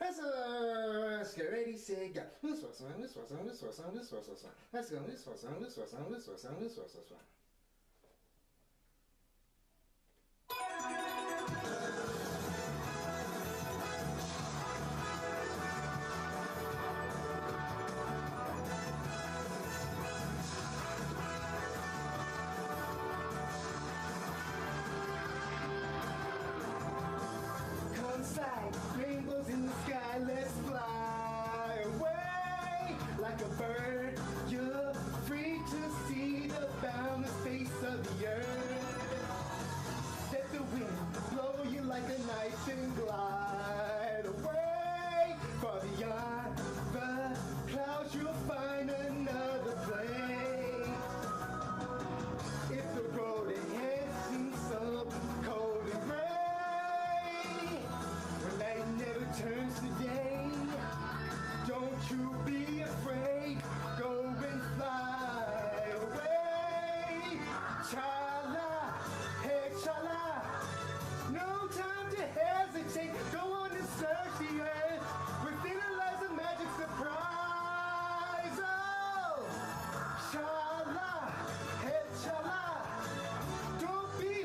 Let's get ready, say go. This was one, this was one, this was one, this was one. Let's go, this was one, this was one, this was one, this was one. Rainbows in the sky, let's fly away like a bird. You're free to see the boundless face of the earth. Let the wind blow you like a knife and glide away. Far beyond the clouds, you'll find another place. If the road ahead seems so cold and gray, turns today, don't you be afraid, go and fly away. Chala, hey chala, no time to hesitate, go on and search the earth, within it lies a magic surprise. Oh, chala, hey chala, don't be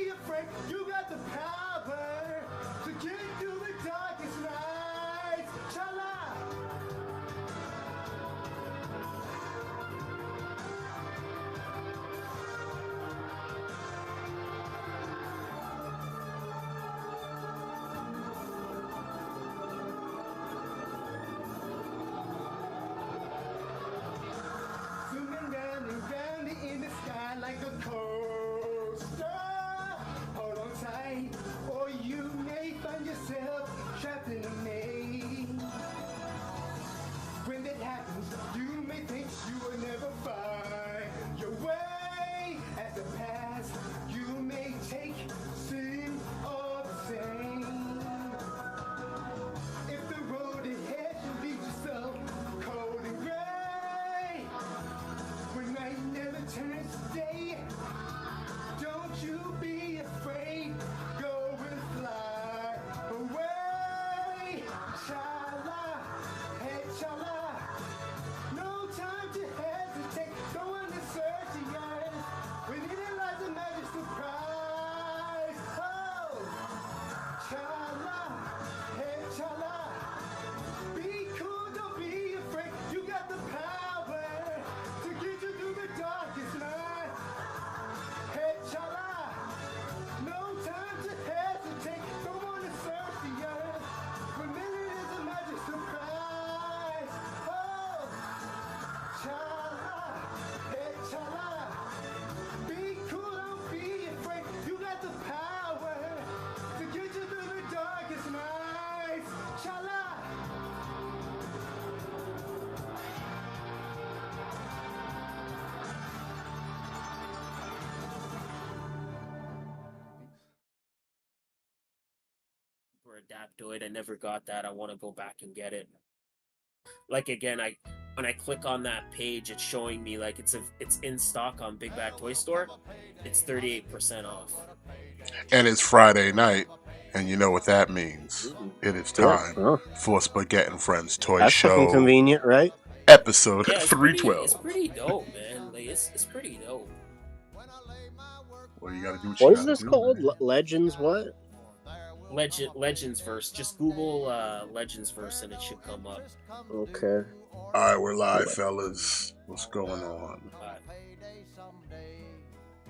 afraid, you got the power to get through the darkest nights. Chala! Zooming round and round in the sky like a coaster. Hold on tight, or you may find yourself trapped in a maze. When that happens, you may think you will never find your way. As the past, you may take seem all the same. If the road ahead should lead you so cold and gray, when night never turns to day, don't you be afraid, go and fly away. Chala, hey chala, no time to hesitate, go on and search the earth, within it lies a magic surprise. Oh, chala, hey chala, be cool, don't be afraid, you got the power to get you through the darkest night. Hey chala, no time to hesitate, go on and search the earth, remember it is a magic surprise. Oh, chala, hey chala, be cool, don't be afraid, you got the power to get you through the darkest nights. Chala. Or Adaptoid. I never got that. I want to go back and get it. Like again, when I click on that page, it's showing me like it's in stock on Big Bad Toy Store. It's 38% off. And it's Friday night, and you know what that means. It is Yeah. time Oh, for Spaghett Friends Toy that's fucking Show, convenient, right? episode Yeah, it's pretty 312. dope, man. Like it's pretty dope. Well, you gotta do what you What is gotta this do, called? man. Legends what? Legends verse. Just Google Legends verse and it should come up. Okay. Alright, we're live, fellas. What's going on?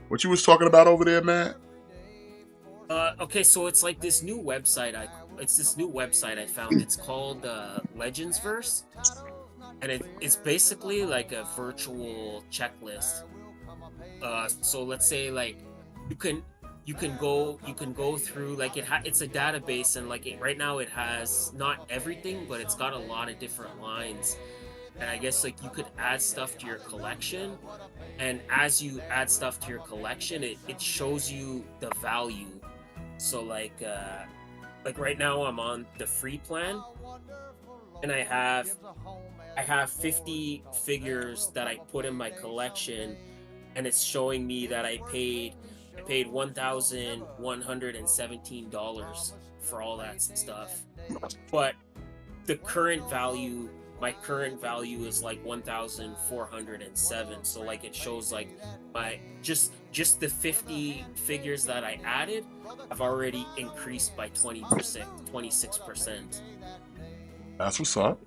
What you was talking about over there, man? Okay, so it's like this new website. It's this new website I found. It's called Legends Verse, and it's basically like a virtual checklist. So let's say like you can go through like it's a database, and like right now it has not everything, but it's got a lot of different lines. And I guess like you could add stuff to your collection, and as you add stuff to your collection, it shows you the value. So like right now I'm on the free plan, and I have 50 figures that I put in my collection, and it's showing me that I paid $1,117 for all that stuff. But the current value, my current value is like 1,407. So like it shows like my just the 50 figures that I added, I've already increased by 20%, 26%. That's what's up.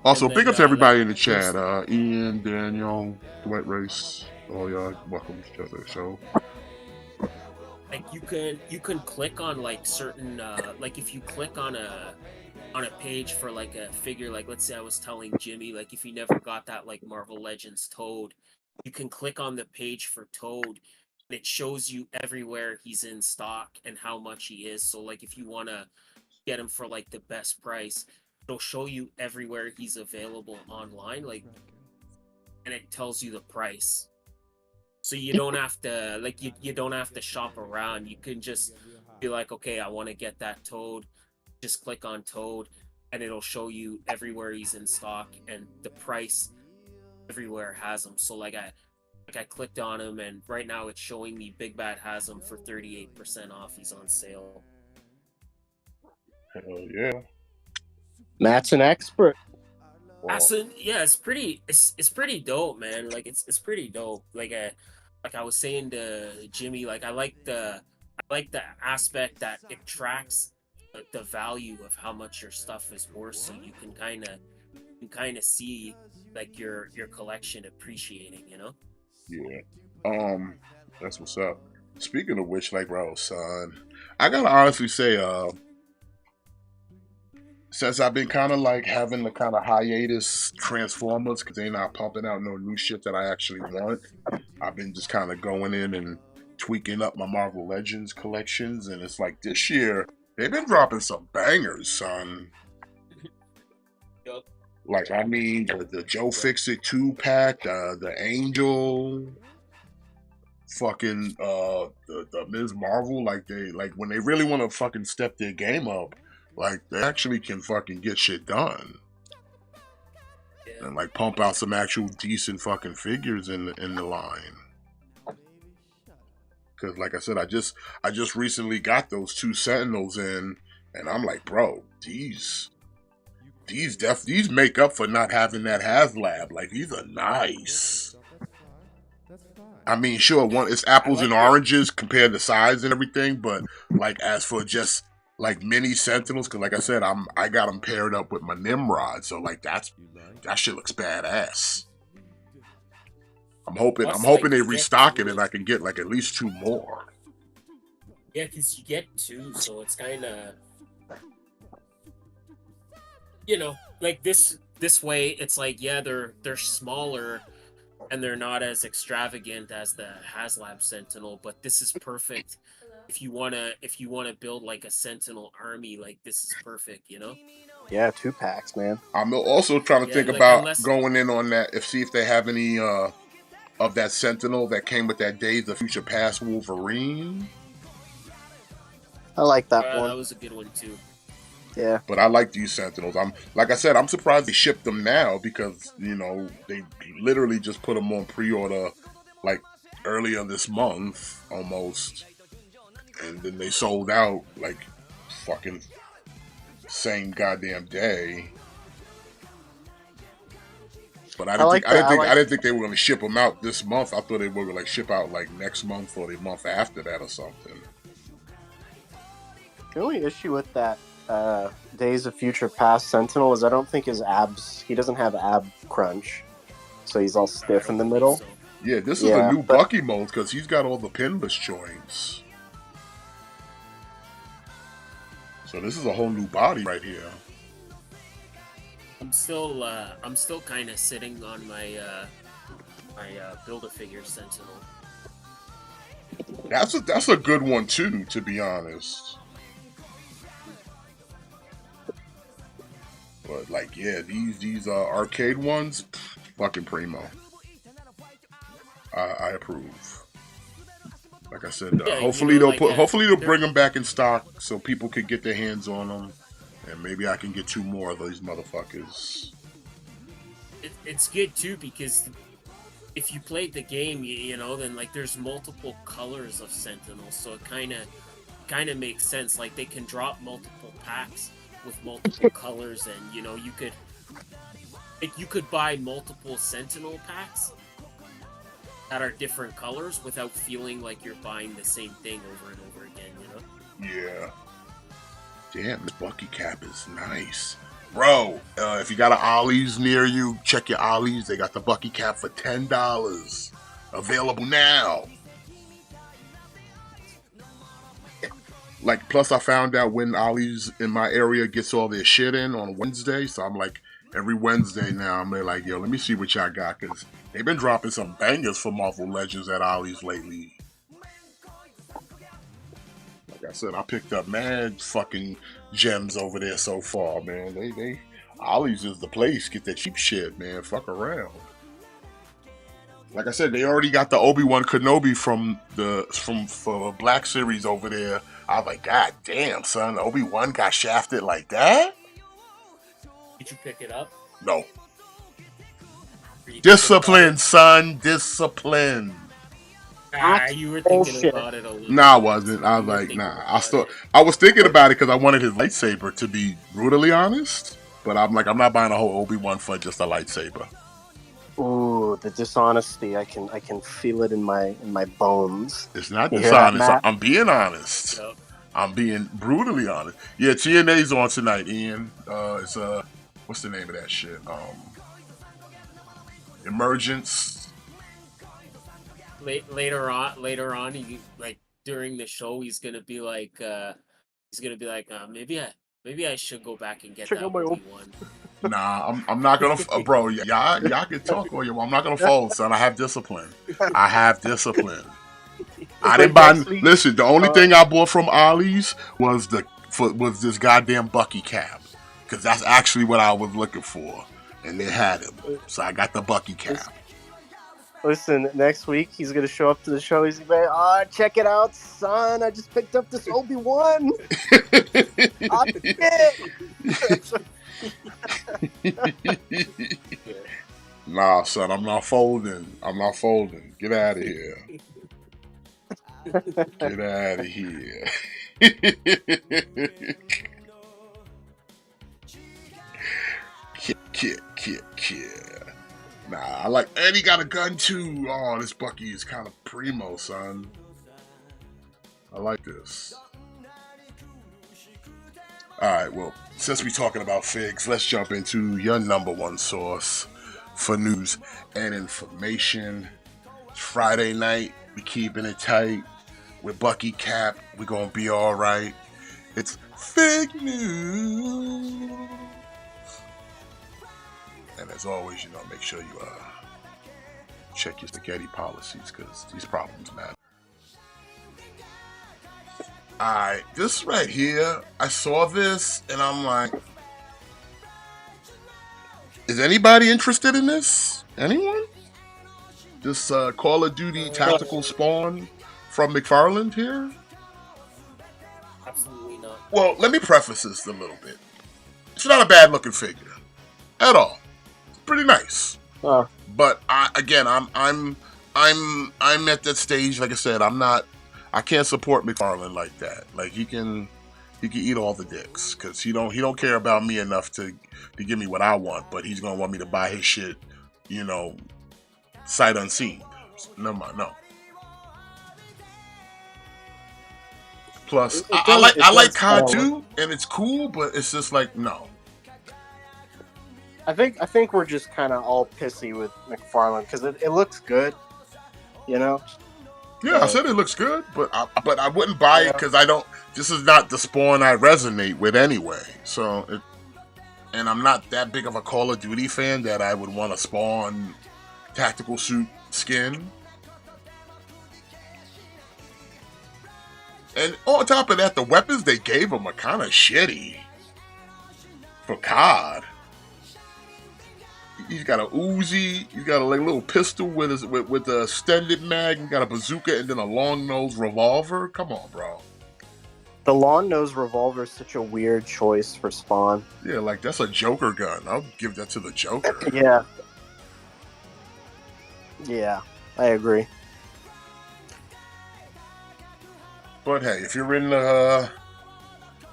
Also, And big then up to everybody in the there's chat. Ian, Daniel, Dwight Race, all y'all, welcome to the show. like you can click on like certain like if you click on a page for like a figure, like let's say I was telling Jimmy, like if he never got that like Marvel Legends Toad, you can click on the page for Toad and it shows you everywhere he's in stock and how much he is. So like if you want to get him for like the best price, it'll show you everywhere he's available online, like, and it tells you the price. So you don't have to like you don't have to shop around. You can just be like, okay, I want to get that Toad. Just click on Toad, and it'll show you everywhere he's in stock and the price everywhere has him. So like I clicked on him, and right now it's showing me Big Bad has him for 38% off. He's on sale. Hell yeah. Matt's an expert. Well, Yeah, it's pretty dope, man. Like it's pretty dope. Like I was saying to Jimmy, like I like the aspect that it tracks the value of how much your stuff is worth, so you can kind of see like your collection appreciating, you know? yeah. That's what's up. Speaking of which, like bro, son, I gotta honestly say, since I've been kind of like having the kind of hiatus Transformers because they're not pumping out no new shit that I actually want, I've been just kind of going in and tweaking up my Marvel Legends collections, and it's like this year they've been dropping some bangers, son. Yup. Like I mean, the Joe Fixit 2-pack, the Angel, fucking the Ms. Marvel, like when they really want to fucking step their game up, like they actually can fucking get shit done. Yeah. And like pump out some actual decent fucking figures in the line. Cause like I said, I just recently got those 2 Sentinels in, and I'm like, bro, these make up for not having that HasLab. Like these are nice. I mean, sure, it's apples and oranges compared to size and everything, but like as for just like mini Sentinels, because like I said, I got them paired up with my Nimrod, so like that shit looks badass. I'm hoping they restock it and I can get like at least 2 more. Yeah, because you get 2, so it's kind of, you know, like this way. It's like, yeah, they're smaller and they're not as extravagant as the HasLab Sentinel, but this is perfect if you wanna build like a Sentinel army. Like this is perfect, you know? Yeah, 2 packs, man. I'm also trying to think like, about going in on that, see if they have any of that Sentinel that came with that Days of Future Past Wolverine. I like that one. That was a good one too. Yeah. But I like these Sentinels. I'm surprised they shipped them now because, you know, they literally just put them on pre-order like earlier this month almost. And then they sold out like fucking same goddamn day. But I didn't think they were going to ship them out this month. I thought they were going to like ship out like next month or the month after that or something. The only issue with that Days of Future Past Sentinel is I don't think he doesn't have ab crunch, so he's all stiff in the middle. So. Yeah, this is the new Bucky mode because he's got all the pinless joints. So this is a whole new body right here. I'm still kind of sitting on my Build-A-Figure Sentinel. That's a good one too, to be honest. But like, yeah, these arcade ones, fucking primo. I approve. Like I said, hopefully they'll bring them back in stock so people can get their hands on them, and maybe I can get 2 more of these motherfuckers. It's good too because if you played the game, you know, then like there's multiple colors of Sentinels, so it kind of makes sense. Like they can drop multiple packs with multiple colors, and you could buy multiple Sentinel packs that are different colors without feeling like you're buying the same thing over and over again. Yeah. Damn, this Bucky cap is nice. Bro, if you got an Ollie's near you, check your Ollie's. They got the Bucky cap for $10. Available now. Like, plus I found out when Ollie's in my area gets all their shit in on Wednesday. So I'm like, every Wednesday now, I'm like, yo, let me see what y'all got. Because they've been dropping some bangers for Marvel Legends at Ollie's lately. Like I said, I picked up mad fucking gems over there so far, man. They Ollie's is the place. Get that cheap shit, man. Fuck around. Like I said, they already got the Obi-Wan Kenobi from the Black Series over there. I was like, God damn, son, Obi-Wan got shafted like that? Did you pick it up? No. Discipline, son. Discipline. You were thinking about it a little. Nah, I wasn't. I was like, nah. I was thinking about it because I wanted his lightsaber, to be brutally honest. But I'm like, I'm not buying a whole Obi-Wan for just a lightsaber. Ooh, the dishonesty. I can feel it in my bones. It's not dishonest. I'm being honest. Yep. I'm being brutally honest. Yeah, TNA's on tonight, Ian. It's what's the name of that shit? Emergence. Later on, he, like during the show, he's gonna be like, maybe I should go back and get that Obi-Wan. Nah, I'm not gonna, bro. Y'all can talk all you want. I'm not gonna fold, son. I have discipline. I didn't buy. Listen, the only thing I bought from Ollie's was this goddamn Bucky cap, because that's actually what I was looking for, and they had him, so I got the Bucky cap. Listen, next week he's gonna show up to the show. He's gonna be like, check it out, son! I just picked up this Obi-Wan. Nah, son, I'm not folding. Get out of here. Get out of here. Kid. Nah, I like, and he got a gun too. Oh, this Bucky is kind of primo, son. I like this. Alright, well, since we're talking about figs, let's jump into your number one source for news and information. It's Friday night. We keeping it tight. With Bucky Cap, we're gonna be alright. It's fake news. And as always, make sure you check your spaghetti policies, because these problems matter. Alright, this right here, I saw this and I'm like, is anybody interested in this? Anyone? This Call of Duty Tactical Spawn from McFarland here? Absolutely not. Well, let me preface this a little bit. It's not a bad looking figure at all. It's pretty nice. But I'm at that stage. Like I said, I can't support McFarlane like that. Like he can eat all the dicks, because he don't care about me enough to give me what I want, but he's gonna want me to buy his shit, sight unseen. Never mind, no. Plus, I like COD too, and it's cool, but it's just like, no. I think we're just kind of all pissy with McFarlane because it looks good, Yeah, I said it looks good, but I wouldn't buy it because this is not the Spawn I resonate with anyway. So, and I'm not that big of a Call of Duty fan that I would want a Spawn tactical suit skin. And on top of that, the weapons they gave him are kind of shitty for COD. He's got a Uzi. He's got a little pistol with a extended mag. He's got a bazooka and then a long nose revolver. Come on, bro. The long nose revolver is such a weird choice for Spawn. Yeah, like that's a Joker gun. I'll give that to the Joker. Yeah, I agree. But hey, if you're in the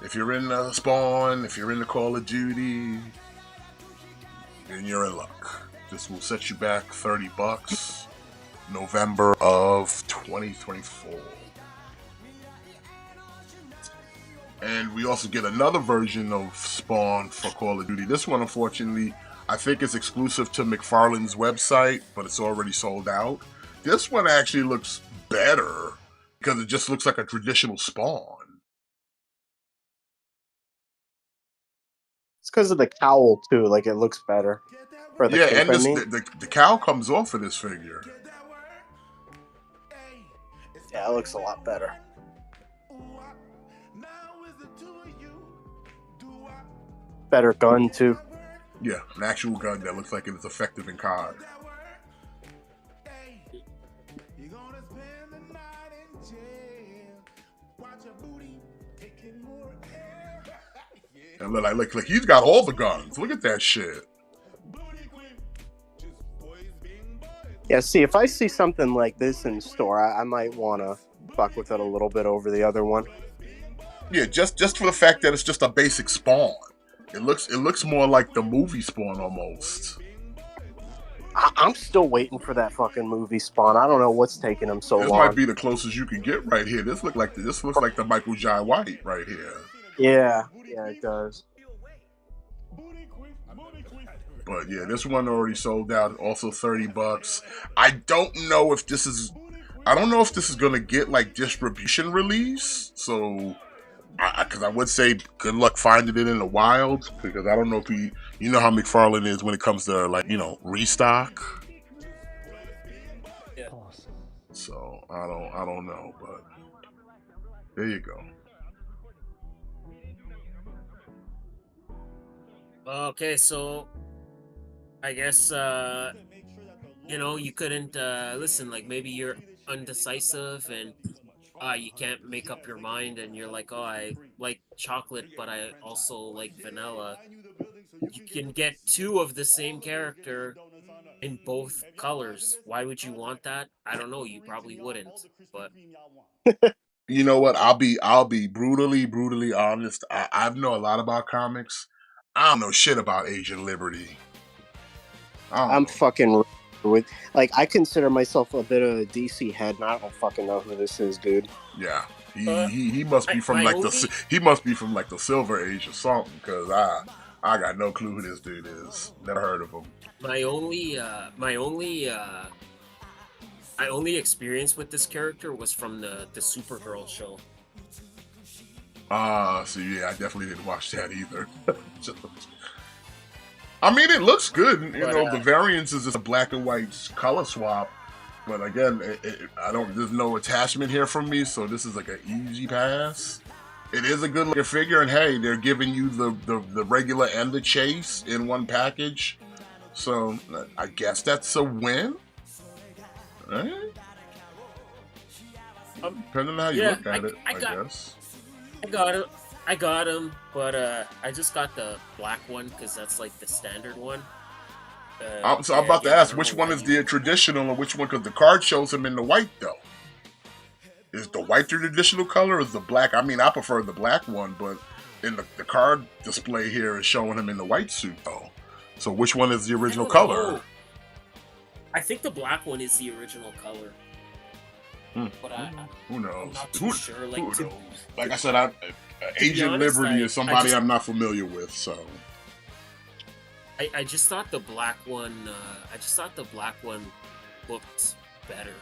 If you're in Spawn, if you're in the Call of Duty, then you're in luck. This will set you back $30, November of 2024. And we also get another version of Spawn for Call of Duty. This one, unfortunately, I think it's exclusive to McFarlane's website, but it's already sold out. This one actually looks better because it just looks like a traditional Spawn. It's because of the cowl too. Like it looks better. Or the Yeah, cape, and I mean. the cowl comes off of this figure. Yeah, it looks a lot better. Better gun too. Yeah, an actual gun that looks like it's effective in COD. And look, he's got all the guns. Look at that shit. Yeah, see, if I see something like this in store, I might want to fuck with it a little bit over the other one. Yeah, just for the fact that it's just a basic Spawn. It looks more like the movie Spawn almost. I'm still waiting for that fucking movie Spawn. I don't know what's taking him so This long. might be the closest you can get right here. This looks like the Michael Jai White right here. Yeah, it does. But yeah, this one already sold out. Also $30. I don't know if this is gonna get like distribution release. So, because I would say good luck finding it in the wild, because I don't know if you know how McFarlane is when it comes to like restock. Yeah. So I don't know, but there you go. Okay, so I guess you couldn't listen. Like maybe you're undecisive and you can't make up your mind, and you're like, oh, I like chocolate, but I also like vanilla. You can get two of the same character in both colors. Why would you want that? I don't know. You probably wouldn't, but You know what? I'll be brutally honest. I know a lot about comics. I don't know shit about Asian Liberty. I'm fucking with, like, I consider myself a bit of a DC head, and I don't fucking know who this is, dude. Yeah, he must be from he must be from like the Silver Age or something, because I got no clue who this dude is. Never heard of him. my only experience with this character was from the Supergirl show. So yeah, I definitely didn't watch that either. I mean, it looks good. The variance is just a black and white color swap. But again, there's no attachment here from me, so this is like an easy pass. It is a good looking figure, and hey, they're giving you the regular and the chase in one package. So I guess that's a win. Right? Depending on how you look at it, I guess. I got him, but I just got the black one because that's like the standard one. I'm about to ask, which one is the traditional and which one? Because the card shows him in the white, though. Is the white the traditional color or is the black? I mean, I prefer the black one, but in the card display here is showing him in the white suit, though. So which one is the original color? I think the black one is the original color. But who knows? I'm not too sure. Like I said, Asian Liberty is somebody I'm not familiar with, so. I just thought the black one. Looked better.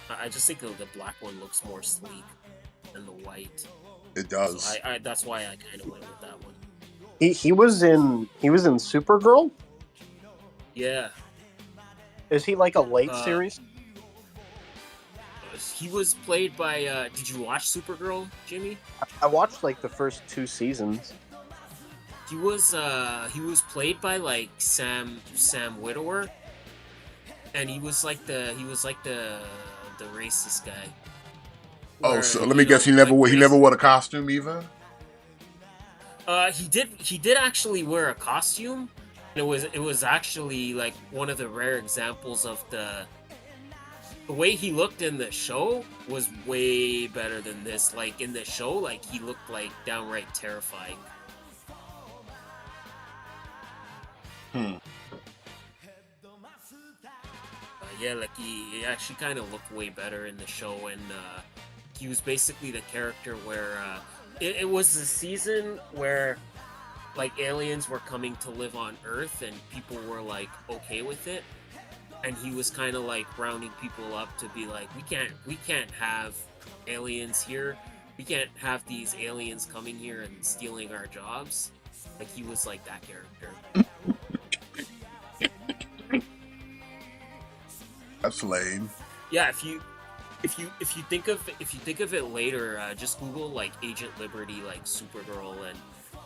I just think the black one looks more sleek than the white. It does. So that's why I kind of went with that one. He was in Supergirl? Yeah. Is he like a late series? He was played by. Did you watch Supergirl, Jimmy? I watched like the first 2 seasons. He was played by like Sam Witwer, and he was like the racist guy. Where, so let me guess, he never wore a costume either. He did actually wear a costume. It was actually like one of the rare examples of the way he looked in the show was way better than this. Like in the show, like he looked like downright terrifying. Yeah, like he actually kind of looked way better in the show, and he was basically the character where it was the season where like aliens were coming to live on Earth, and people were like okay with it, and he was kind of like rounding people up to be like, we can't have aliens here, we can't have these aliens coming here and stealing our jobs. Like he was like that character. That's lame. Yeah, if you think of it later, just Google like Agent Liberty, like Supergirl, and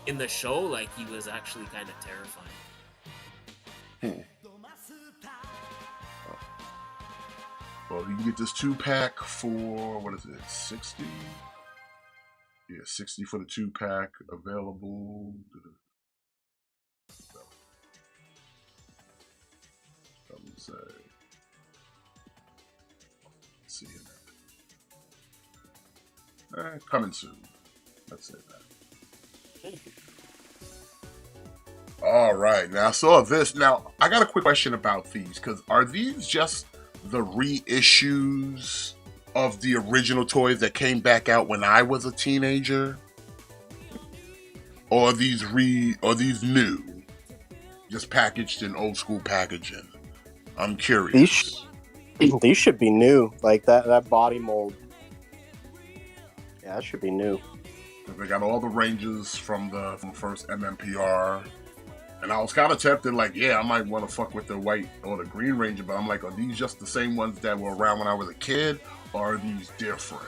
in the show, like he was actually kind of terrifying. Well, you can get this 2-pack for, what is it, 60? Yeah, 60 for the 2-pack available. Let me say. See it. Coming soon. Let's say that. All right. Now I saw this. Now I got a quick question about these, because are these just the reissues of the original toys that came back out when I was a teenager, or are these new, just packaged in old school packaging? I'm curious. These should be new, like that body mold. Yeah, that should be new. They got all the ranges from first MMPR, and I was kind of tempted, like, yeah, I might want to fuck with the white or the green ranger, but I'm like, are these just the same ones that were around when I was a kid, or are these different?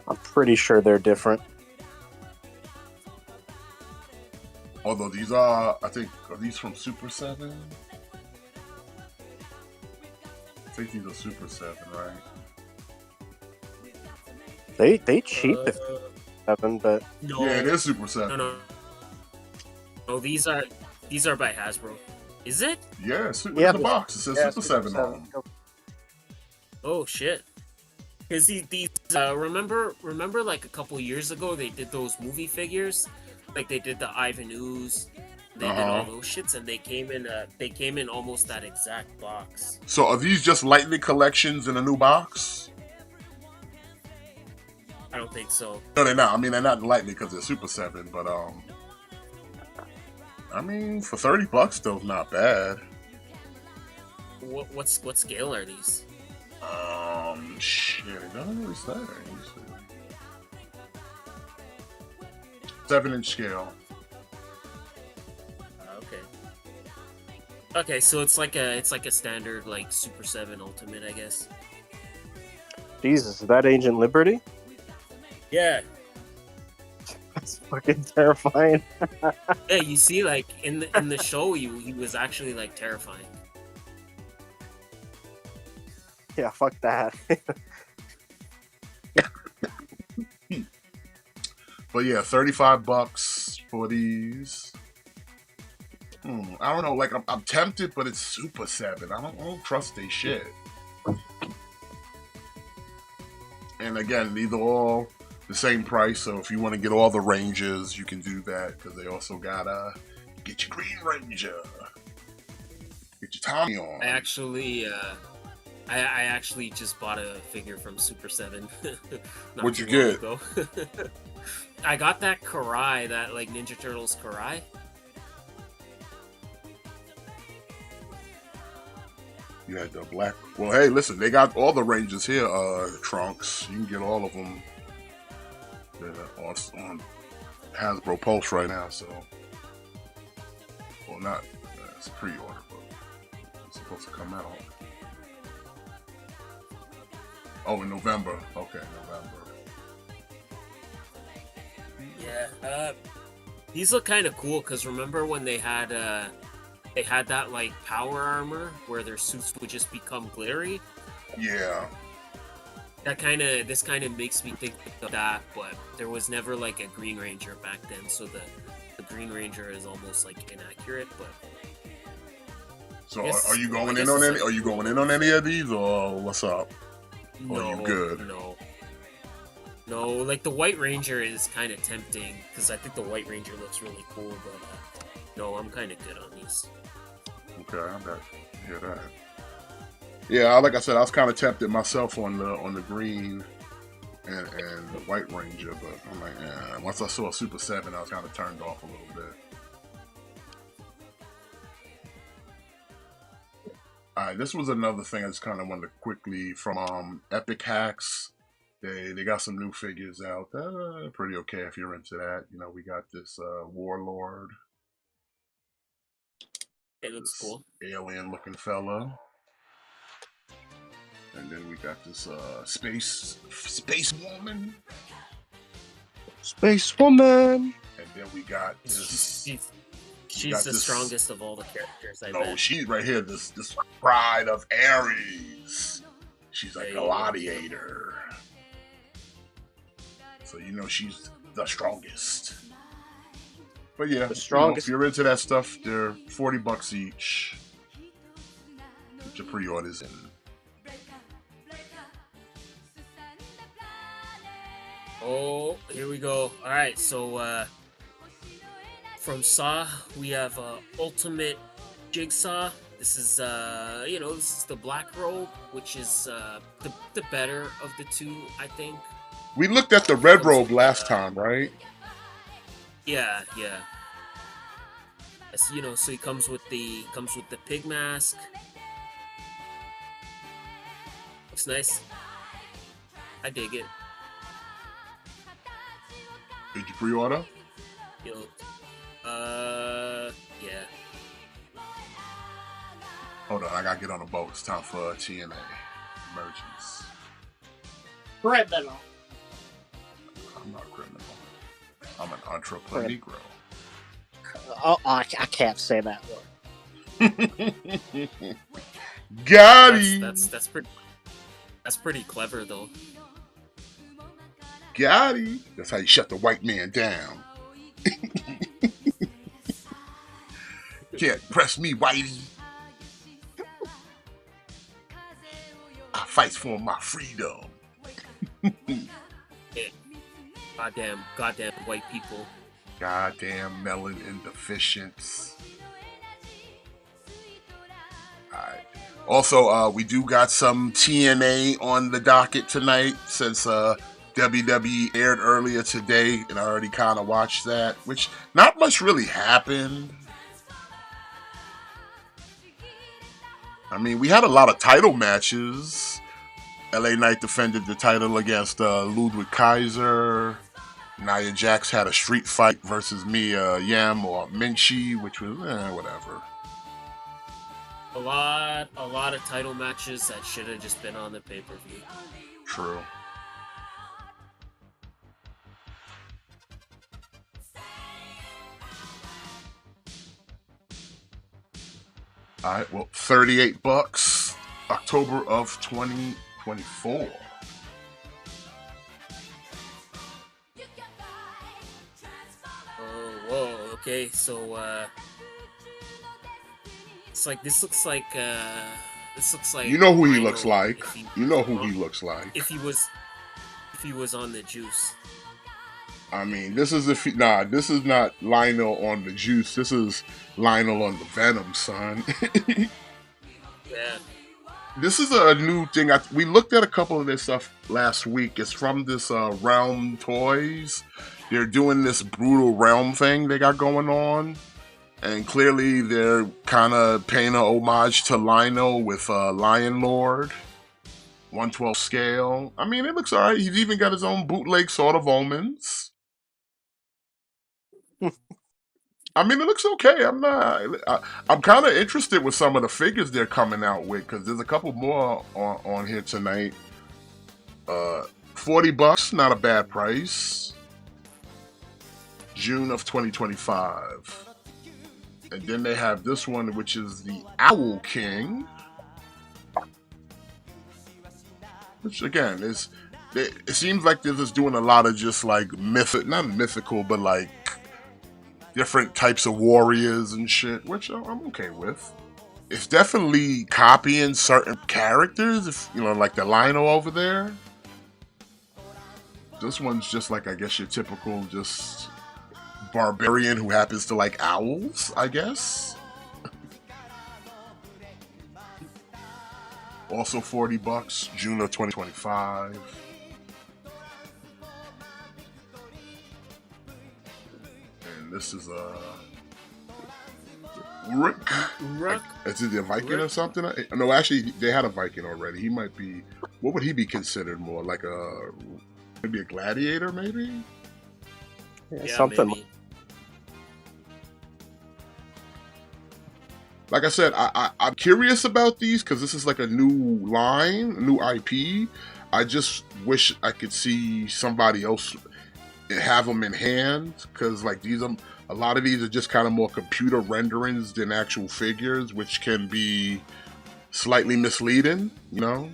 I'm pretty sure they're different. Although these are, I think, are these from Super 7? I think these are Super 7, right? They cheap if 7, but No, Yeah, it is Super 7. No, these are by Hasbro. Is it? Yeah, in Yeah, the box. It says yeah, Super 7 on them. Oh shit. Because these remember like a couple years ago they did those movie figures, like they did the Ivan Ooze, they did all those shits, and they came in almost that exact box. So are these just Lightning collections in a new box? I don't think so. No, they're not. I mean, they're not Lightning because they're Super 7, but I mean, for $30, still not bad. What scale are these? Shit, it doesn't really say. 7-inch scale. Okay, so it's like a standard like Super 7 Ultimate, I guess. Jesus, is that Agent Liberty? Yeah. That's fucking terrifying. Yeah, you see, like in the show, he was actually like terrifying. Yeah, fuck that. But yeah, $35 for these. I don't know. Like I'm tempted, but it's Super 7. I don't trust they shit. And again, these are all the same price. So if you want to get all the ranges, you can do that, because they also got get your Green Ranger, get your Tommy on. I actually just bought a figure from Super 7. What'd you get? I got that Karai, that like Ninja Turtles Karai. You had the black. Well, hey, listen, they got all the ranges here. Trunks, you can get all of them. They're on Hasbro Pulse right now. So, well, not it's a pre-order, but it's supposed to come out. Oh, in November. Okay, November. Yeah, these look kind of cool, because remember when they had that like power armor where their suits would just become glittery? Yeah. This kind of makes me think of that, but there was never like a Green Ranger back then, so the Green Ranger is almost like inaccurate, but So are Yes, you well, I going in guess on it's any? like Are you going in on any of these, or what's up? Or no, you good? no. Like the White Ranger is kind of tempting because I think the White Ranger looks really cool, but no, I'm kind of good on these. Okay, I bet. Hear that. Yeah, like I said, I was kind of tempted myself on the green and the White Ranger, but I'm like, once I saw Super 7, I was kind of turned off a little bit. Alright, this was another thing I just kind of wanted to quickly from Epic Hacks. They got some new figures out. Pretty okay if you're into that. You know, we got this Warlord, It looks this cool. alien-looking fella, and then we got this space woman, Space Woman. and then we got this. She's the strongest of all the characters. I No, bet. she's right here. This Pride of Ares. She's a There you gladiator. So you know she's the strongest. But yeah, The strongest. if you're into that stuff, they're $40 each. Get your pre-orders in. Oh, here we go. All right, so from Saw, we have Ultimate Jigsaw. This is this is the Black Robe, which is the better of the two, I think. We looked at the red robe last time, right? Yeah. So he comes with the pig mask. Looks nice. I dig it. Did you pre-order? Yeah. Hold on, I gotta get on a boat. It's time for TNA emergence. Criminal. I'm not a criminal. I'm an entrepreneur. Oh, I can't say that word. Got him. That's pretty clever though. Got him. That's how you shut the white man down. Can't press me, whitey. I fight for my freedom. Goddamn white people. Goddamn melanin deficients. Alright. Also, we do got some TNA on the docket tonight since WWE aired earlier today, and I already kind of watched that, which not much really happened. I mean, we had a lot of title matches. LA Knight defended the title against Ludwig Kaiser. Nia Jax had a street fight versus Mia Yim or Minchi, which was whatever. A lot of title matches that should have just been on the pay-per-view. True. Alright, well, $38, October of 2024. Oh, whoa, okay, so it's like this looks like You know who he Rhino looks like. if he- You know who he looks like. if he was on the juice. I mean, this is this is not Lionel on the juice. This is Lionel on the Venom, son. Yeah. This is a new thing. We looked at a couple of this stuff last week. It's from this Realm Toys. They're doing this brutal realm thing they got going on. And clearly they're kind of paying an homage to Lionel with Lion Lord. 1/12 scale. I mean, it looks alright. He's even got his own bootleg Sword of Omens. I mean, it looks okay. I'm kind of interested with some of the figures they're coming out with because there's a couple more on here tonight. $40, not a bad price. June of 2025. And then they have this one, which is the Owl King. Which again it seems like they're just doing a lot of just like not mythical, but like different types of warriors and shit, which I'm okay with. it's definitely copying certain characters. If you know, like the Lionel over there. This one's just like, I guess, your typical just barbarian who happens to like owls, I guess. Also $40, June of 2025. And this is a Rook. Rook. Is it a Viking or Rook. something? No, actually, they had a Viking already. He might be. What would he be considered more? Like maybe a gladiator, maybe? Yeah, Something. maybe. Like I said, I'm curious about these because this is like a new line, a new IP. I just wish I could see somebody else have them in hand because like a lot of these are just kind of more computer renderings than actual figures, which can be slightly misleading, you know.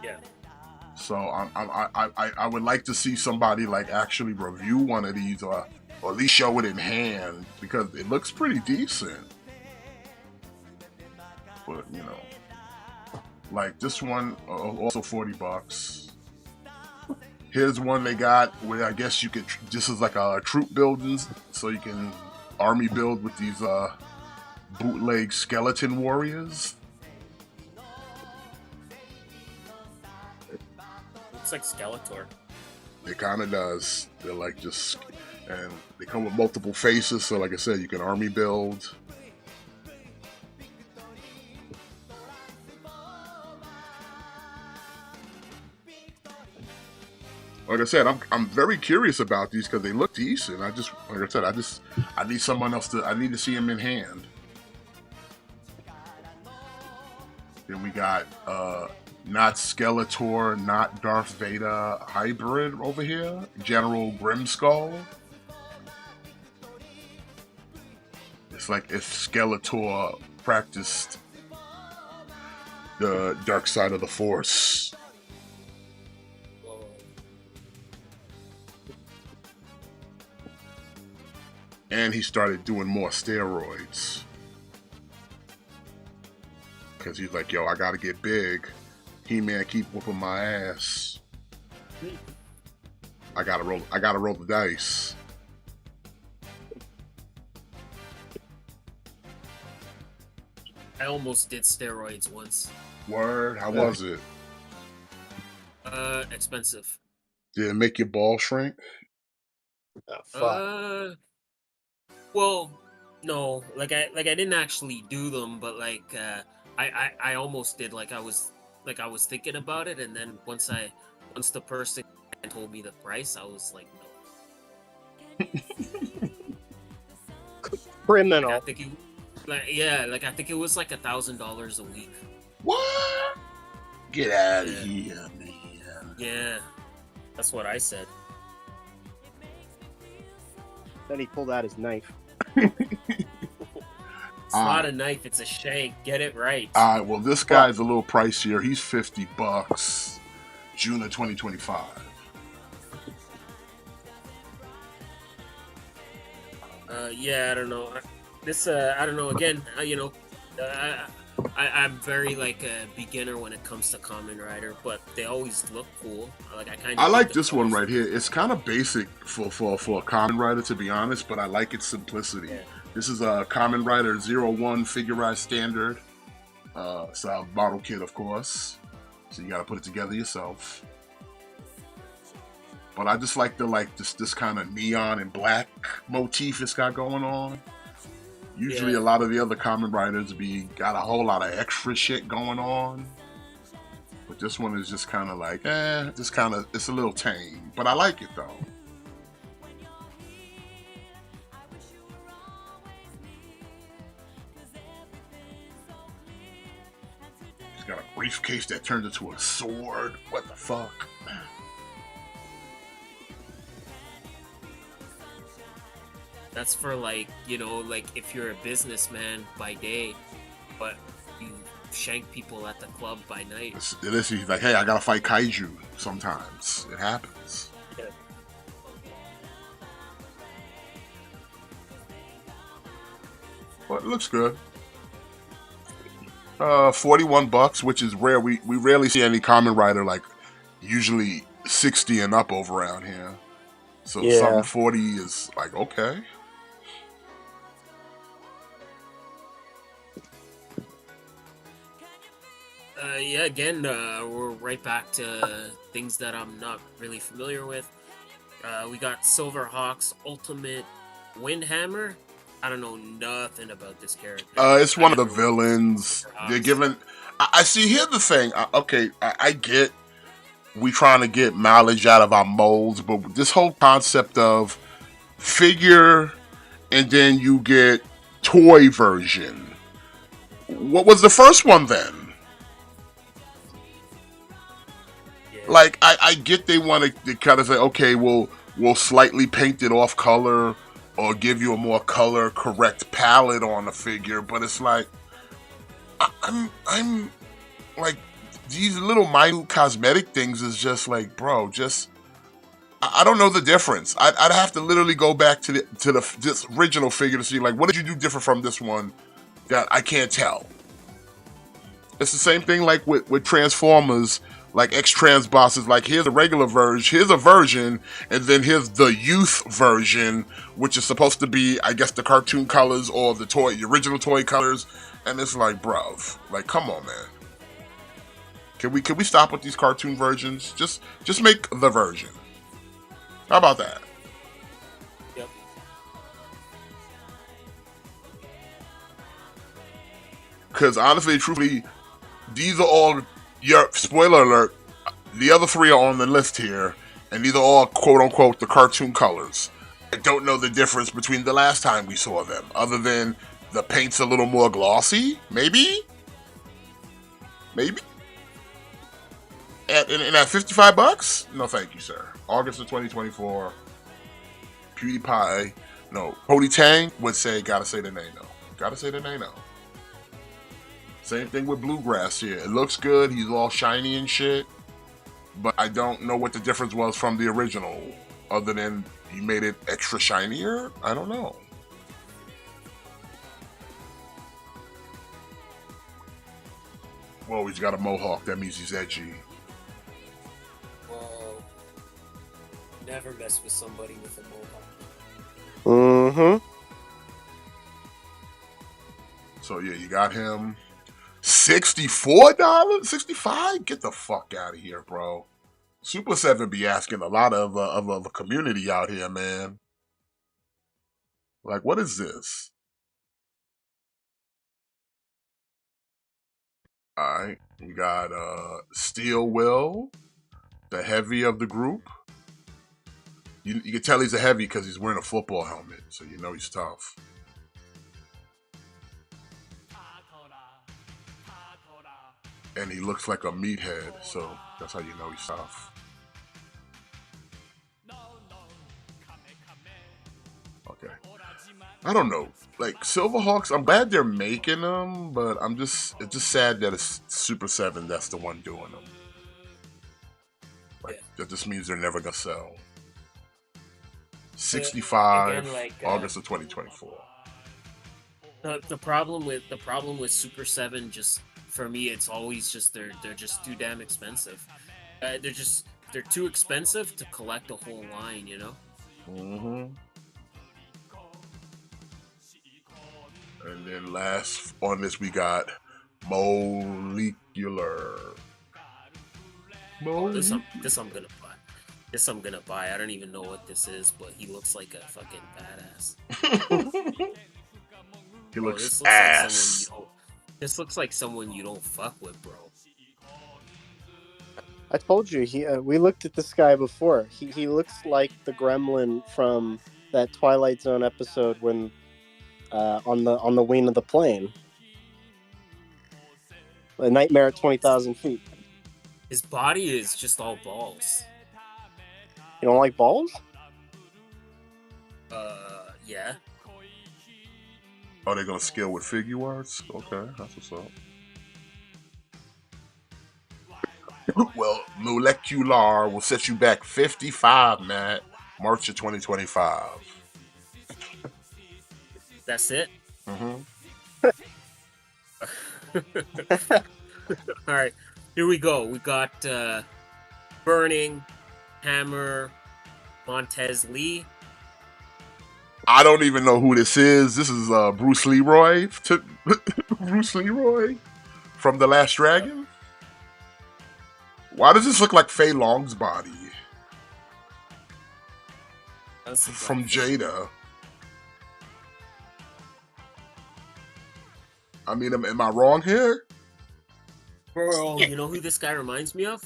Yeah. So I would like to see somebody like actually review one of these or at least show it in hand because it looks pretty decent. But you know, like this one, also $40. Here's one they got where I guess you could. This is like a troop buildings, so you can army build with these bootleg skeleton warriors. Looks like Skeletor. It kind of does. They're like just, and they come with multiple faces. So like I said, you can army build. Like I said, I'm very curious about these because they look decent. Like I said, I need someone else I need to see them in hand. Then we got not Skeletor, not Darth Vader hybrid over here. General Grimskull. It's like if Skeletor practiced the dark side of the Force. And he started doing more steroids. Because he's like, yo, I gotta get big. He-Man keep whooping my ass. I gotta roll the dice. I almost did steroids once. Word? How was it? Expensive. Did it make your ball shrink? Oh, fuck. Well, no. Like I didn't actually do them, but like I almost did. Like I was thinking about it, and then once the person told me the price, I was like, no. Criminal. I think I think it was like $1,000 a week. What? Get out of here, man. Yeah, that's what I said. Then he pulled out his knife. It's not a knife, it's a shank. Get it right. Alright, well this guy's a little pricier. He's $50. June of 2025. Yeah, I don't know. I don't know. Again, I'm very like a beginner when it comes to Kamen Rider, but they always look cool. Like I like this one right here. It's kind of basic for a Kamen Rider, to be honest, but I like its simplicity. Yeah. This is a Kamen Rider 01 Figurized Standard style model kit, of course. So you got to put it together yourself. But I just like this kind of neon and black motif it's got going on. Usually a lot of the other Kamen Riders got a whole lot of extra shit going on. But this one is just kind of like, it's a little tame. But I like it though. He's got a briefcase that turns into a sword. What the fuck? That's for like, like if you're a businessman by day, but you shank people at the club by night. He's like, hey, I gotta fight kaiju sometimes. It happens. Yeah. But it looks good. $41, which is rare. We rarely see any common rider, like usually 60 and up over around here. So Yeah. something 40 is like okay. Yeah, again, we're right back to things that I'm not really familiar with. We got Silverhawk's Ultimate Windhammer. I don't know nothing about this character. It's one of the never worked with villains. They're Silverhawks. given. I see. Here's the thing. I get we trying to get mileage out of our molds, but this whole concept of figure and then you get toy version. What was the first one then? Yeah. Like I get they want to kind of say, okay, we'll slightly paint it off color or give you a more color correct palette on the figure, but it's like I'm like these little minute cosmetic things is just like, bro, just I don't know the difference. I'd have to literally go back to this original figure to see like what did you do different from this one that I can't tell. It's the same thing like with Transformers, like X-Trans bosses. Like here's a regular version, here's a version, and then here's the youth version, which is supposed to be, I guess, the cartoon colors or the original toy colors. And it's like, bruv, like come on, man. Can we stop with these cartoon versions? Just make the version. How about that? Yep. Because honestly, truthfully, these are all your spoiler alert. The other three are on the list here, and these are all quote unquote the cartoon colors. I don't know the difference between the last time we saw them, other than the paint's a little more glossy, maybe. And at $55? No, thank you, sir. August of 2024. PewDiePie, no, Cody Tang would say, gotta say the name, no. Gotta say the name, no. Same thing with Bluegrass here. It looks good. He's all shiny and shit. But I don't know what the difference was from the original. Other than he made it extra shinier? I don't know. Whoa, he's got a mohawk. That means he's edgy. Well, never mess with somebody with a mohawk. Mm-hmm. So yeah, you got him. $64? $65? Get the fuck out of here, bro. Super 7 be asking a lot of a community out here, man. Like, what is this? Alright, we got Steel Will, the heavy of the group. You can tell he's a heavy because he's wearing a football helmet, so you know he's tough. And he looks like a meathead, so that's how you know he's tough. Okay. I don't know. Like, Silverhawks, I'm glad they're making them, but it's just sad that it's Super 7 that's the one doing them. Like, that just means they're never gonna sell. 65, Again, like, August of 2024. The problem with Super 7, just for me, it's always just they're just too damn expensive. They're too expensive to collect a whole line, you know. Mm-hmm. And then last on this we got Molecular. This I'm gonna buy. This I'm gonna buy. I don't even know what this is, but he looks like a fucking badass. He looks this ass. This looks like someone you don't fuck with, bro. I told you, we looked at this guy before. He looks like the gremlin from that Twilight Zone episode when on the wing of the plane. The Nightmare at 20,000 feet. His body is just all balls. You don't like balls? Yeah. Are they gonna scale with figure arts? Okay, that's what's up. Well, Molecular will set you back 55, Matt. March of 2025. That's it? Mm-hmm. All right, here we go. We got Burning, Hammer, Montez Lee. I don't even know who this is. This is Bruce Leroy. Bruce Leroy from The Last Dragon. Why does this look like Fei Long's body? From Jada. I mean, am I wrong here? Bro, you know who this guy reminds me of?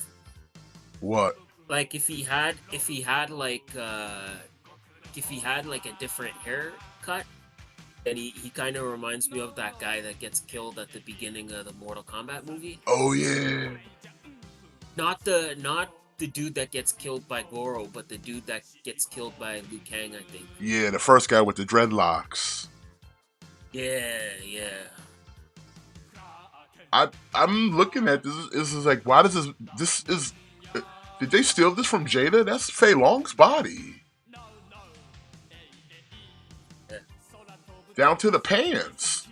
What? Like if he had like a different haircut, then he kind of reminds me of that guy that gets killed at the beginning of the Mortal Kombat movie. Oh yeah. Not the dude that gets killed by Goro, but the dude that gets killed by Liu Kang, I think. Yeah, the first guy with the dreadlocks. Yeah. I'm looking at this. This is like, why does this is? Did they steal this from Jada? That's Fei Long's body. Yeah. Down to the pants.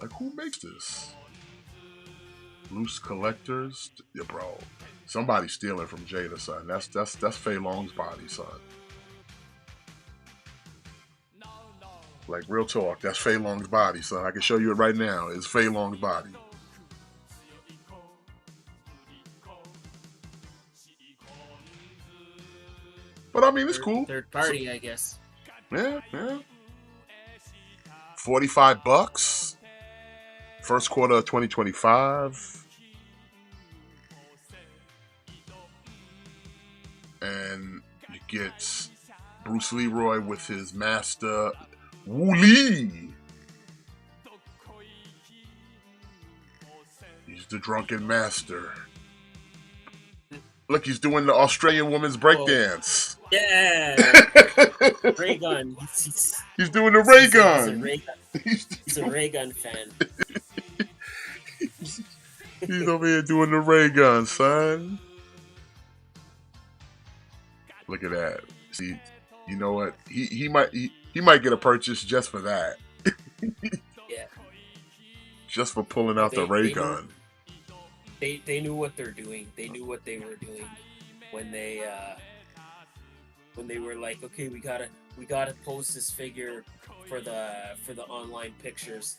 Like, who makes this? Loose collectors, yeah, bro. Somebody's stealing from Jada, son. That's Fei Long's body, son. Like, real talk, that's Fei Long's body, son. I can show you it right now. It's Fei Long's body. But I mean, it's cool. Third party, I guess. Yeah. $45. First quarter of 2025. And you get Bruce Leroy with his master, Wu Lee. He's the drunken master. Look, he's doing the Australian woman's breakdance. Yeah. Ray gun. He's doing the ray gun. He's a ray gun fan. He's over here doing the ray gun, son. Look at that. See, you know what? He might get a purchase just for that. Yeah. Just for pulling out the ray gun. They knew what they're doing. They knew what they were doing when they were like, okay, we gotta post this figure for the online pictures,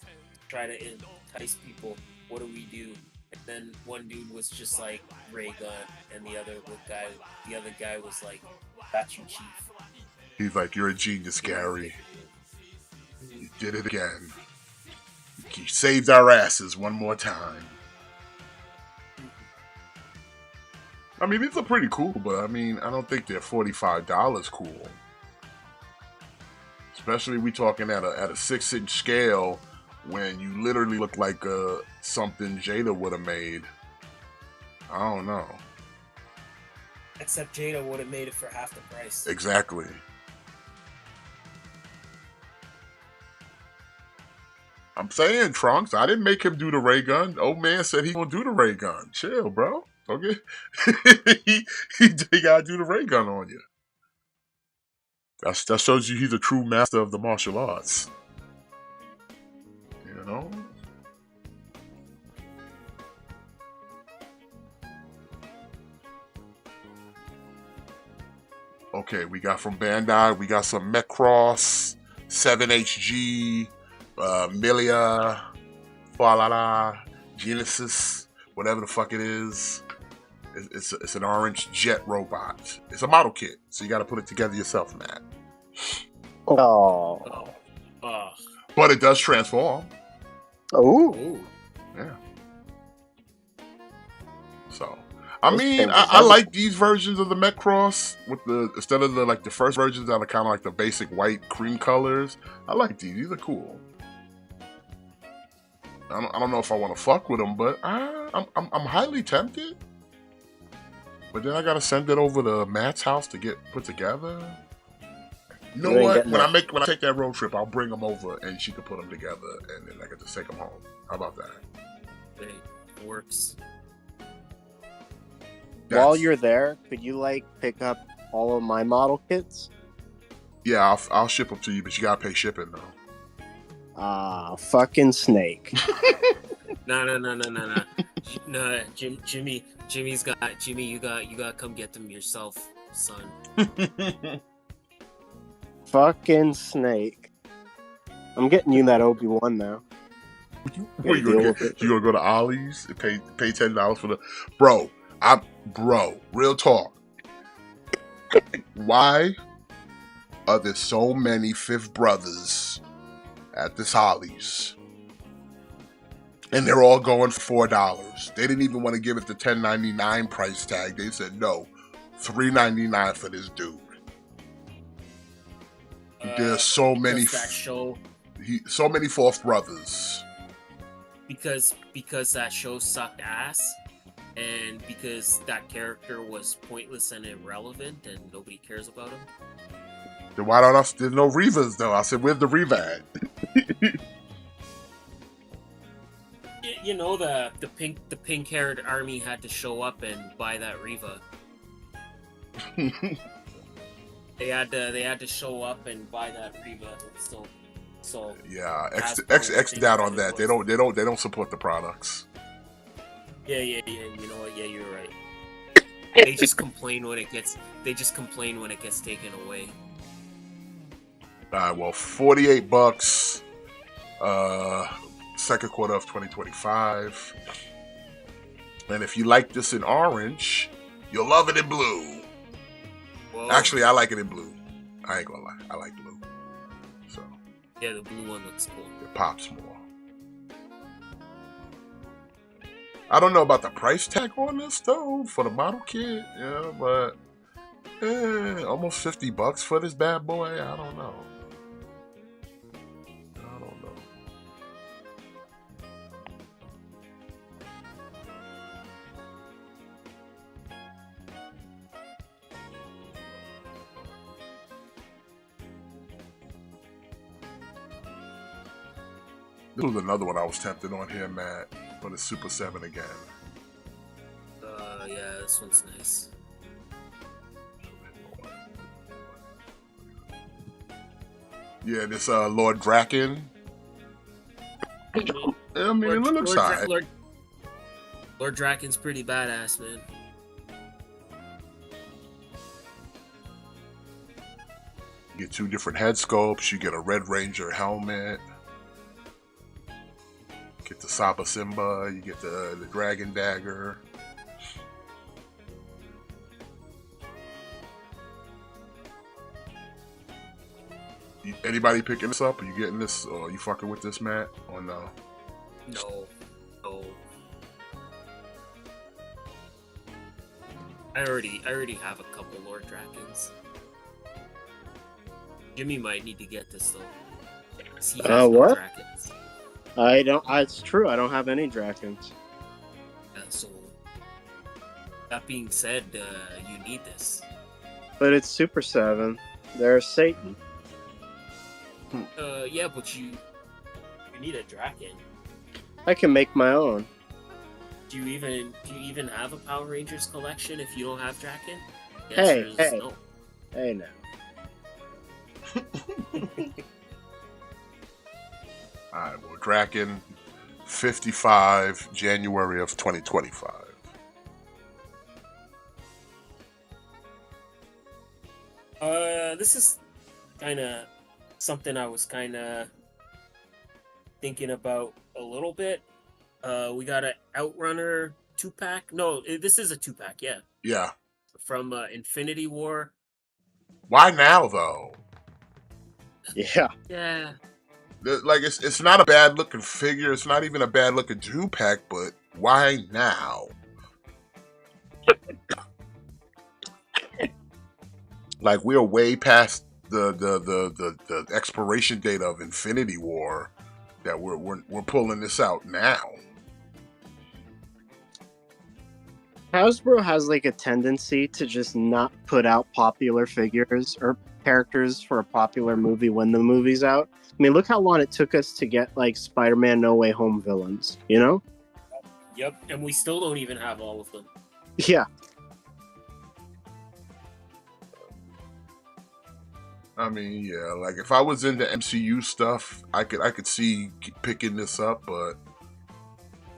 try to entice people. What do? And then one dude was just like ray gun, and the other guy was like, "Got you, chief." He's like, "You're a genius, Gary. You did it again. You saved our asses one more time." I mean, these are pretty cool, but I mean, I don't think they're $45 cool. Especially we talking at a 6-inch scale when you literally look like something Jada would have made. I don't know. Except Jada would have made it for half the price. Exactly. I'm saying, Trunks, I didn't make him do the ray gun. Old man said he gonna do the ray gun. Chill, bro. Okay, he gotta do the ray gun on you. That shows you he's a true master of the martial arts. You know. Okay, we got from Bandai. We got some Macross, 7HG, Milia, Falala, Genesis, whatever the fuck it is. It's an orange jet robot. It's a model kit, so you got to put it together yourself, Matt. Oh. But it does transform. Oh. Yeah. So, I mean, I like these versions of the Macross with instead of the first versions that are kind of like the basic white cream colors. I like these. These are cool. I don't know if I want to fuck with them, but I'm highly tempted. But then I gotta send it over to Matt's house to get put together. You know what? When I take that road trip, I'll bring them over and she can put them together, and then I can just take them home. How about that? It works. While you're there, could you pick up all of my model kits? Yeah, I'll ship them to you, but you gotta pay shipping though. Fucking Snake. No. No, Jimmy, you got to come get them yourself, son. Fucking Snake. I'm getting you that Obi-Wan now. What, you gonna go to Ollie's and pay $10 for the bro? Real talk. Why are there so many fifth brothers at this Ollie's? And they're all going for $4. They didn't even want to give it the $10.99 price tag. They said no, $3.99 for this dude. There's so many that show. So many fourth brothers. Because that show sucked ass, and because that character was pointless and irrelevant, and nobody cares about him. Then why don't us? There's no Revas though. I said, where's the Reva at? You know, the pink-haired army had to show up and buy that Reva. They had to show up and buy that Reva. So yeah, X down on that. They don't support the products. Yeah. You know what? Yeah, you're right. They just complain when it gets taken away. Well, $48. Second quarter of 2025. And if you like this in orange, you'll love it in blue. Whoa. Actually, I like it in blue. I ain't gonna lie, I like blue. So yeah, the blue one looks cool. It pops more. I don't know about the price tag on this though for the model kit, yeah, but almost $50 for this bad boy. I don't know. This was another one I was tempted on here, Matt, for the Super 7 again. Yeah, this one's nice. Yeah, this Lord Draken. I mean, it looks high. Lord Draken's pretty badass, man. You get 2 different head sculpts. You get a Red Ranger helmet. Get the Saba Simba. You get the Dragon Dagger. Anybody picking this up? Are you getting this? Or are you fucking with this, Matt? Or no? No. I already have a couple Lord Drakens. Jimmy might need to get this though. What? Drakens. I don't. It's true. I don't have any Drakens. So that being said, you need this. But it's Super 7. There's Satan. Yeah, but you need a Draken. I can make my own. Do you even have a Power Rangers collection if you don't have Draken? Hey. No. Hey now. Alright, well, Draken 55, January of 2025. This is kind of something I was kind of thinking about a little bit. We got an Outrunner 2-pack. No, this is a 2-pack, yeah. Yeah. From Infinity War. Why now, though? Yeah. Yeah. Like, it's not a bad looking figure. It's not even a bad looking 2-pack, but why now? Like, we're way past the expiration date of Infinity War that we're pulling this out now. Hasbro has like a tendency to just not put out popular figures or characters for a popular movie when the movie's out. I mean, look how long it took us to get like Spider-Man No Way Home villains, you know? Yep, and we still don't even have all of them. Yeah. I mean, yeah, like if I was into MCU stuff, I could see picking this up, but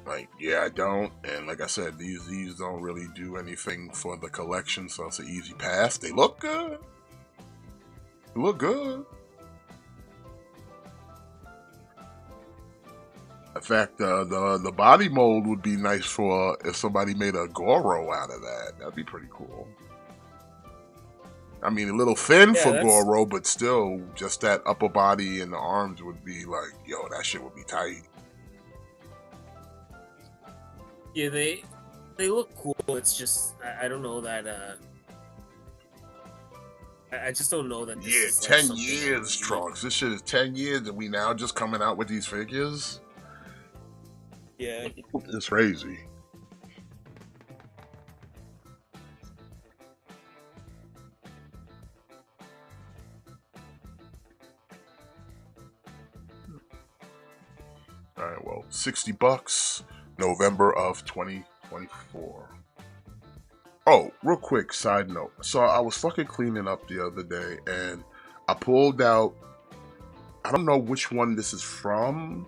like, yeah, I don't. And like I said, these don't really do anything for the collection, so it's an easy pass. They look good. They look good. In fact, the body mold would be nice for if somebody made a Goro out of that. That'd be pretty cool. I mean, a little thin Yeah, for that's- Goro, but still, just that upper body and the arms would be like, yo, that shit would be tight. Yeah, they look cool. It's just I don't know that. I just don't know that. This Yeah, is, like, 10 something years, that- Trunks. This shit is 10 years, and we now just coming out with these figures? Yeah. It's crazy. Alright, well, $60, November of 2024. Oh, real quick side note. So I was fucking cleaning up the other day and I pulled out, I don't know which one this is from,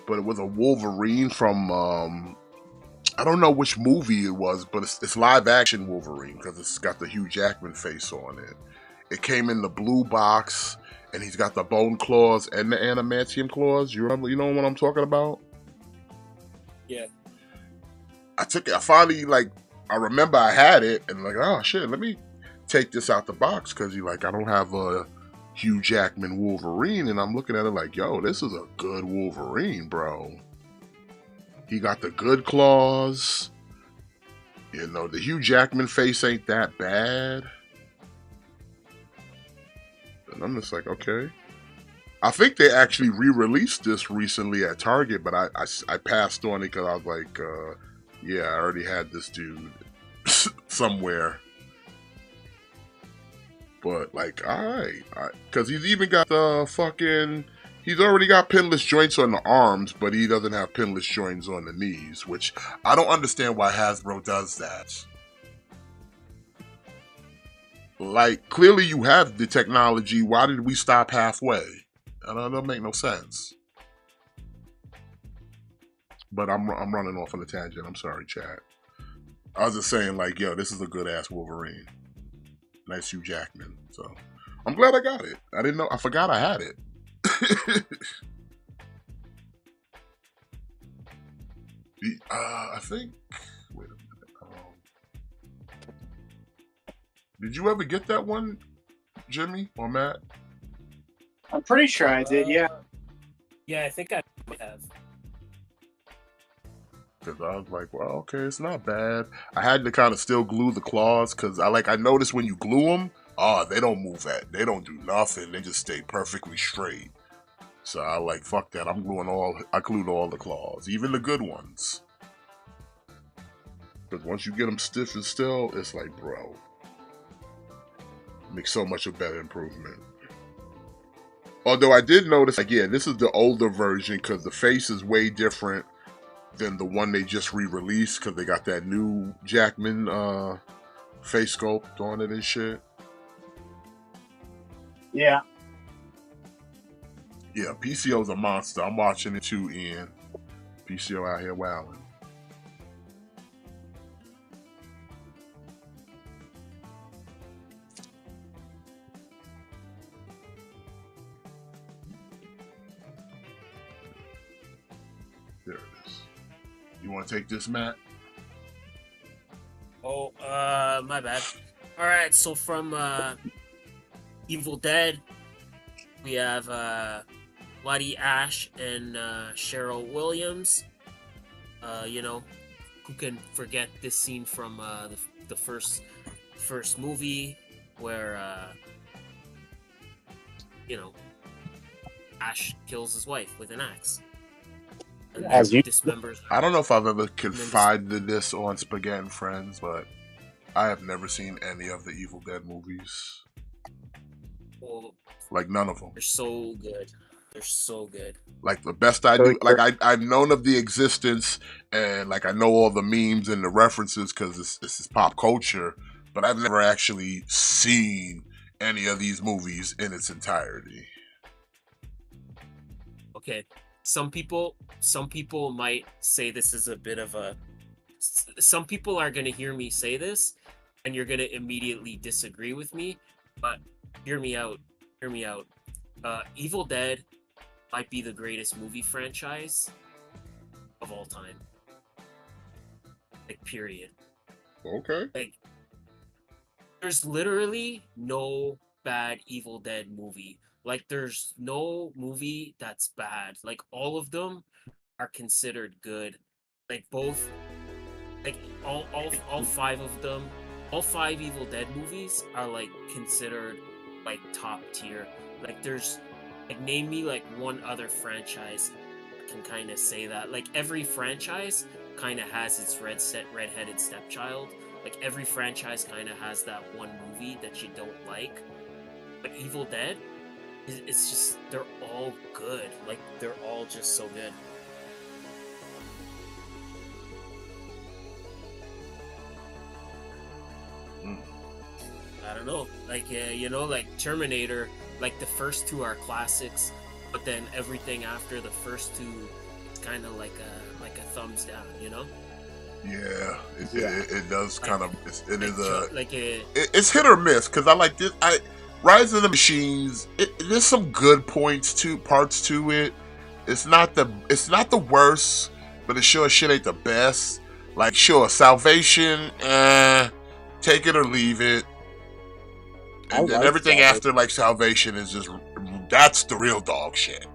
but it was a Wolverine from, I don't know which movie it was, but it's live action Wolverine because it's got the Hugh Jackman face on it. It came in the blue box and he's got the bone claws and the adamantium claws. You remember, you know what I'm talking about? Yeah. I took it, I finally, like, I remember I had it and like, oh shit, let me take this out the box because I don't have a Hugh Jackman Wolverine, and I'm looking at it like, yo, this is a good Wolverine, bro. He got the good claws. You know, the Hugh Jackman face ain't that bad. And I'm just like, okay. I think they actually re-released this recently at Target, but I passed on it because I was like, yeah, I already had this dude somewhere. But like, alright, because he's even got the fucking, he's already got pinless joints on the arms, but he doesn't have pinless joints on the knees, which I don't understand why Hasbro does that. Like, clearly you have the technology, why did we stop halfway? That don't make no sense. But I'm running off on a tangent, I'm sorry, chat. I was just saying, like, yo, this is a good-ass Wolverine. Nice Hugh Jackman. So, I'm glad I got it. I didn't know, I forgot I had it. I think, wait a minute. Did you ever get that one, Jimmy or Matt? I'm pretty sure I did, yeah. Yeah, I think I might have. Because I was like, well, okay, it's not bad. I had to kind of still glue the claws because I noticed when you glue them, they don't move they don't do nothing. They just stay perfectly straight. So I like, fuck that. I glued all the claws, even the good ones. Because once you get them stiff and still, it's like, bro, makes so much a better improvement. Although I did notice, like, yeah, this is the older version because the face is way different than the one they just re-released because they got that new Jackman face sculpt on it and shit. Yeah. Yeah, PCO's a monster. I'm watching it too, Ian. PCO out here wilding. There it is. You want to take this, Matt? Oh, my bad. All right, so from Evil Dead, we have Lottie Ash and Cheryl Williams. You know, who can forget this scene from the first movie where you know, Ash kills his wife with an axe. And As you dismembers. I don't know if I've ever confided this on Spaghett Friends, but I have never seen any of the Evil Dead movies. Well, Like, none of them. they're so good. They're so good. Like, the best I do, like, I've known of the existence, and, like, I know all the memes and the references because this is pop culture, but I've never actually seen any of these movies in its entirety. Okay, some people might say this is a bit of a. Some people are gonna hear me say this, and you're gonna immediately disagree with me. But hear me out. Hear me out. Evil Dead might be the greatest movie franchise of all time. Like, period. Okay. Like, there's literally no bad Evil Dead movie. Like, there's no movie that's bad. Like, all of them are considered good. Like, both, like, all five of them, all five Evil Dead movies are, like, considered, like, top tier. Like, there's, like, name me, like, one other franchise that can kind of say that. Like, every franchise kind of has its redheaded stepchild. Like, every franchise kind of has that one movie that you don't like. But Evil Dead, it's just, they're all good. Like, they're all just so good. I don't know. Like, you know, like Terminator, like the first two are classics, but then everything after the first two, it's kind of like a thumbs down, you know? Yeah, it does kind of. It is like it's hit or miss because I like this. Rise of the Machines. There's some good parts to it. It's not the worst, but it sure shit ain't the best. Like, sure, Salvation, take it or leave it. And then everything after, like, Salvation is just, that's the real dog shit.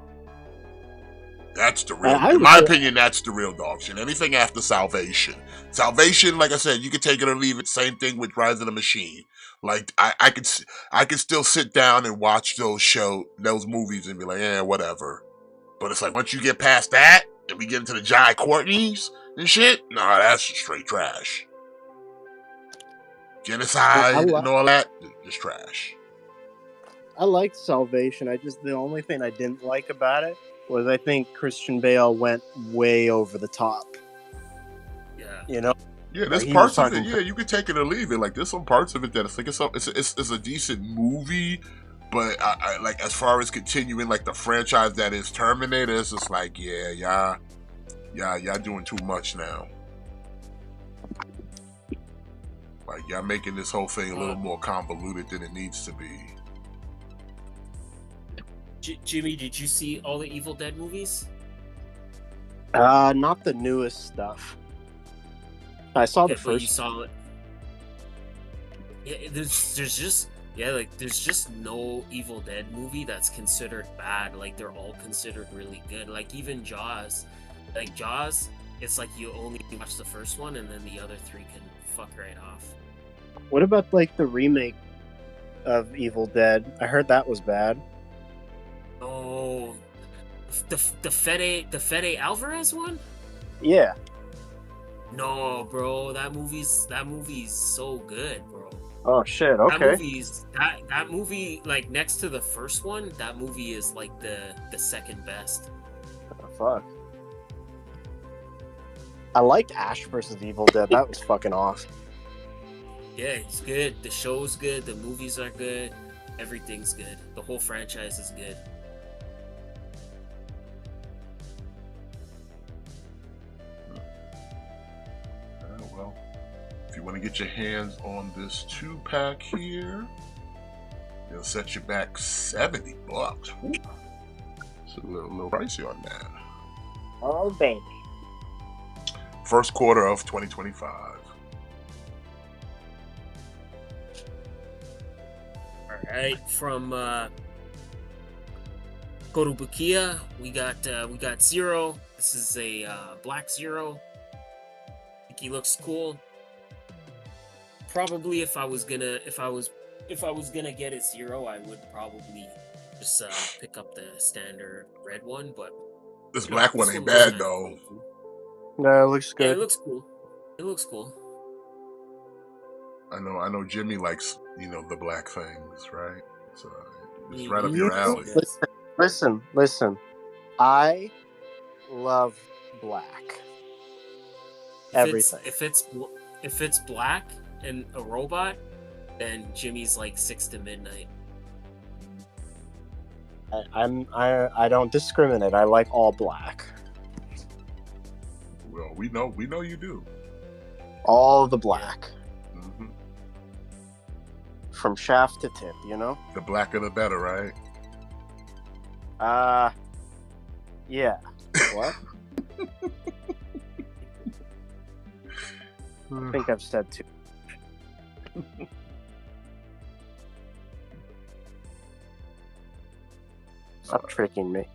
That's the real, in my opinion, that's the real dog shit. Anything after Salvation. Salvation, like I said, you can take it or leave it. Same thing with Rise of the Machine. Like, I could still sit down and watch those movies and be like, whatever. But it's like, once you get past that, and we get into the Jai Courtneys and shit, nah, that's just straight trash. Genocide and all that, just trash. I liked Salvation. The only thing I didn't like about it was I think Christian Bale went way over the top. Yeah. You know? Yeah, there's parts of it. Yeah, you can take it or leave it. Like, there's some parts of it that it's like it's a decent movie, but I like, as far as continuing like the franchise that is Terminator, it's just like, y'all doing too much now. Like, y'all making this whole thing a little more convoluted than it needs to be. Jimmy, did you see all the Evil Dead movies? Not the newest stuff. I saw the first. You saw it. Yeah, there's just no Evil Dead movie that's considered bad. Like, they're all considered really good. Like, even Jaws. Like, Jaws, it's like you only watch the first one and then the other three can fuck right off. What about, like, the remake of Evil Dead? I heard that was bad. Oh, the Fede Alvarez one? Yeah. No, bro, that movie's so good, bro. Oh shit! Okay. That movie, like, next to the first one, that movie is like the second best. Oh, fuck. I liked Ash vs. Evil Dead. That was fucking awesome. Yeah, it's good. The show's good. The movies are good. Everything's good. The whole franchise is good. Well, if you want to get your hands on this 2-pack here, it'll set you back $70. Ooh. It's a little pricey on that. Oh, baby. First quarter of 2025. All right, from Kotobukiya, we got Zero. This is a black Zero. I think he looks cool. Probably if I was gonna get a Zero, I would probably just pick up the standard red one. But this black one ain't bad though. No, it looks good. Yeah, it looks cool. It looks cool. I know Jimmy likes, the black things, right? So it's right up your alley. Listen. I love black. Everything. If it's black and a robot, and Jimmy's like 6 to midnight. I don't discriminate. I like all black. Well, we know you do. All the black. Hmm. From shaft to tip, you know? The blacker the better, right? Yeah. What? I think I've said too. Stop tricking me.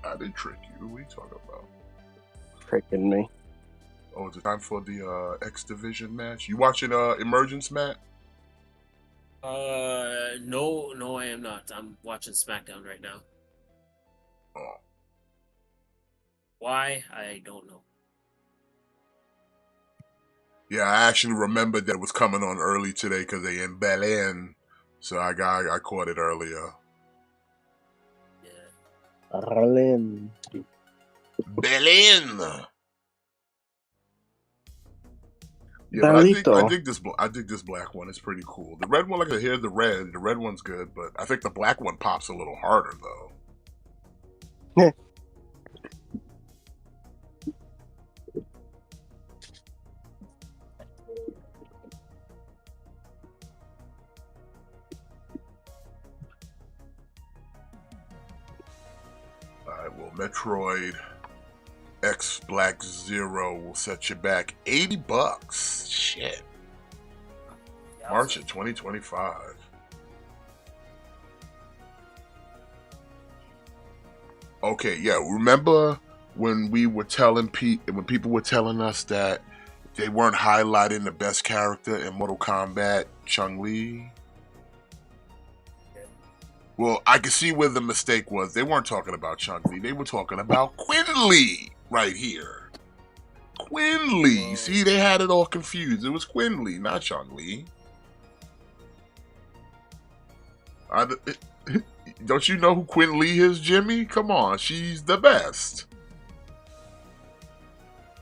I didn't trick you. What are you talking about? Tricking me. Oh, is it time for the X Division match? You watching Emergence, Matt? No, I am not. I'm watching SmackDown right now. Oh. Why? I don't know. Yeah, I actually remembered that it was coming on early today because they in Berlin, so I caught it earlier. Yeah. Berlin. Berlin. Yeah, but I dig this black one. It's pretty cool. The red one, like I hear the red one's good, but I think the black one pops a little harder though. Alright, well, Metroid X Black Zero will set you back $80. Shit. March of 2025. Okay, yeah. Remember when we were telling when people were telling us that they weren't highlighting the best character in Mortal Kombat, Chun-Li? Well, I can see where the mistake was. They weren't talking about Chun-Li. They were talking about Quin-Li right here. Quin-Li. See, they had it all confused. It was Quin-Li, not Chun-Li. Don't you know who Quin-Li is, Jimmy? Come on, she's the best.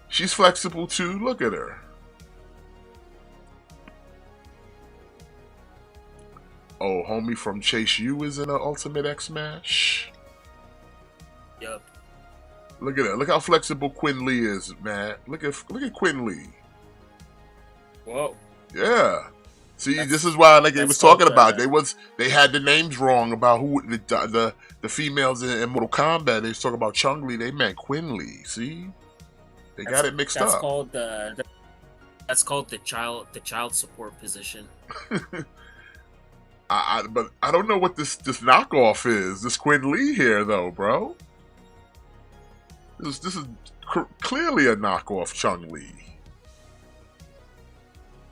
She's flexible too. Look at her. Oh, homie from Chase U is in an Ultimate X match. Yep. Look at that. Look how flexible Quin-Li is, man. Look at Quin-Li. Whoa. Yeah. See, this is why, like they was talking about, they had the names wrong about who the females in Mortal Kombat. They was talking about Chun-Li. They meant Quin-Li. See, they got it mixed up. That's called the child support position. But I don't know what this knockoff is. This Quin-Li here, though, bro. This is clearly a knockoff Chun-Li.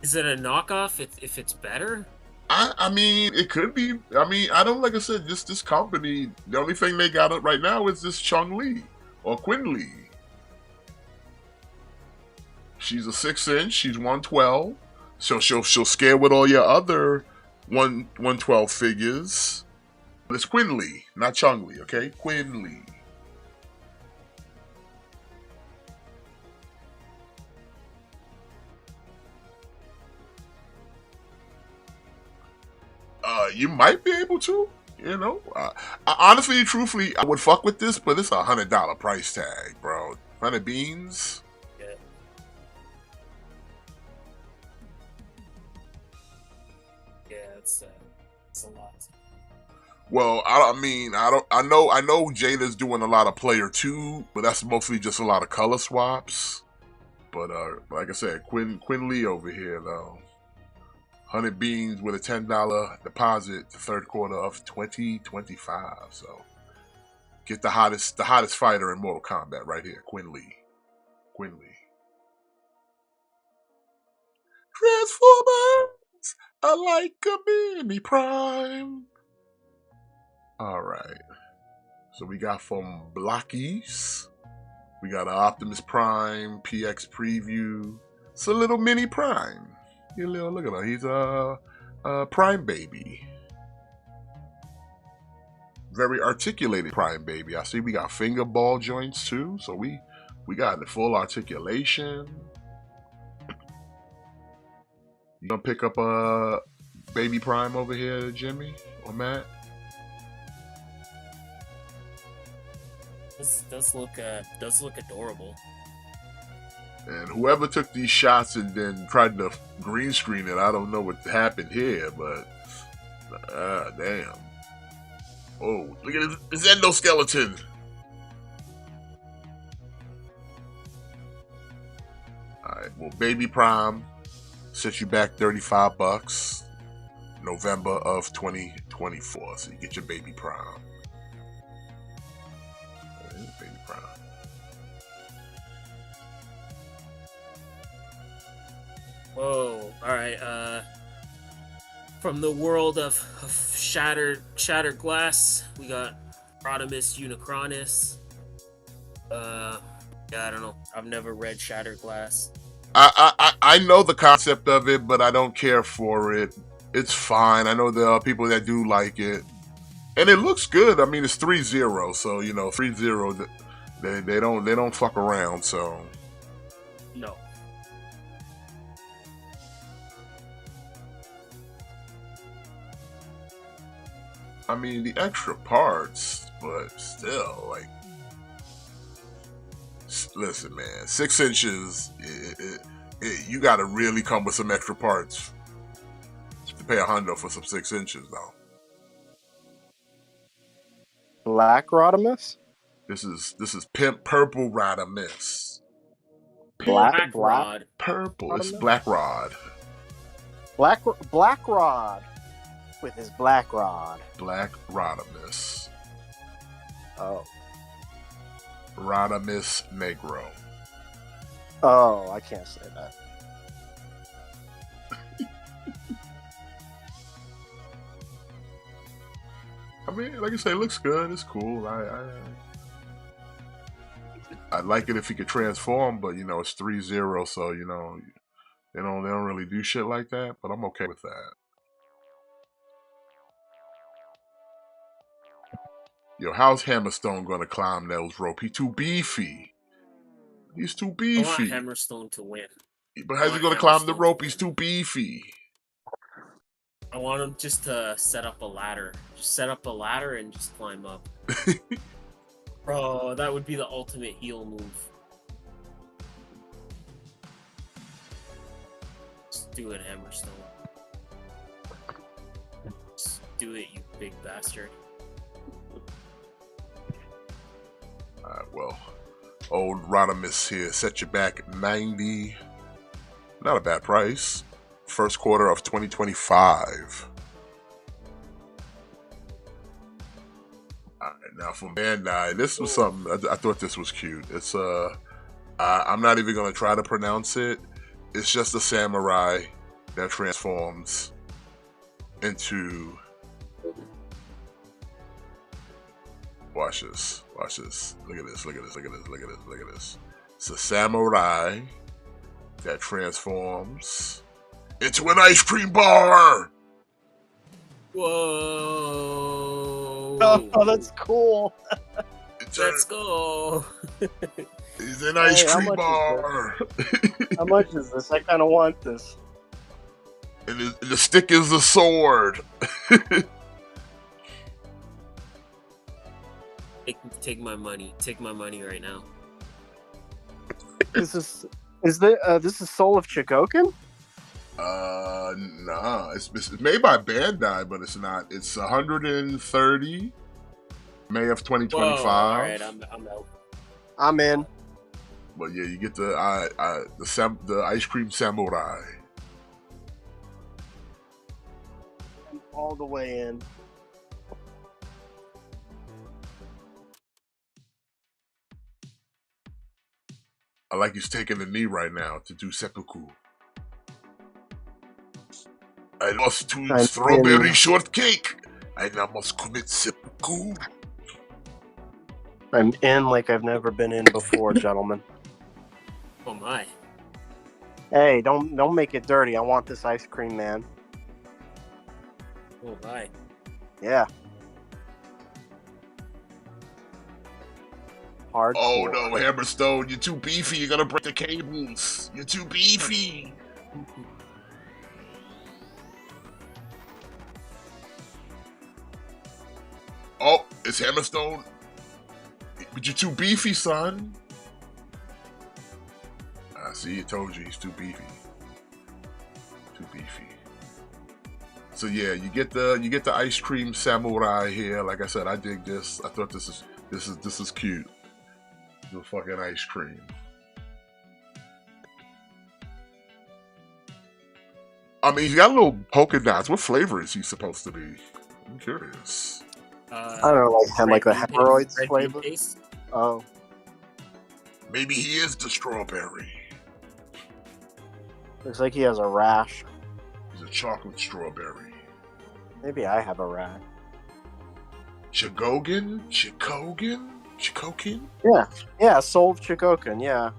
Is it a knockoff if it's better? I mean, it could be. I mean, I don't, like I said, just this company, the only thing they got up right now is this Chun-Li or Quin-Li. She's a 6-inch, she's 112. So she'll scare with all your other 112 figures. But it's Quin-Li, not Chun-Li, okay? Quin-Li. You might be able to, you know. Honestly, truthfully, I would fuck with this, but it's $100 price tag, bro. 100 beans. Yeah. Yeah, it's a lot. Well, I know Jada's doing a lot of player 2, but that's mostly just a lot of color swaps. But like I said, Quin-Li over here though. 100 beans with a $10 deposit the third quarter of 2025. So get the hottest fighter in Mortal Kombat right here, Quin-Li. Transformers, I like a mini prime. All right. So we got from Blockies. We got an Optimus Prime PX preview. It's a little mini prime. Look at him. He's a Prime baby. Very articulated Prime baby. I see we got finger ball joints too. So we got the full articulation. You gonna pick up Baby Prime over here, Jimmy or Matt? This does look adorable. And whoever took these shots and then tried to green screen it, I don't know what happened here, but damn. Oh, look at this endoskeleton. Alright, well, Baby Prime sets you back $35, November of 2024. So you get your Baby Prime. Alright, Baby Prime. Whoa! All right. From the world of shattered glass, we got Rodimus Unicronus. Yeah, I don't know. I've never read Shattered Glass. I know the concept of it, but I don't care for it. It's fine. I know there are people that do like it, and it looks good. I mean, it's 3-0, so 3-0. They don't fuck around. So No. I mean, the extra parts, but still, like, listen, man, 6 inches. You got to really come with some extra parts to pay $100 for some 6 inches, though. Black Rodimus? This is Pimp Purple Rodimus. Black Rod. Purple. It's Black Rod. Black Rod with his Black Rod. Black Rodimus. Oh. Rodimus Negro. Oh, I can't say that. I mean, like I say, it looks good. It's cool. I'd like it if he could transform, but it's 3-0, so they don't really do shit like that. But I'm okay with that. Yo, how's Hammerstone gonna climb those rope? He's too beefy. He's too I want beefy. Hammerstone to win. But how's he gonna climb the rope? He's too beefy. I want him just to set up a ladder. Just set up a ladder and just climb up. Bro, that would be the ultimate heel move. Just do it, Hammerstone. Just do it, you big bastard. Alright, well, old Rodimus here set you back $90. Not a bad price. First quarter of 2025. Alright, now from Bandai, this was something I thought this was cute. It's I'm not even gonna try to pronounce it. It's just a samurai that transforms into. Watch this. Watch this. Look at this. Look at this. Look at this. Look at this. Look at this. It's a samurai that transforms into an ice cream bar. Whoa! Oh, that's cool. Let's go. It's an ice Hey, how cream much bar. How much is this? I kind of want this. And the stick is the sword. Take my money. Take my money right now. This is Soul of Chikoken? Nah. It's made by Bandai, but it's not. It's 130 May of 2025. Whoa, all right, I'm out. I'm in. But yeah, you get the ice cream samurai. I'm all the way in. I like he's taking the knee right now to do seppuku. I lost to strawberry shortcake, and I must commit seppuku. I'm in like I've never been in before, gentlemen. Oh my. Hey, don't make it dirty. I want this ice cream, man. Oh my. Yeah. Hardcore. Oh no, Hammerstone, you're too beefy. You're gonna break the cables. You're too beefy. It's Hammerstone. But you're too beefy, son. I see. I told you he's too beefy. Too beefy. So yeah, you get the ice cream samurai here. Like I said, I dig this. I thought this is cute. The fucking ice cream. I mean, he's got little polka dots. What flavor is he supposed to be? I'm curious. I don't know, like the hemorrhoids red flavor. bean paste. Oh, Maybe he is the strawberry. looks like he has a rash. He's a chocolate strawberry. Maybe I have a rash. Chikokin? Yeah, Soul of Chikokin. Yeah,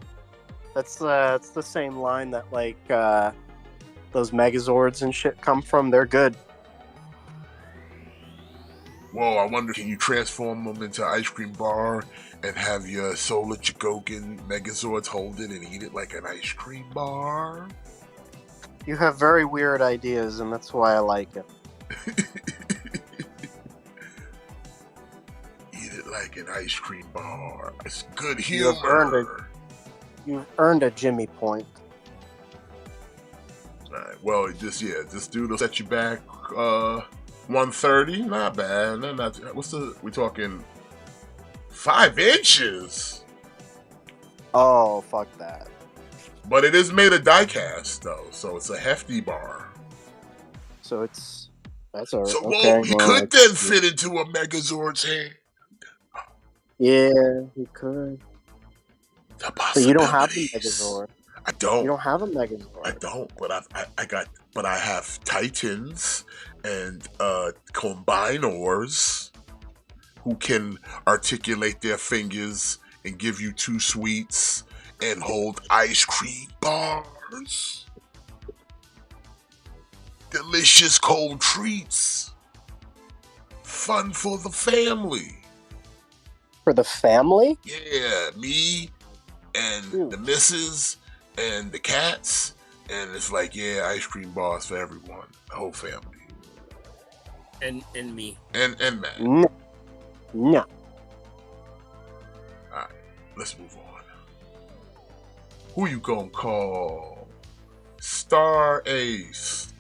that's the same line that like those Megazords and shit come from. They're good. Whoa, I wonder, can you transform them into an ice cream bar and have your Solar Chikokin Megazords hold it and eat it like an ice cream bar? You have very weird ideas, and that's why I like it. Eat it like an ice cream bar. It's good You have earned humor. You've earned a Jimmy point. Alright, well, this dude will set you back 130. Not bad. We talking 5 inches? Oh, fuck that. But it is made of die-cast, though, so it's a hefty bar. So that's So, okay. he could then fit into a Megazord's hand. Yeah, he could. The But you don't have the possibilities. Megazord. I don't. You don't have a Megazord. I don't, but I have Titans and Combinors who can articulate their fingers and give you 2 sweets and hold ice cream bars. Delicious cold treats. Fun for the family. For the family? Yeah, me and the missus and the cats, and it's like, yeah, ice cream bars for everyone, the whole family, And me. and Matt. No. No. All right, let's move on. Who you gonna call? Star Ace.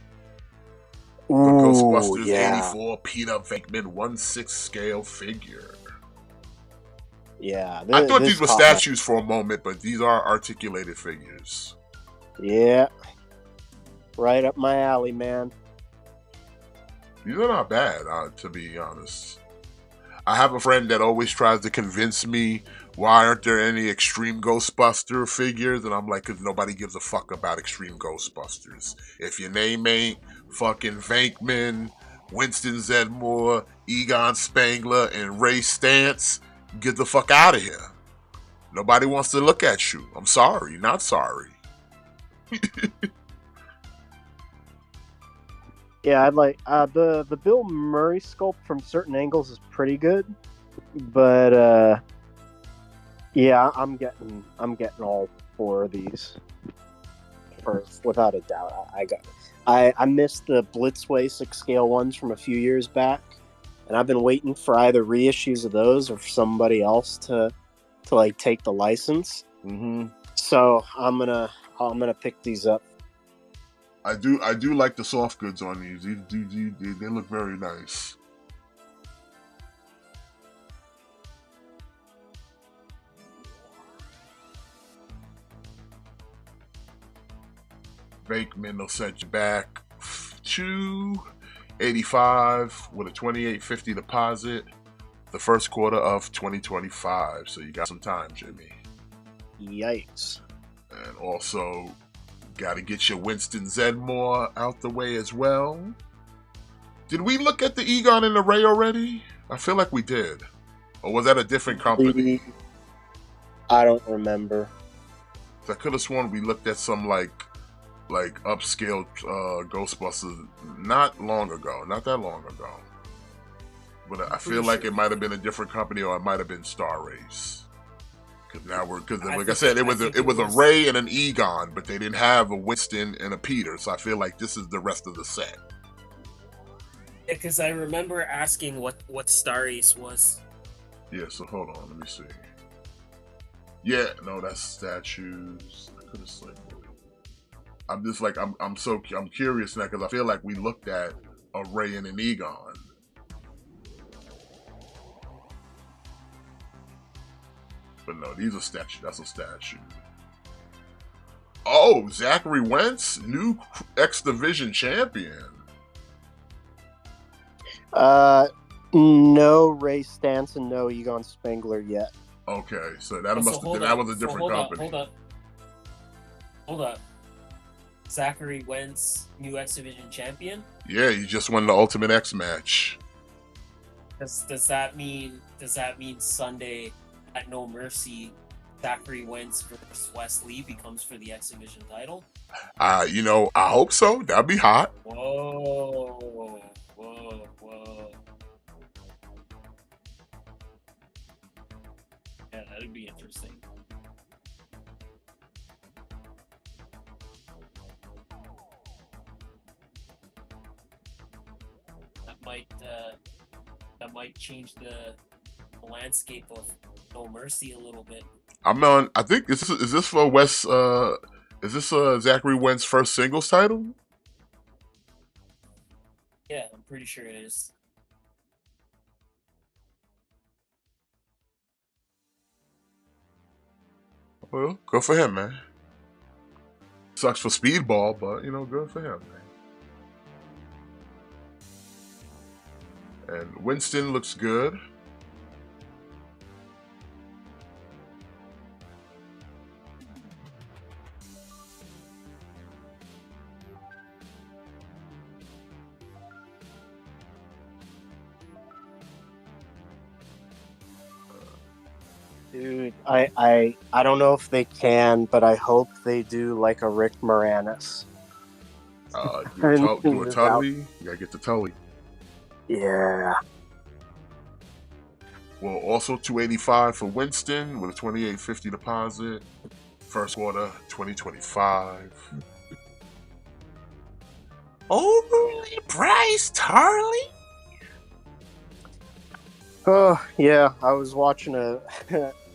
The Ooh, Ghostbusters yeah. 84 Peter Venkman 1/6 scale figure. Yeah. I thought this these were caught my- statues for a moment, but these are articulated figures. Yeah. Right up my alley, man. These are not bad, to be honest. I have a friend that always tries to convince me, why aren't there any Extreme Ghostbuster figures? And I'm like, because nobody gives a fuck about Extreme Ghostbusters. If your name ain't fucking Venkman, Winston Zedmore, Egon Spangler, and Ray Stantz, get the fuck out of here. Nobody wants to look at you. I'm sorry, not sorry. Yeah, I'd like the Bill Murray sculpt from certain angles is pretty good, but yeah, I'm getting all 4 of these. Without a doubt, I missed the Blitzway 6 scale ones from a few years back, and I've been waiting for either reissues of those or for somebody else to like take the license. Mm-hmm. So I'm gonna pick these up. I do like the soft goods on these. They look very nice. Venkman will set you back to $85 with a $28.50 deposit the first quarter of 2025. So you got some time, Jimmy. Yikes. And also, got to get your Winston Zedmore out the way as well. Did we look at the Egon and the Ray already? I feel like we did. Or was that a different company? I don't remember. I could have sworn we looked at some like upscale Ghostbusters not that long ago. But I feel like it might have been a different company, or it might have been Star Race. Because like I said, it was a Ray and an Egon, but they didn't have a Winston and a Peter. So I feel like this is the rest of the set. Because I remember asking what Star Ace was. Yeah, so hold on, let me see. Yeah, no, that's statues. I could have slipped. I'm just like I'm curious now because I feel like we looked at a Ray and an Egon. But no, these are statues. That's a statue. Oh, Zachary Wentz, new X Division champion. No Ray Stance and no Egon Spengler yet. Okay, so that Oh, so must hold that up, was a so different company. Hold up. Zachary Wentz, new X Division champion. Yeah, he just won the Ultimate X match. Does that mean Sunday at No Mercy, Zachary Wentz versus Wesley becomes for the X Division title? You know, I hope so. That'd be hot. Whoa. Yeah, that'd be interesting. That might change the landscape of No Mercy a little bit. I'm on. I think is this for Wes? Is this Zachary Wentz's first singles title? Yeah, I'm pretty sure it is. Well, good for him, man. Sucks for Speedball, but you know, good for him, man. And Winston looks good. Dude, I don't know if they can, but I hope they do like a Rick Moranis. Do a Tully. You gotta get the Tully. Yeah. Well, also $285 for Winston with a $28.50 deposit. First quarter 2025. Overly priced Harley. Oh yeah, I was watching a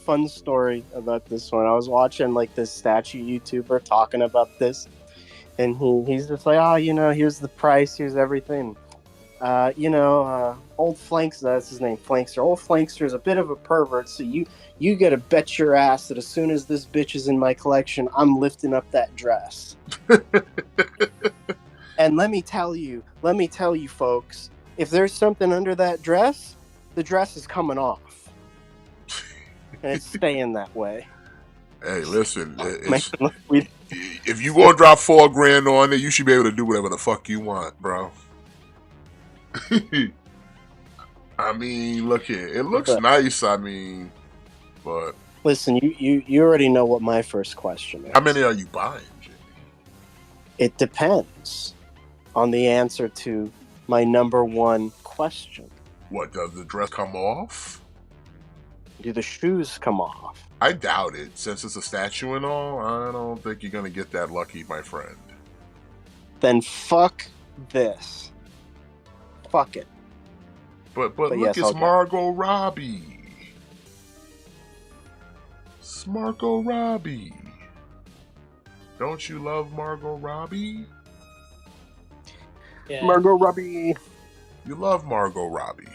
fun story about this one. I was watching like this statue YouTuber talking about this, and he's just like, oh, you know, here's the price, here's everything. Old Flanks, that's his name, Flankster. Old Flankster is a bit of a pervert, so you gotta bet your ass that as soon as this bitch is in my collection, I'm lifting up that dress. And let me tell you, folks, if there's something under that dress, the dress is coming off. And it's staying that way. Hey, listen, if you gonna drop $4,000 on it, you should be able to do whatever the fuck you want, bro. I mean, look here. It looks nice, I mean, but... Listen, you already know what my first question is. How many are you buying, Jimmy? It depends on the answer to my number one question. What, does the dress come off? Do the shoes come off? I doubt it. Since it's a statue and all, I don't think you're gonna get that lucky, my friend. Then fuck this. Fuck it. But look, yes, it's Margot Robbie. It's Margot Robbie. Don't you love Margot Robbie? Yeah. Margot Robbie. You love Margot Robbie.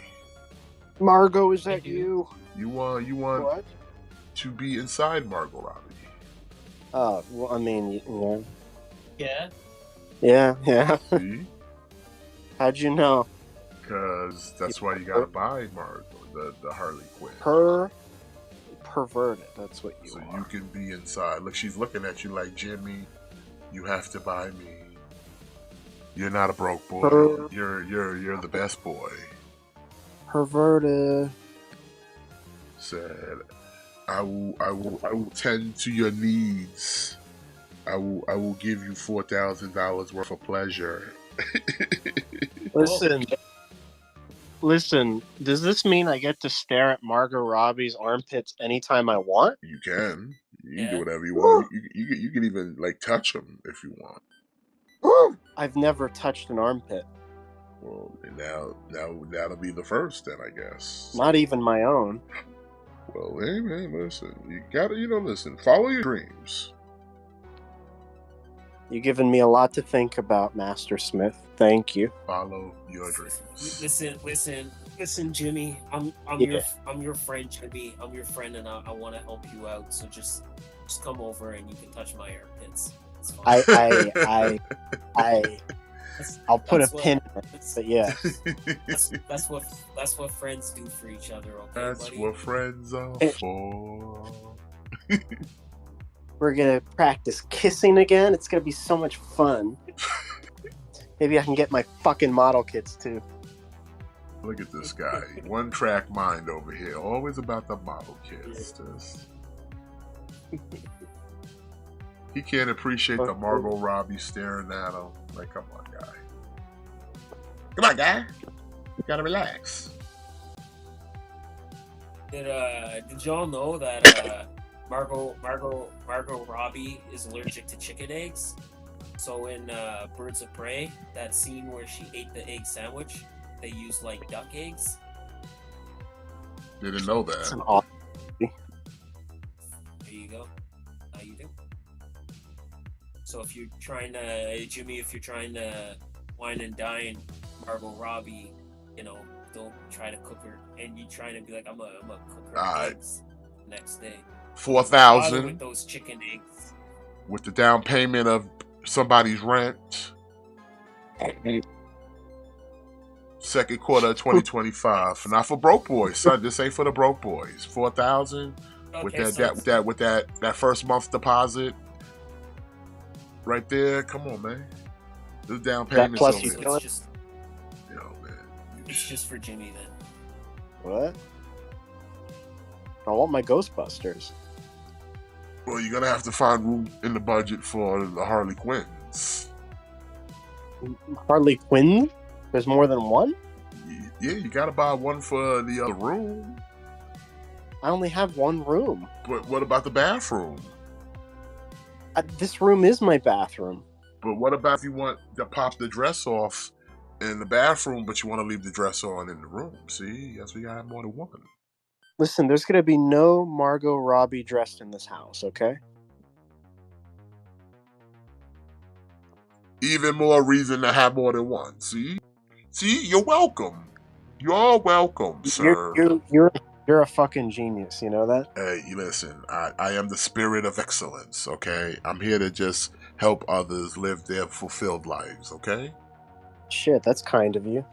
Margot, is that you? You want what? To be inside Margot Robbie. Oh, well, I mean, yeah. Yeah. See? How'd you know? Because that's why you gotta buy Margot, the Harley Quinn. Perverted, that's what you are. So you can be inside. Look, she's looking at you like, Jimmy, you have to buy me. You're not a broke boy. You're the best boy. Perverted. Said, I will tend to your needs. I will give you $4,000 worth of pleasure. Listen, does this mean I get to stare at Margot Robbie's armpits anytime I want? You can. You can do whatever you want. You can even like touch them if you want. I've never touched an armpit. Well, now that'll be the first then, I guess. Not even my own. Well, hey man, listen. You gotta, listen. Follow your dreams. You've given me a lot to think about, Master Smith. Thank you. Follow your dreams. Listen, Jimmy. I'm Yeah. your friend, Jimmy. I'm your friend, and I want to help you out. So just come over and you can touch my armpits. It's fine. I'll put a That's what- pin in it. But yeah. That's what friends do for each other. Okay, That's buddy? what friends are for. We're gonna practice kissing again. It's gonna be so much fun. Maybe I can get my fucking model kits too. Look at this guy. One track mind over here. Always about the model kids. He can't appreciate the Margot Robbie staring at him. Like, come on, guy. Come on, guy. You gotta relax. Did y'all know that Margot Robbie is allergic to chicken eggs? So in Birds of Prey, that scene where she ate the egg sandwich, they used like duck eggs. Didn't know It's an that. awesome. There you go. Now you do. So if you're trying to, Jimmy, wine and dine Margot Robbie, don't try to cook her, and you trying to be like, I'm gonna cook her Alright. eggs the next day. Bother with $4,000 those chicken eggs. with the down payment of somebody's rent. Second quarter of 2025. Not for broke boys, son. This ain't for the broke boys. 4,000 with Okay, that first month's deposit right there. Come on, man. This down payment's plus over you here. still- Man. It's just for Jimmy then. What? I want my Ghostbusters. Well, you're gonna have to find room in the budget for the Harley Quinns. Harley Quinn? There's more than one? Yeah, you gotta buy one for the other room. I only have one room. But what about the bathroom? This room is my bathroom. But what about if you want to pop the dress off in the bathroom, but you want to leave the dress on in the room? See, that's why you gotta have more than one. Listen, there's going to be no Margot Robbie dressed in this house, okay? Even more reason to have more than one. See, you're welcome. You're welcome, sir. You're a fucking genius, you know that? Hey, listen, I am the spirit of excellence, okay? I'm here to just help others live their fulfilled lives, okay? Shit, that's kind of you.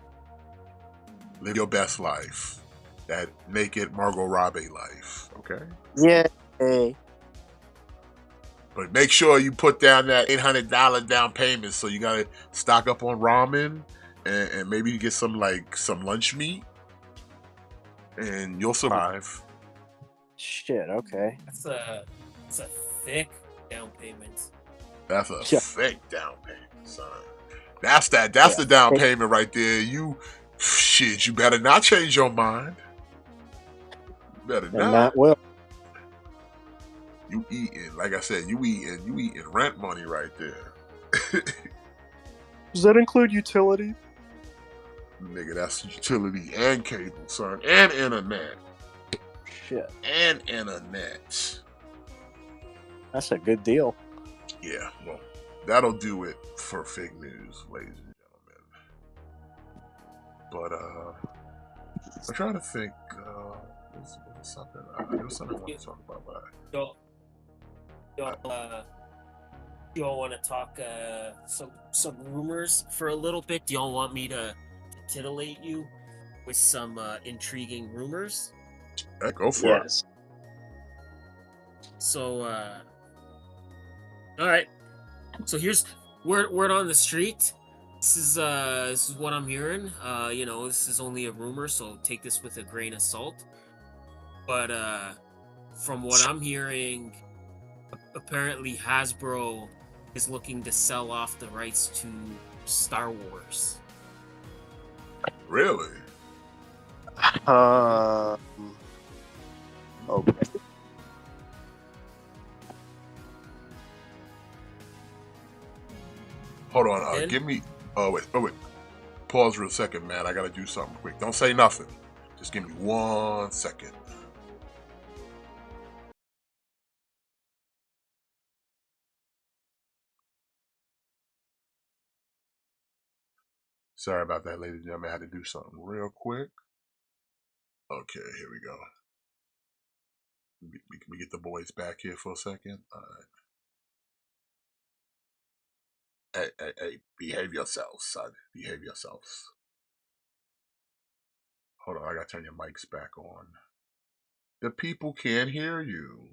Live your best life. That naked Margot Robbie life, okay? Yeah. Hey. But make sure you put down that $800 down payment, so you gotta stock up on ramen and maybe you get some lunch meat, and you'll survive. Shit, okay. It's a thick down payment. That's a Yeah. thick down payment, son. That's the down payment right there. You better not change your mind. Better And not. that will. You eating, like I said, you eating rent money right there. Does that include utility? Nigga, that's utility and cable, son. And internet. Shit. And internet. That's a good deal. Yeah, well, that'll do it for fake news, ladies and gentlemen. But I'm trying to think. There's something I want to talk about, but Y'all want to talk some rumors for a little bit? Do y'all want me to titillate you with some intriguing rumors? hey, go for it. Yes. So, all right. So here's word on the street. This is what I'm hearing. This is only a rumor, so take this with a grain of salt. But from what I'm hearing, apparently Hasbro is looking to sell off the rights to Star Wars. Really? Okay. Hold on. Then? Give me. Oh wait. pause for a second, man. I gotta do something quick. Don't say nothing. Just give me 1 second. Sorry about that, ladies and gentlemen. I had to do something real quick. Okay, here we go. Let me get the boys back here for a second. All right. Hey, behave yourselves, son. Behave yourselves. Hold on, I gotta turn your mics back on. The people can't hear you.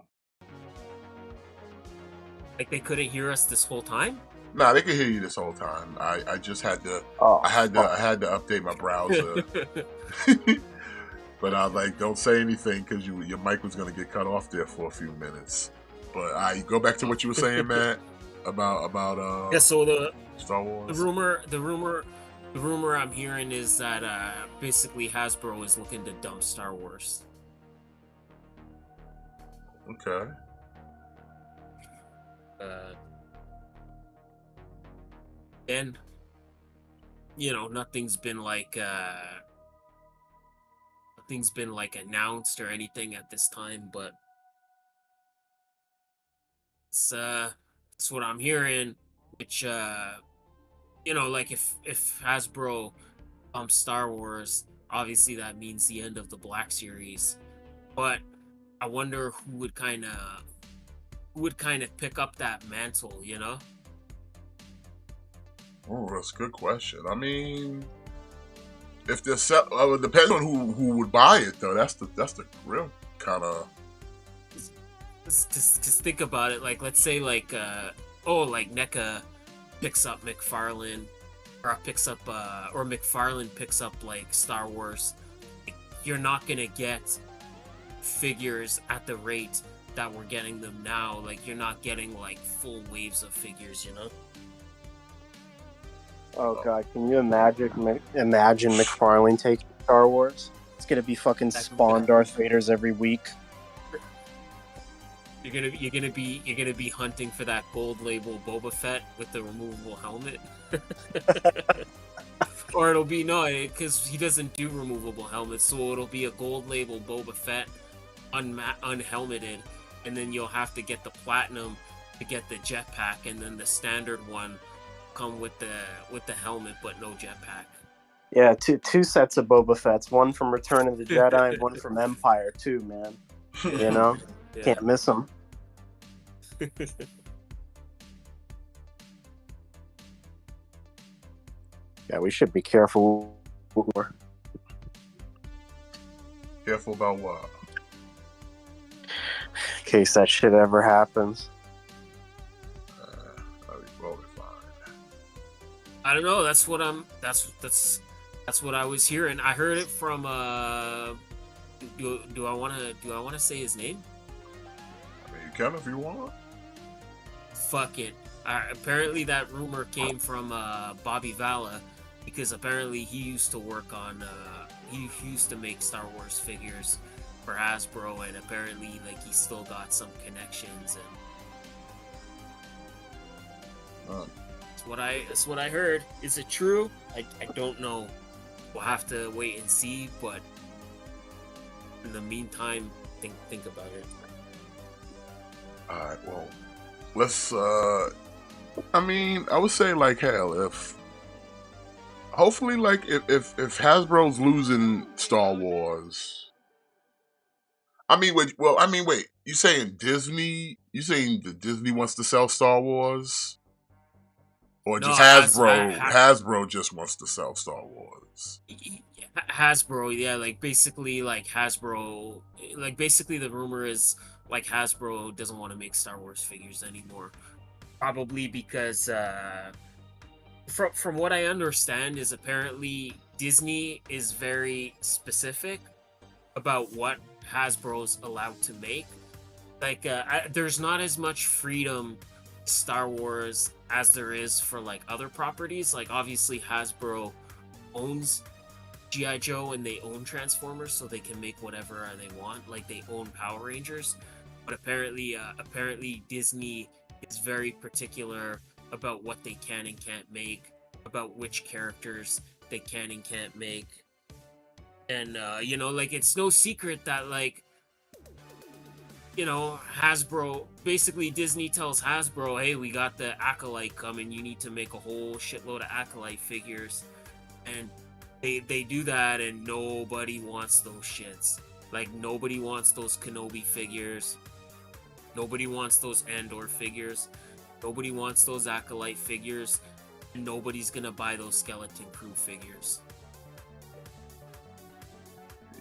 Like they couldn't hear us this whole time? Nah, they can hear you this whole time. I just had to Oh, I had to update my browser. But I was like, don't say anything because your mic was gonna get cut off there for a few minutes. But I go back to what you were saying, Matt, about Yeah, so the Star Wars. the rumor I'm hearing is that basically Hasbro is looking to dump Star Wars. Okay. And nothing's been like announced or anything at this time, but it's what I'm hearing, which like if Hasbro Star Wars, obviously that means the end of the Black Series. But I wonder who would kind of pick up that mantle, Oh, that's a good question. I mean, if they're it depends on who would buy it though. That's the real kind of. Just think about it. Like, let's say like NECA picks up McFarlane, or McFarlane picks up like Star Wars. You're not gonna get figures at the rate that we're getting them now. Like, you're not getting like full waves of figures, Oh god, can you imagine McFarlane taking Star Wars? It's gonna be fucking Spawn Darth Vaders every week. You're gonna be hunting for that gold label Boba Fett with the removable helmet. Or it'll be because he doesn't do removable helmets, so it'll be a gold label Boba Fett unhelmeted, and then you'll have to get the platinum to get the jetpack, and then the standard one come with the helmet but no jetpack. Yeah, two sets of Boba Fett's, one from Return of the Jedi and one from Empire too, man. Yeah. Can't miss them. Yeah, we should be careful. Careful about what? In case that shit ever happens. I don't know. That's what I was hearing. I heard it from do I want to say his name? I mean, you can if you want. Fuck it. Apparently that rumor came from Bobby Valla, because apparently he used to work on he used to make Star Wars figures for Hasbro, and apparently like he still got some connections, and that's what I heard. Is it true? I don't know. We'll have to wait and see, but in the meantime, think about it. Alright, well, let's I mean, I would say like hell, if hopefully like if Hasbro's losing Star Wars. Wait, you saying Disney? You saying that Disney wants to sell Star Wars? Or just Hasbro just wants to sell Star Wars? Hasbro, yeah, basically the rumor is like Hasbro doesn't want to make Star Wars figures anymore. Probably because from what I understand is apparently Disney is very specific about what Hasbro's allowed to make. Like there's not as much freedom Star Wars as there is for like other properties. Like obviously Hasbro owns G.I. Joe and they own Transformers, so they can make whatever they want. Like they own Power Rangers, but apparently Disney is very particular about what they can and can't make, about which characters they can and can't make. And you know, like, it's no secret that, like, you know, Hasbro, basically Disney tells Hasbro, hey, we got the Acolyte coming, you need to make a whole shitload of Acolyte figures. And they do that, and nobody wants those shits. Like, nobody wants those Kenobi figures. Nobody wants those Andor figures. Nobody wants those Acolyte figures. And nobody's gonna buy those Skeleton Crew figures.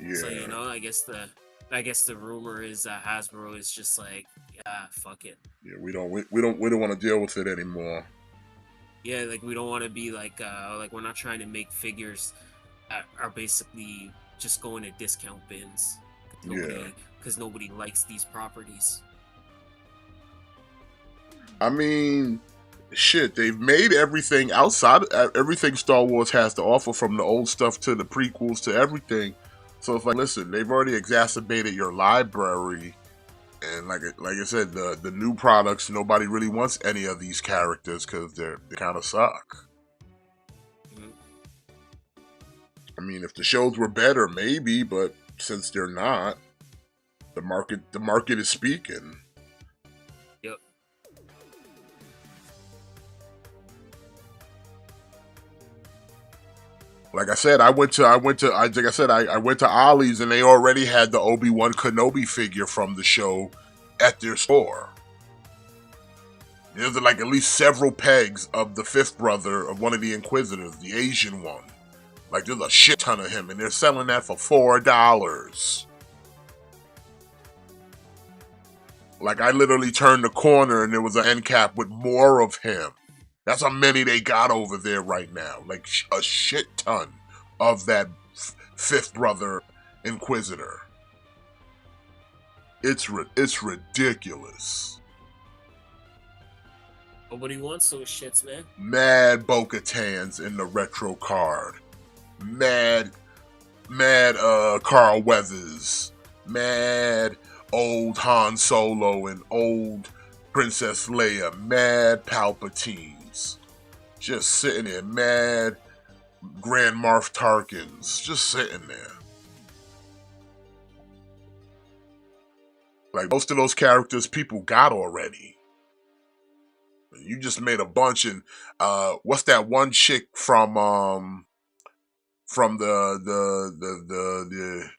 Yeah. So, you know, I guess the rumor is that Hasbro is just like, yeah, fuck it. Yeah, we don't want to deal with it anymore. Yeah, like, we don't want to be like we're not trying to make figures that are basically just going to discount bins. Because nobody likes these properties. I mean, shit, they've made everything everything Star Wars has to offer, from the old stuff to the prequels to everything. So it's like, listen, they've already exacerbated your library, and like I said, the new products, nobody really wants any of these characters because they kind of suck. Mhm. I mean, if the shows were better, maybe, but since they're not, the market is speaking. Yep. Like I said, I went to Ollie's, and they already had the Obi-Wan Kenobi figure from the show at their store. There's like at least several pegs of the fifth brother of one of the Inquisitors, the Asian one. Like, there's a shit ton of him, and they're selling that for $4. Like, I literally turned the corner, and there was an end cap with more of him. That's how many they got over there right now. Like, a shit ton of that fifth brother Inquisitor. It's ridiculous. Nobody wants those shits, man. Mad Bo-Katans in the retro card. Mad Carl Weathers. Mad old Han Solo and old Princess Leia. Mad Palpatines. Just sitting there. Mad Grand Moff Tarkins. Just sitting there. Like, most of those characters people got already. You just made a bunch, and what's that one chick from the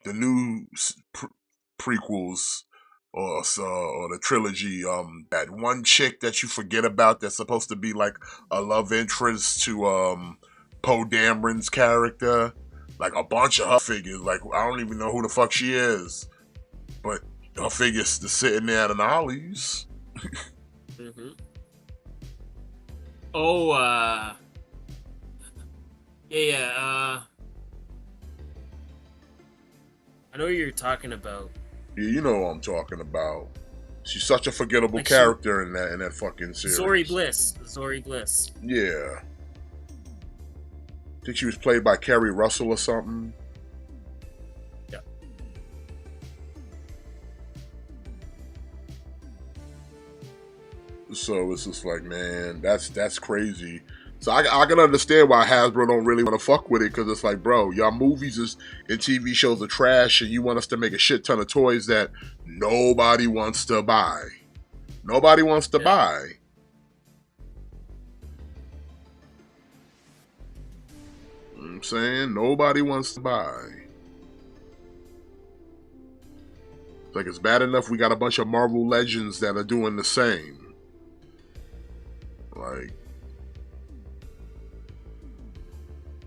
new prequels or the trilogy, that one chick that you forget about that's supposed to be like a love interest to Poe Dameron's character? Like, a bunch of her figures. Like, I don't even know who the fuck she is, but her figures just sitting there at an Ollie's. Mm-hmm. Oh, yeah, I know what you're talking about. Yeah, you know what I'm talking about. She's such a forgettable Like, character in that fucking series. Zori Bliss. Yeah. I think she was played by Kerry Russell or something. Yeah. So it's just like, man, that's crazy. So I can understand why Hasbro don't really want to fuck with it, because it's like, bro, y'all movies and TV shows are trash, and you want us to make a shit ton of toys that nobody wants to buy. Nobody wants to buy. You know what I'm saying? Nobody wants to buy. It's like, it's bad enough we got a bunch of Marvel Legends that are doing the same. Like,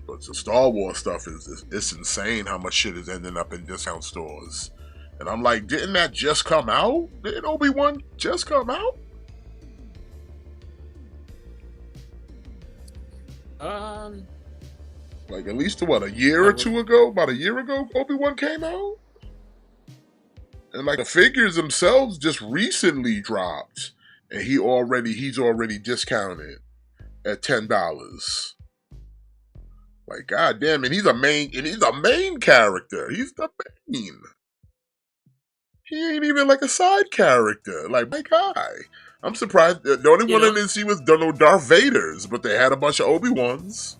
but the Star Wars stuff it's insane how much shit is ending up in discount stores. And I'm like, didn't that just come out? Didn't Obi-Wan just come out? Like, at least what, a year or two ago? About a year ago, Obi-Wan came out? And like, the figures themselves just recently dropped. And he's already discounted at $10. Like, goddamn, and he's a main character. He's the main. He ain't even like a side character. Like, my guy. I'm surprised. The only one I didn't see was Darth Vader's, but they had a bunch of Obi-Wans.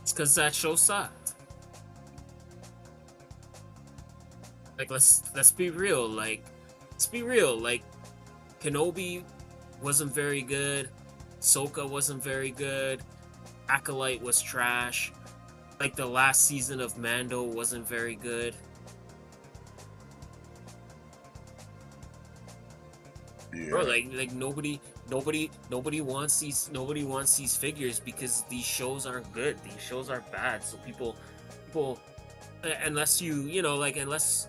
It's because that show sucked. Like, let's be real. Like, let's be real. Like, Kenobi wasn't very good. Ahsoka wasn't very good. Acolyte was trash. Like, the last season of Mando wasn't very good. Yeah. Bro, like nobody wants these figures because these shows aren't good. These shows are bad. So people, unless you know, like unless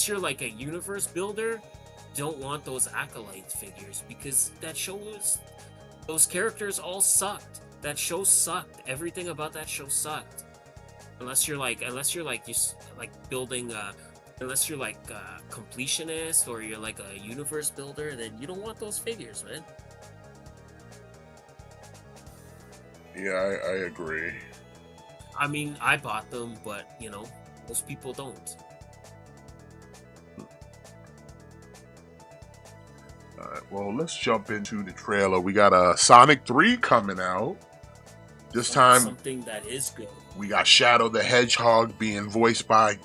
you're like a universe builder, don't want those Acolyte figures because that show was, those characters all sucked. That show sucked. Everything about that show sucked. Unless you're just like building unless you're like a completionist or you're like a universe builder, then you don't want those figures, man. Yeah, I agree. I mean, I bought them, but you know, most people don't. Alright, well, let's jump into the trailer. We got a Sonic 3 coming out. This time, something that is good. we got Shadow the Hedgehog being voiced by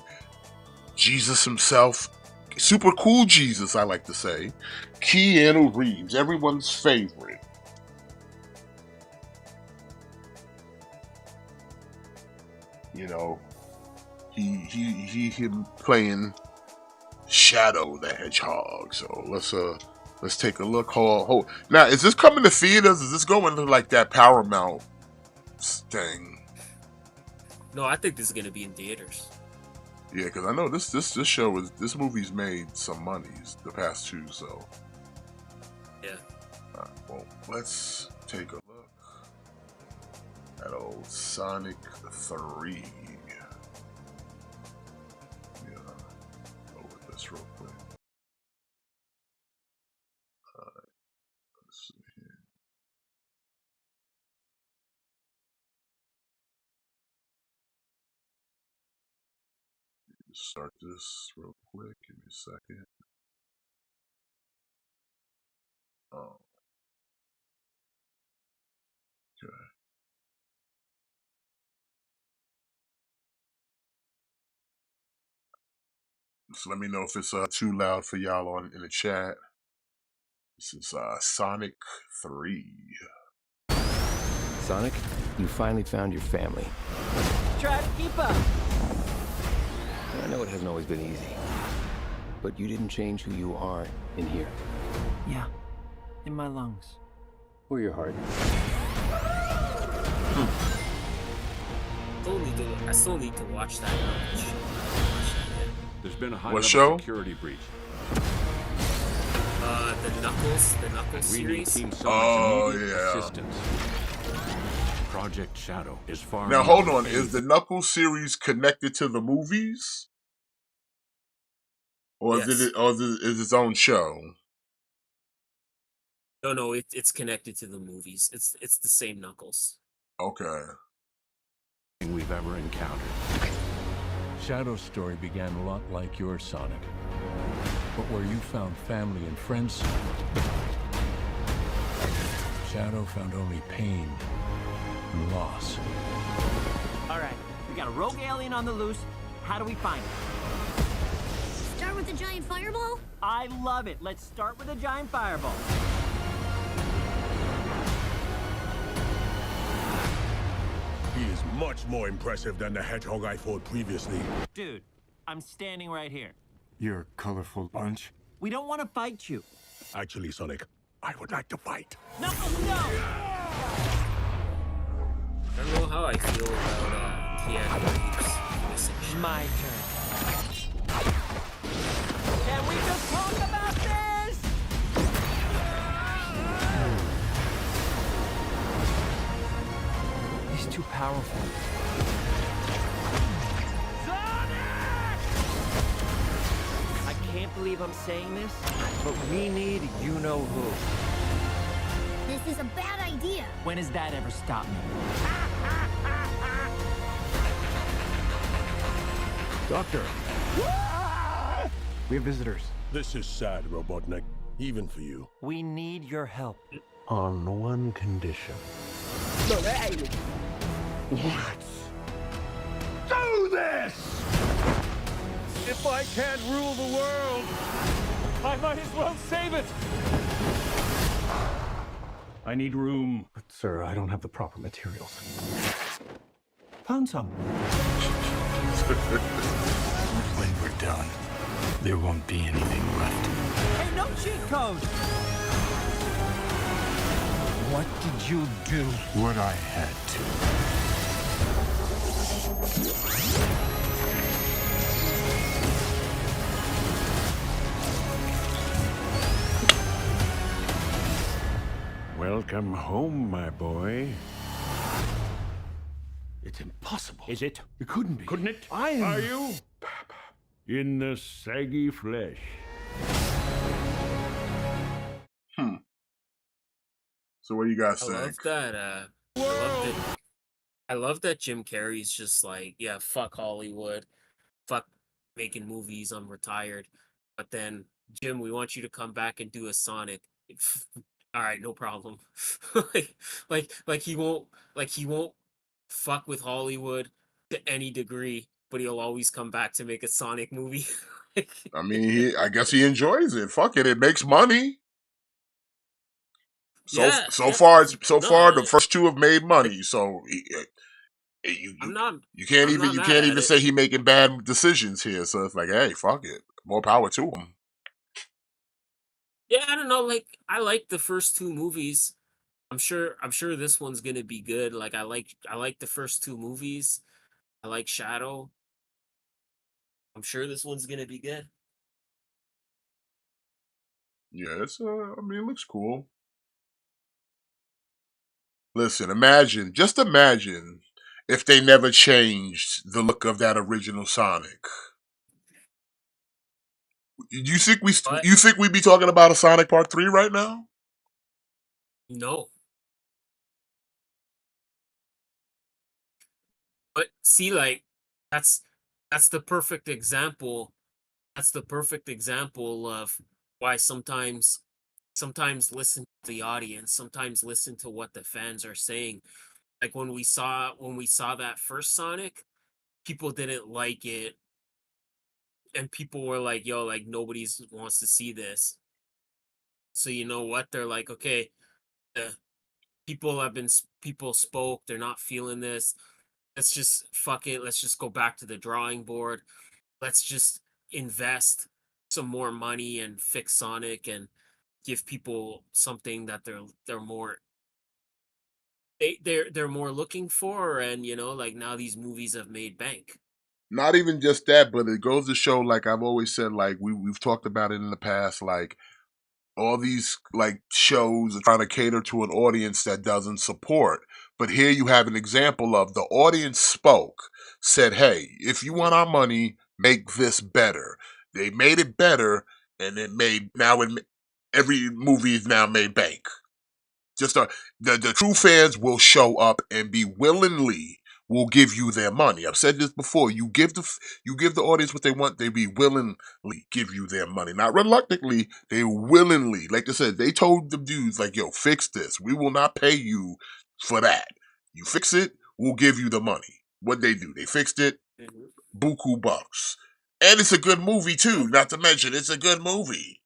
Jesus himself. Super cool Jesus, I like to say. Keanu Reeves, everyone's favorite. You know, him playing Shadow the Hedgehog. So let's take a look. Hold. Now, is this coming to theaters? Is this going to like that Paramount thing? No, I think this is gonna be in theaters. Yeah, because I know this movie's made some monies the past two. So Yeah. Well, let's take a look at old Sonic 3. Yeah, go with this real quick. Alright, let's see here. Just start this real quick. Give me a second. Oh. Okay. So let me know if it's too loud for y'all in the chat. This is Sonic 3. Sonic, you finally found your family. Try to keep up. I know it hasn't always been easy, but you didn't change who you are in here. Yeah, in my lungs. Or your heart. I still need to watch that. There's been a high What level show? security breach. The Knuckles We need series. Team Sonic's Oh, immediate yeah. assistance. Project Shadow is far. Now hold beyond on, is the Knuckles series connected to the movies? Or Yes. is it its own show? No, it's connected to the movies. It's the same Knuckles. Okay. anything we've ever encountered. Shadow's story began a lot like yours, Sonic. But where you found family and friends, Shadow found only pain and loss. All right, we got a rogue alien on the loose. How do we find it? Start with the giant fireball? I love it. Let's start with a giant fireball. He is much more impressive than the hedgehog I fought previously. Dude, I'm standing right here. You're a colorful bunch. We don't want to fight you. Actually, Sonic, I would like to fight. No! I don't know how I feel about Keanu Reeves missing. My turn. Can we just talk about this? He's too powerful. I can't believe I'm saying this, but we need you-know-who. This is a bad idea. When has that ever stopped me? Doctor! We have visitors. This is sad, Robotnik. Even for you. We need your help. On one condition. Let's do this! If I can't rule the world, I might as well save it! I need room. But, sir, I don't have the proper materials. Found some. When we're done, there won't be anything left. Hey, no cheat code! What did you do? What I had to. Welcome home, my boy. It's impossible. Is it? It couldn't be. Couldn't it? I am. Are you? In the saggy flesh. So what do you guys I think? love that. I love that Jim Carrey's just like, yeah, fuck Hollywood, fuck making movies. I'm retired. But then, Jim, we want you to come back and do a Sonic. All right, no problem. like he won't fuck with Hollywood to any degree, but he'll always come back to make a Sonic movie. I mean, I guess he enjoys it. Fuck it, it makes money. So Yeah, yeah. far, No, the first two have made money. So you I'm not. can't I'm even not mad at it. say he making bad decisions here. So it's like, hey, fuck it, more power to him. Yeah, I don't know. Like, I like the first two movies. I'm sure this one's gonna be good. Like, I like the first two movies. I like Shadow. I'm sure this one's gonna be good. Yeah, it's I mean, it looks cool. Listen, just imagine if they never changed the look of that original Sonic. You think But we'd be talking about a Sonic Part 3 right now? no. But see, like, that's that's the perfect example. That's the perfect example of why sometimes listen to the audience, sometimes listen to what the fans are saying. Like when we saw that first Sonic, people didn't like it, and people were like, yo, like nobody's wants to see this. So you know what? They're like, okay, uh, people spoke, they're not feeling this. Let's just fuck it. Let's just go back to the drawing board. Let's just invest some more money and fix Sonic and give people something that they're more they're more looking for, and you know, like now these movies have made bank. Not even just that, but it goes to show, like I've always said, like we've talked about it in the past, like all these like shows are trying to cater to an audience that doesn't support. But here you have an example of the audience spoke, said, "Hey, if you want our money, make this better." They made it better, and every movie is now made bank. Just the true fans will show up and be willingly will give you their money. I've said this before. You give the audience what they want. They be willingly give you their money, not reluctantly. They willingly, like I said, they told the dudes like, "Yo, fix this. We will not pay you for that. You fix it, we'll give you the money." What they do? They fixed it. Buku bucks, and it's a good movie too. Not to mention, it's a good movie.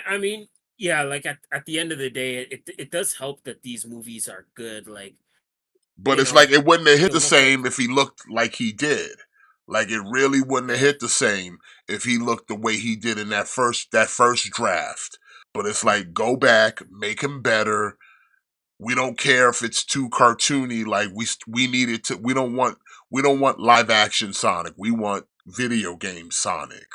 I mean, yeah, like at the end of the day, it does help that these movies are good. Like, But you it's know, like it wouldn't have hit you the look at same if he looked like he did. Like it really wouldn't have yeah, hit the same if he looked the way he did in that first draft. But it's like go back, make him better. We don't care if it's too cartoony. Like we need it to. We don't want live action Sonic. We want video game Sonic,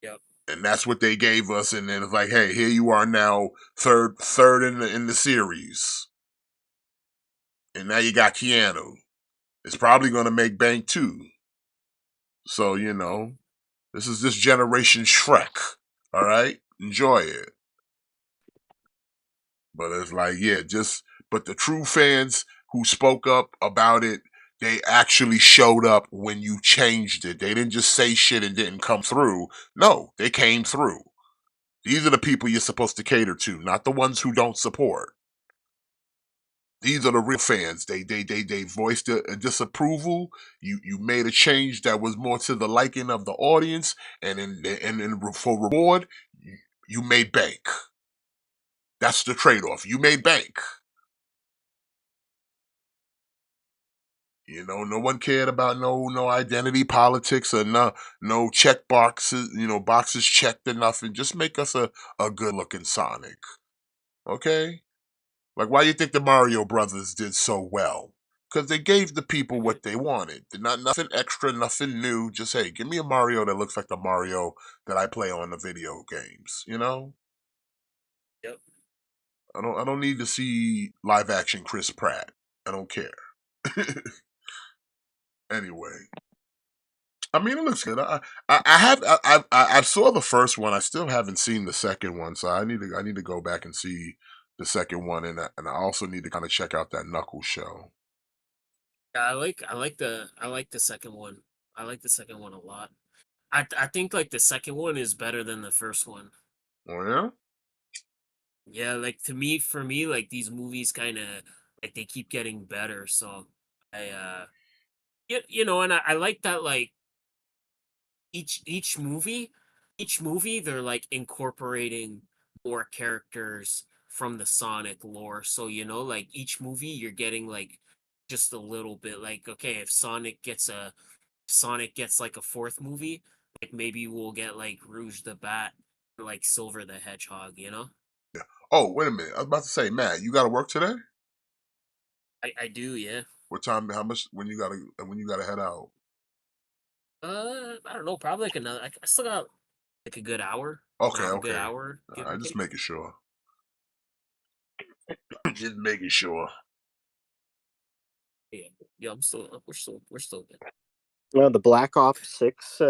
yep. and that's what they gave us. And then it's like, hey, here you are now, third in the series, and now you got Keanu. It's probably going to make bank too. So, this is this generation Shrek. All right? Enjoy it. But it's like, yeah, but the true fans who spoke up about it, they actually showed up when you changed it. They didn't just say shit and didn't come through. No, they came through. These are the people you're supposed to cater to, not the ones who don't support. These are the real fans. They voiced a disapproval. You made a change that was more to the liking of the audience, and for reward, you made bank. That's the trade off. You made bank. You know, no one cared about no identity politics or no check boxes. You know, boxes checked or nothing. Just make us a good looking Sonic. Okay. Like, why do you think the Mario Brothers did so well? Because they gave the people what they wanted. Not nothing extra, nothing new. Just, hey, give me a Mario that looks like the Mario that I play on the video games. You know, Yep. I don't need to see live action Chris Pratt. I don't care. Anyway, I mean, it looks good. I saw the first one. I still haven't seen the second one, so I need to go back and see the second one, and I also need to kind of check out that Knuckles show. Yeah, I like the second one. I like the second one a lot. I think like the second one is better than the first one. Oh yeah. Yeah, like to me, for me, like these movies kind of like they keep getting better. So I you know, and I like that like each movie, each movie they're like incorporating more characters from the Sonic lore. So you know, like each movie you're getting like just a little bit. Like okay, if Sonic gets like a fourth movie, like maybe we'll get like Rouge the Bat or like Silver the Hedgehog, you know? Yeah. Oh, wait a minute. I was about to say, Matt, you got to work today? I do, yeah. What time? How much? When you gotta head out? I don't know, probably like another. I still got like a good hour, Okay, a good okay. hour, All give or right, just take. making sure. Just making sure. Yeah, yeah. We're still good. Well, the Black Ops 6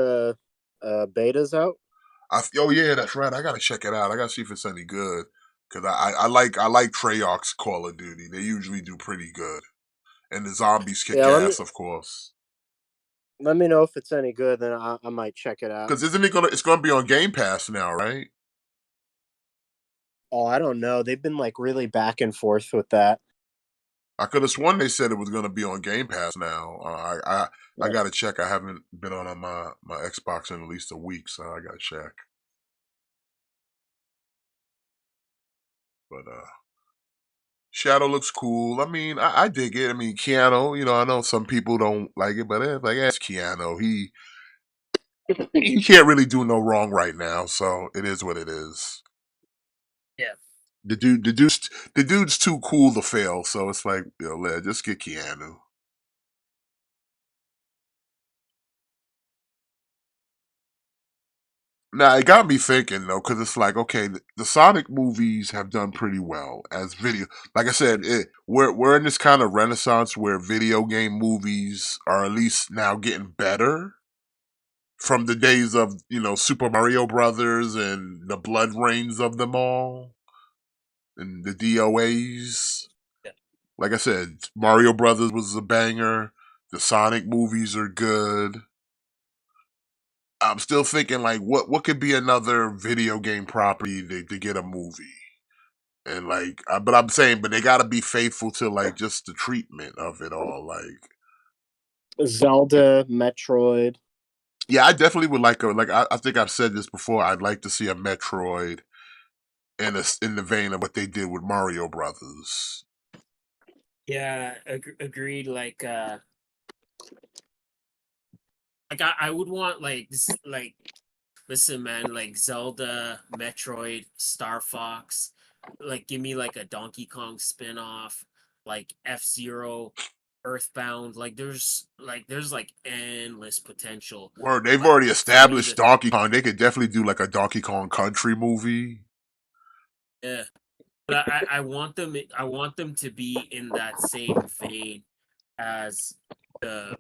beta's out. Oh yeah, that's right. I gotta check it out. I gotta see if it's any good. Cause I like Treyarch's Call of Duty. They usually do pretty good, and the zombies kick Yeah, ass, of course. let me know if it's any good, then I might check it out. Cause isn't it gonna? It's gonna be on Game Pass now, right? Oh, I don't know. They've been like really back and forth with that. I could have sworn they said it was gonna be on Game Pass now. I Yeah. gotta check. I haven't been on my Xbox in at least a week, so I gotta check. But Shadow looks cool. I mean, I dig it. I mean, Keanu. You know, I know some people don't like it, but like it's Keanu. He can't really do no wrong right now, so it is what it is. Yeah. The dude's too cool to fail. So it's like, just get Keanu. Now it got me thinking though, because it's like, okay, the Sonic movies have done pretty well as video. Like I said, we're in this kind of renaissance where video game movies are at least now getting better from the days of Super Mario Brothers and the blood rains of them all and the DOAs. Yeah. Like I said, Mario Brothers was a banger. The Sonic movies are good. I'm still thinking like what could be another video game property to get a movie. And like but I'm saying but they got to be faithful to like just the treatment of it all like Zelda, Metroid. yeah, I definitely would I think I've said this before. I'd like to see a Metroid in the vein of what they did with Mario Brothers. Yeah, agreed. Like I would want like this like listen man, like Zelda, Metroid, Star Fox, like give me like a Donkey Kong spin-off, like F-Zero, Earthbound, like there's like endless potential. Word, they've But already for me established the Donkey Kong. They could definitely do like a Donkey Kong Country movie. yeah, but I want them to be in that same vein as the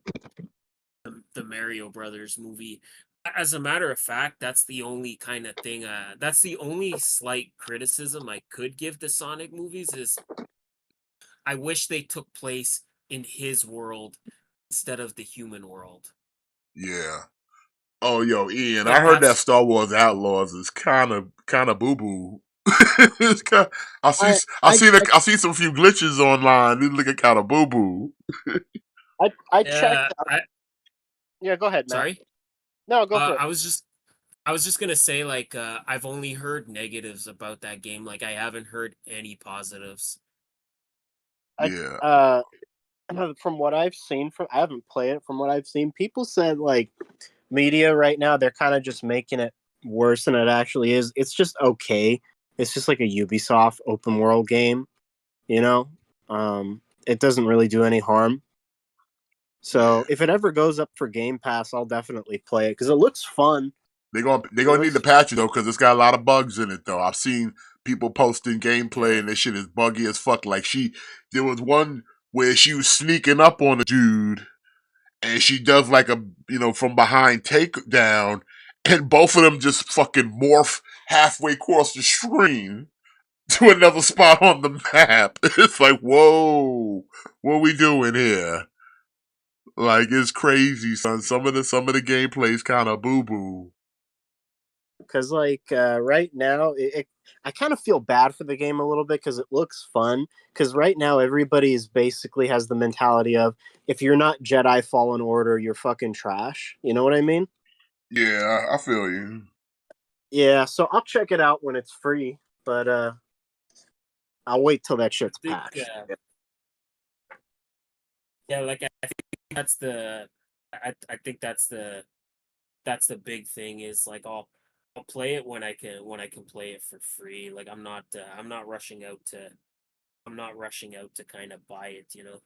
the Mario Brothers movie. As a matter of fact, that's the only kind of thing. That's the only slight criticism I could give the Sonic movies is I wish they took place in his world instead of the human world. Yeah. Oh, yo, Ian, I Like heard that that's Star Wars Outlaws is kind of boo boo. It's kind I see, I see some few glitches online. It's looking kind of boo boo. I Yeah, checked out. Yeah, go ahead, Matt. sorry. No, go for it. I was just gonna say like I've only heard negatives about that game. Like I haven't heard any positives. Yeah, From what I've seen, I haven't played it. From what I've seen, people said like media right now they're kind of just making it worse than it actually is. It's just okay. It's just like a Ubisoft open world game, you know. It doesn't really do any harm. So if it ever goes up for Game Pass, I'll definitely play it because it looks fun. they gonna need to patch it though because it's got a lot of bugs in it though. I've seen people posting gameplay and this shit is buggy as fuck. Like there was one where she was sneaking up on a dude and she does like a from behind takedown, and both of them just fucking morph halfway across the screen to another spot on the map. It's like, whoa, what we doing here? Like it's crazy, son. Some of the gameplay is kind of boo boo. Because like right now I kind of feel bad for the game a little bit because it looks fun. Because right now everybody is basically has the mentality of if you're not Jedi Fallen Order, you're fucking trash. You know what I mean? Yeah, I feel you. Yeah, so I'll check it out when it's free, but I'll wait till that shit's think, patched. Yeah, like I think that's the I think that's the big thing is like I'll play it when I can play it for free. Like I'm not rushing out to kind of buy it, you know.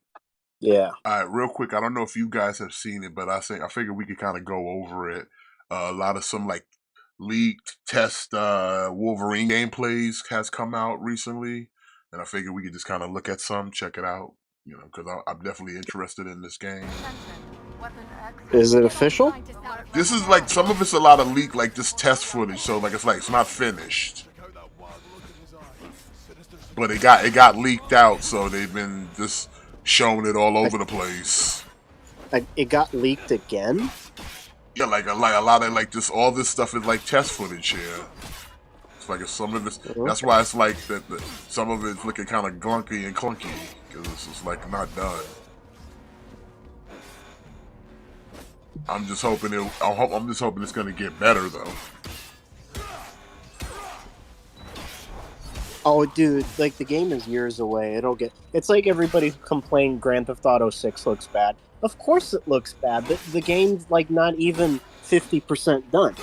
Yeah. All right, real quick. I don't know if you guys have seen it, but I figured we could kind of go over it. A lot of some like leaked test Wolverine gameplays has come out recently, and I figured we could just kind of look at some, check it out. Because I'm definitely interested in this game. Is it official? This is like some of it's a lot of leak, like just test footage. So like it's not finished, but it got leaked out. So they've been just showing it all over the place. It got leaked again. Yeah, like a lot of like just all this stuff is like test footage here. It's like some of it's that's why it's like that. Some of it's looking kind of glunky and clunky because it's just like not done. I'm just hoping it's gonna get better though. Oh, dude, like the game is years away. It's like everybody who complained Grand Theft Auto 6 looks bad. Of course it looks bad, but the game's like not even 50% done.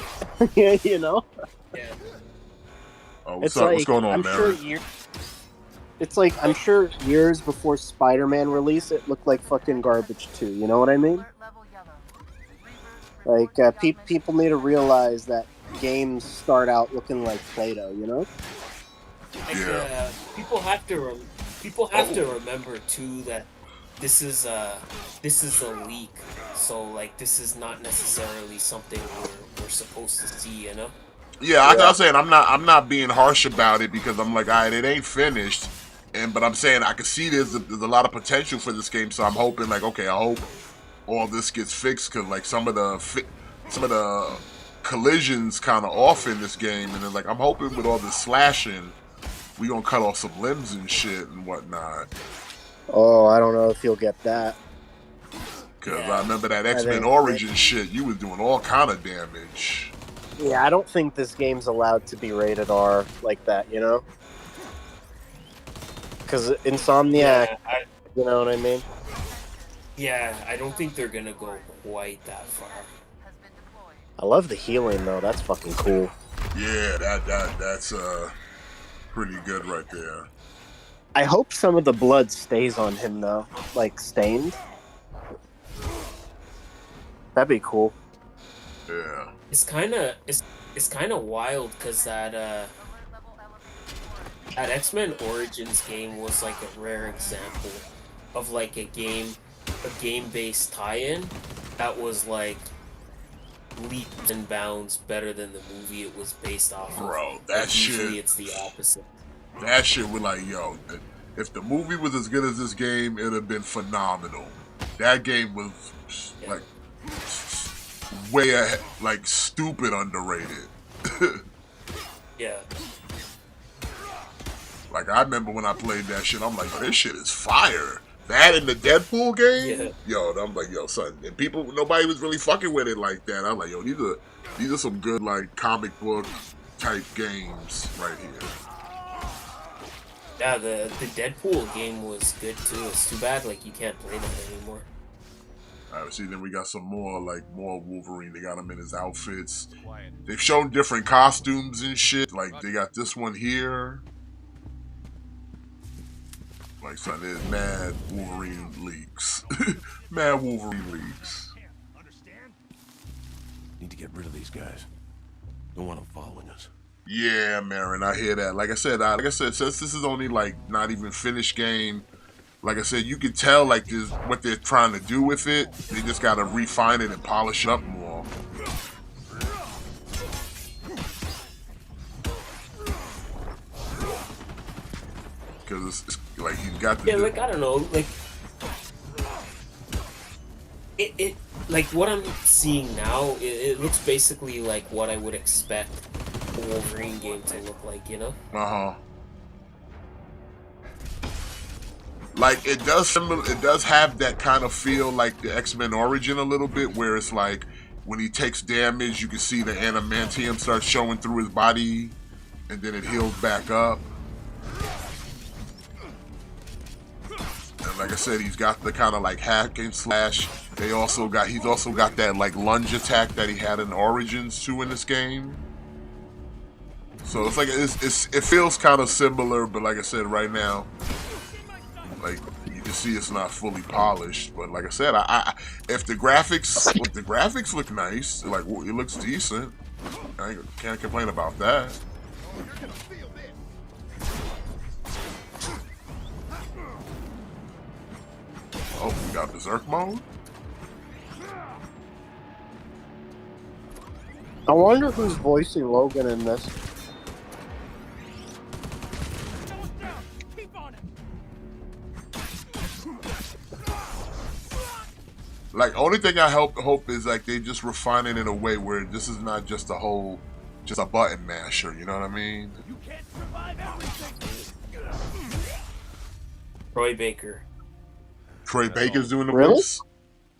You know? Yeah. Oh, what's up? What's going on, man? I'm sure years before Spider-Man release, it looked like fucking garbage too. You know what I mean? Like people need to realize that games start out looking like Play-Doh. You know? Like, people have to remember too that this is a leak, so like this is not necessarily something we're supposed to see, you know. Yeah, like I was saying, I'm not being harsh about it because I'm like, alright, it ain't finished, but I'm saying I can see there's a lot of potential for this game, so I'm hoping like, okay, I hope all this gets fixed because like some of the collisions kind of off in this game, and then like I'm hoping with all this slashing, we gonna cut off some limbs and shit and whatnot. Oh, I don't know if you'll get that. Because I remember that X-Men Origins shit, you was doing all kind of damage. Yeah, I don't think this game's allowed to be rated R like that, you know? Because Insomniac, you know what I mean? Yeah, I don't think they're gonna go quite that far. I love the healing, though. That's fucking cool. Yeah, that's pretty good right there. I hope some of the blood stays on him though, like stained. That'd be cool. Yeah. It's kind of wild because that X-Men Origins game was like a rare example of like a game-based tie-in that was like leaps and bounds better than the movie it was based off of. Bro, that like, shit. Usually it's the opposite. That shit was like, yo, if the movie was as good as this game, it'd have been phenomenal. That game was like way ahead, like stupid underrated. Yeah. Like, I remember when I played that shit, I'm like, this shit is fire. That in the Deadpool game? Yeah. Yo, I'm like, yo, son. And people, nobody was really fucking with it like that. I'm like, yo, these are some good, like, comic book type games right here. Yeah, the Deadpool game was good too. It's too bad like you can't play that anymore. Alright, see, then we got some more Wolverine. They got him in his outfits. They've shown different costumes and shit. Like, they got this one here. Like, son, there's mad Wolverine leaks. Mad Wolverine leaks. Need to get rid of these guys. Don't want them following us. Yeah, Marin, I hear that. Like I said, since this is only like not even finished game, like I said, you can tell like this what they're trying to do with it. They just gotta refine it and polish it up more. Because it's like you got the like I don't know, like it like what I'm seeing now. It looks basically like what I would expect a Wolverine game to look like, you know? Like it does have that kind of feel like the X-Men Origin a little bit, where it's like when he takes damage, you can see the adamantium start showing through his body, and then it heals back up. And like I said, he's got the kind of like hack and slash. He's also got that like lunge attack that he had in Origins too in this game. So it's like it feels kind of similar, but like I said, right now, like you can see it's not fully polished. But like I said, if the graphics look nice, like it looks decent, I can't complain about that. Oh, we got Berserk mode? I wonder who's voicing Logan in this. Like, only thing I hope is like they just refine it in a way where this is not just a button masher, you know what I mean? You can't survive everything. Troy Baker. Troy Baker's doing the Really? voice?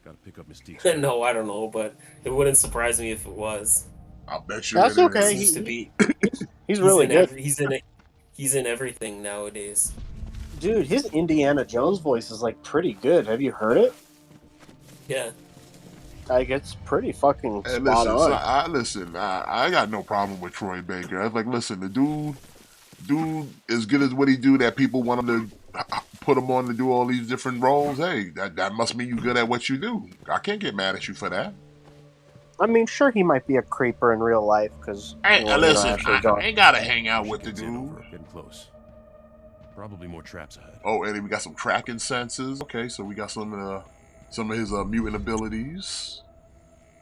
Gotta pick up Mystique. No, I don't know, but it wouldn't surprise me if it was. I'll bet you That's it is. okay. Seems to be. He's really good. He's in everything nowadays. Dude, his Indiana Jones voice is like pretty good. Have you heard it? Yeah. Like, it's pretty fucking Hey, spot listen, on. I got no problem with Troy Baker. I was like, listen, the dude as good as what he do that people want him to put him on to do all these different roles. Hey, that must mean you good at what you do. I can't get mad at you for that. I mean, sure, he might be a creeper in real life because. Listen, I ain't gotta hang out with the dude. Getting close. Probably more traps ahead. Oh, and we got some tracking senses. Okay, so we got some of his mutant abilities.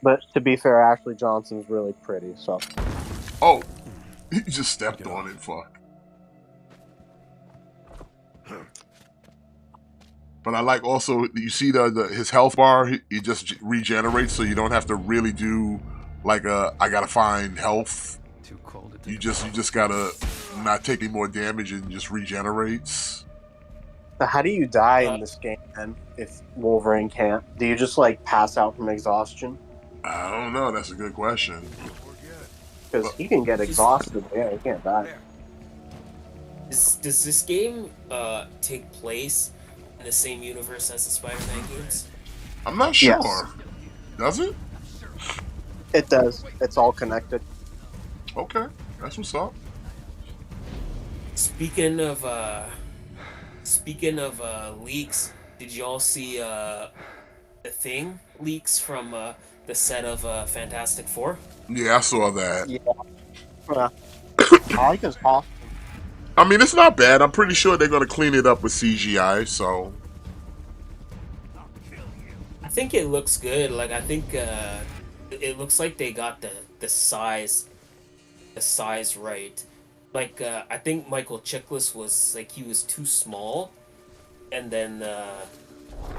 But to be fair, Ashley Johnson's really pretty, so. Oh, he just stepped on it. Fuck. But I like also, you see his health bar, he just regenerates, so you don't have to really do like I gotta find health. Too cold to You just gotta not take any more damage and just regenerates. So how do you die in this game, then, if Wolverine can't? Do you just, like, pass out from exhaustion? I don't know, that's a good question. Because he can get exhausted, yeah, he can't die. Does this game take place in the same universe as the Spider-Man games? I'm not sure. Yes. Does it? It does. It's all connected. Okay, that's what's up. Speaking of leaks, did y'all see the Thing leaks from the set of Fantastic Four? Yeah, I saw that. Yeah. I like his costume. I mean, it's not bad. I'm pretty sure they're gonna clean it up with CGI. So I think it looks good. Like, I think it looks like they got the size right. Like, I think Michael Chiklis was like, he was too small, and then the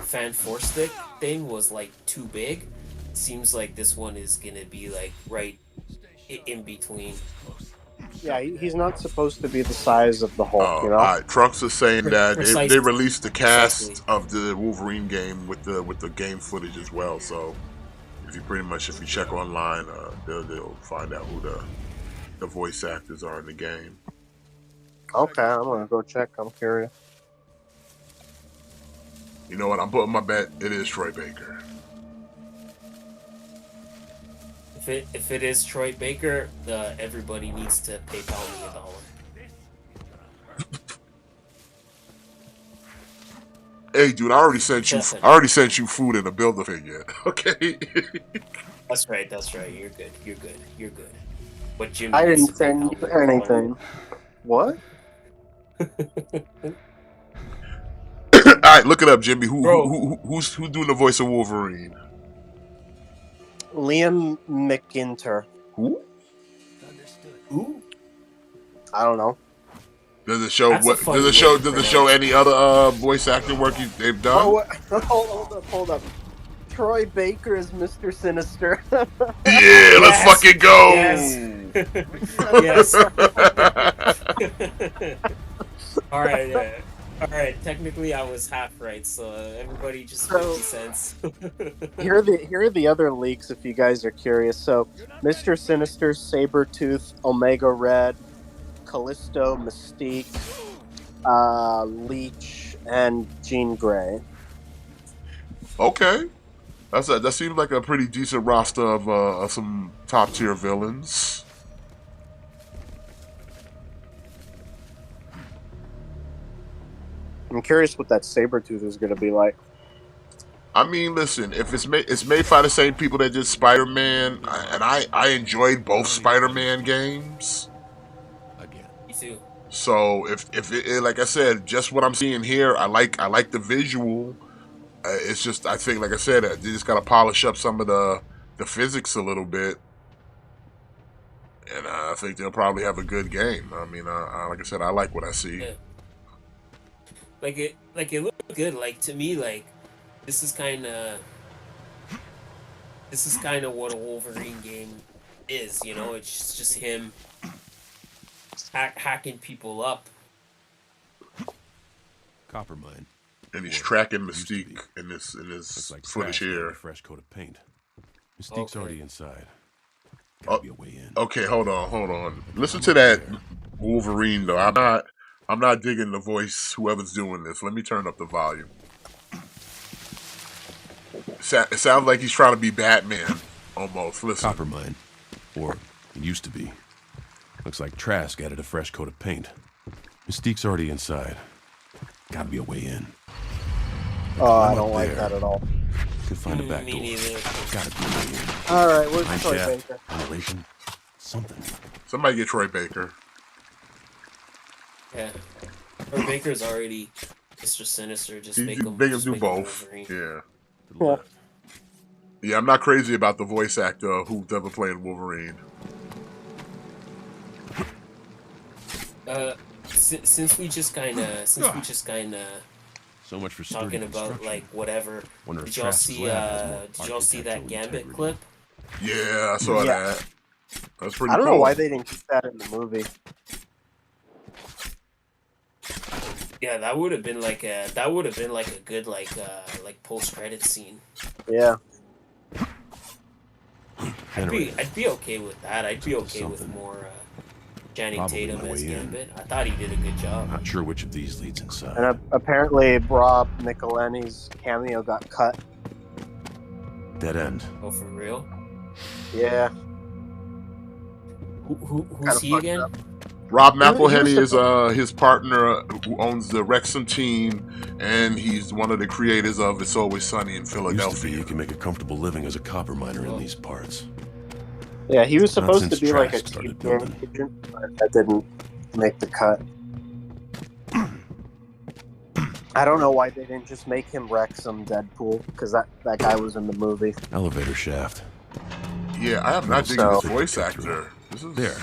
Fan Force Stick thing was like too big. Seems like this one is gonna be like right in between. Yeah, he's not supposed to be the size of the Hulk, you know? All right. Trunks is saying that they Precisely. released the Precisely. cast of the Wolverine game with the game footage as well. So if you check online, they'll find out who the voice actors are in the game. Okay, I'm gonna go check. I'm curious. You know what? I'm putting my bet. It is Troy Baker. If it is Troy Baker, everybody needs to PayPal me $1. Hey, dude, I already sent you food in a Build-A-Figure. Okay. That's right. You're good. But Jimmy I needs didn't to send PayPal you me $1. anything. What? All right, look it up, Jimmy. Who's doing the voice of Wolverine? Liam McIntyre. Who? Who? I don't know. Does it show That's a what? funny Does it way show? to Does it pronounce show it. any other voice acting work they've done? Oh, hold up. Troy Baker is Mr. Sinister. Yeah, let's fucking go. Yes. All right. All right. Technically, I was half right, so everybody just 50 cents. Here are the other leaks if you guys are curious. So, Mr. Sinister, Sabretooth, Omega Red, Callisto, Mystique, Leech, and Jean Grey. Okay, that seems like a pretty decent roster of some top tier villains. I'm curious what that Sabretooth is going to be like. I mean, listen, if it's made by the same people that did Spider-Man, and I enjoyed both Spider-Man games. Me too. So if it, like I said, just what I'm seeing here, I like the visual. It's just, I think, like I said, they just gotta polish up some of the physics a little bit, and I think they'll probably have a good game. I mean, like I said, I like what I see. Yeah. It looked good. Like, to me, like, this is kind of what a Wolverine game is. You know, it's just him hacking people up. Coppermine. And he's tracking Mystique in this like footage here. A fresh coat of paint. Mystique's already inside. Oh, Be a way in. okay, hold on. Listen to that Wolverine though. I'm not digging the voice. Whoever's doing this, let me turn up the volume. It sounds like he's trying to be Batman almost. Listen. Coppermine, or it used to be. Looks like Trask added a fresh coat of paint. Mystique's already inside. Gotta be a way in. Oh, I don't like that at all. Could find a back door. Gotta be a way in. All right, where's Mine Troy shaft, Baker? ventilation, something. Somebody get Troy Baker. Yeah, Troy Baker's already Mr. Sinister. Just make him do both. Yeah. Yeah, I'm not crazy about the voice actor who's ever played Wolverine. Since we just kind of so much for talking about like whatever. Did y'all see that Gambit clip? Yeah, I saw that. That's pretty. I don't cool. know why they didn't keep that in the movie. Yeah, that would have been like a good like post credit scene. Yeah. I'd be okay with that. I'd be okay with more Channing Tatum as Gambit. I thought he did a good job. Not sure which of these leads inside. And apparently, Rob Michelini's cameo got cut. Dead end. Oh, for real? Yeah. Who's he again? Rob McElhenney is his partner who owns the Wrexham team, and he's one of the creators of It's Always Sunny in Philadelphia. Used to be you can make a comfortable living as a copper miner in these parts. Yeah, he was supposed to since be like a Trask started cheap game agent, but that didn't make the cut. I don't know why they didn't just make him Wrexham Deadpool, because that guy was in the movie. Elevator shaft. Yeah, I have not digging this voice actor. This is there.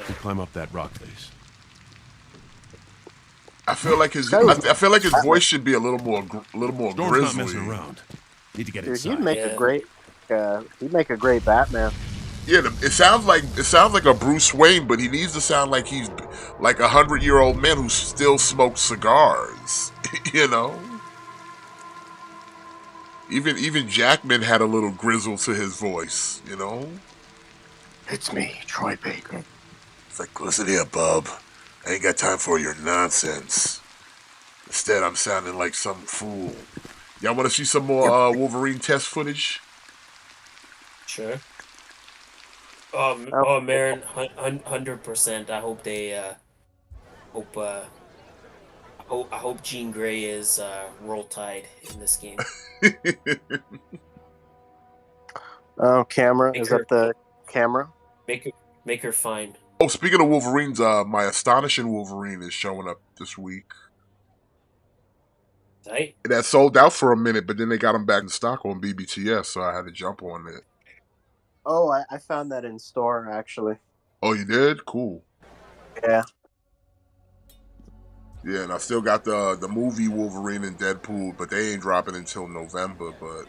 You climb up that rock face. I feel like his voice should be a little more Storm's grizzly. not messing around. Need to get Dude, inside. he'd make a great Batman. Yeah, it sounds like a Bruce Wayne, but he needs to sound like he's like 100-year-old man who still smokes cigars. You know, even Jackman had a little grizzle to his voice. You know, It's me, Troy Baker. it's like, listen here, bub. I ain't got time for your nonsense. Instead, I'm sounding like some fool. Y'all want to see some more Wolverine test footage? Sure. Oh, Marin, 100%. I hope they hope I hope Jean Grey is Roll Tide in this game. Oh, camera. Make Is her- that the camera? Make her fine. Oh, speaking of Wolverines, my Astonishing Wolverine is showing up this week. Right? It had sold out for a minute, but then they got them back in stock on BBTS, so I had to jump on it. Oh, I found that in store, actually. Oh, you did? Cool. Yeah. Yeah, and I still got the movie Wolverine and Deadpool, but they ain't dropping until November. But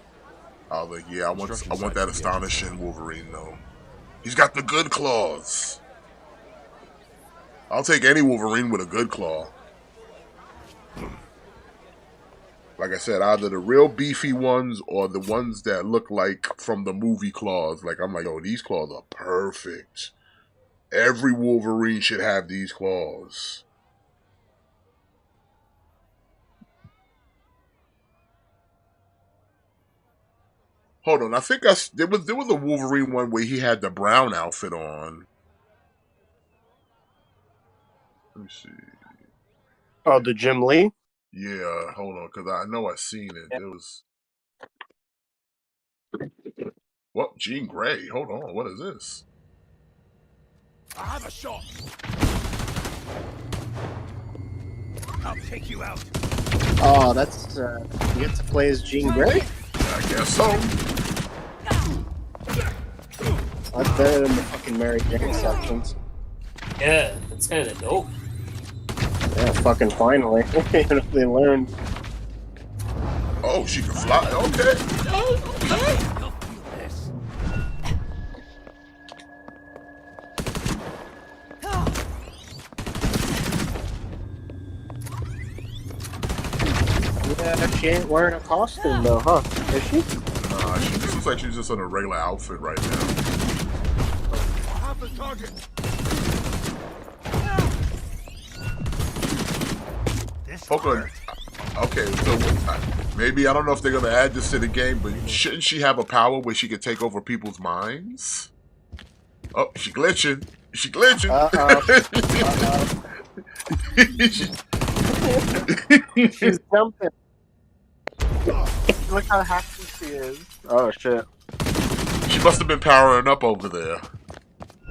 I was like, yeah, I want that Astonishing Wolverine though. He's got the good claws. I'll take any Wolverine with a good claw. Like I said, either the real beefy ones or the ones that look like from the movie claws. Like, I'm like, oh, these claws are perfect. Every Wolverine should have these claws. Hold on, I think there was a Wolverine one where he had the brown outfit on. Let me see. Oh, the Jim Lee? Yeah, hold on, because I know I seen it. Yeah. It was... What? Jean Grey? Hold on, what is this? I have a shot. I'll take you out. Oh, that's you get to play as Jean Grey? I guess so. That's better than the fucking Mary Jane sections. Yeah, that's kind of dope. Yeah, fucking finally. They learned. Oh, she can fly. Okay. Yeah, she ain't wearing a costume though, huh? Is she? Nah, she just looks like she's just in a regular outfit right now. I have the target. Okay. Okay, so maybe I don't know if they're gonna add this to the game, but shouldn't she have a power where she could take over people's minds? Oh, she glitching. She glitching. She's jumping. Look how happy she is. Oh shit. She must have been powering up over there.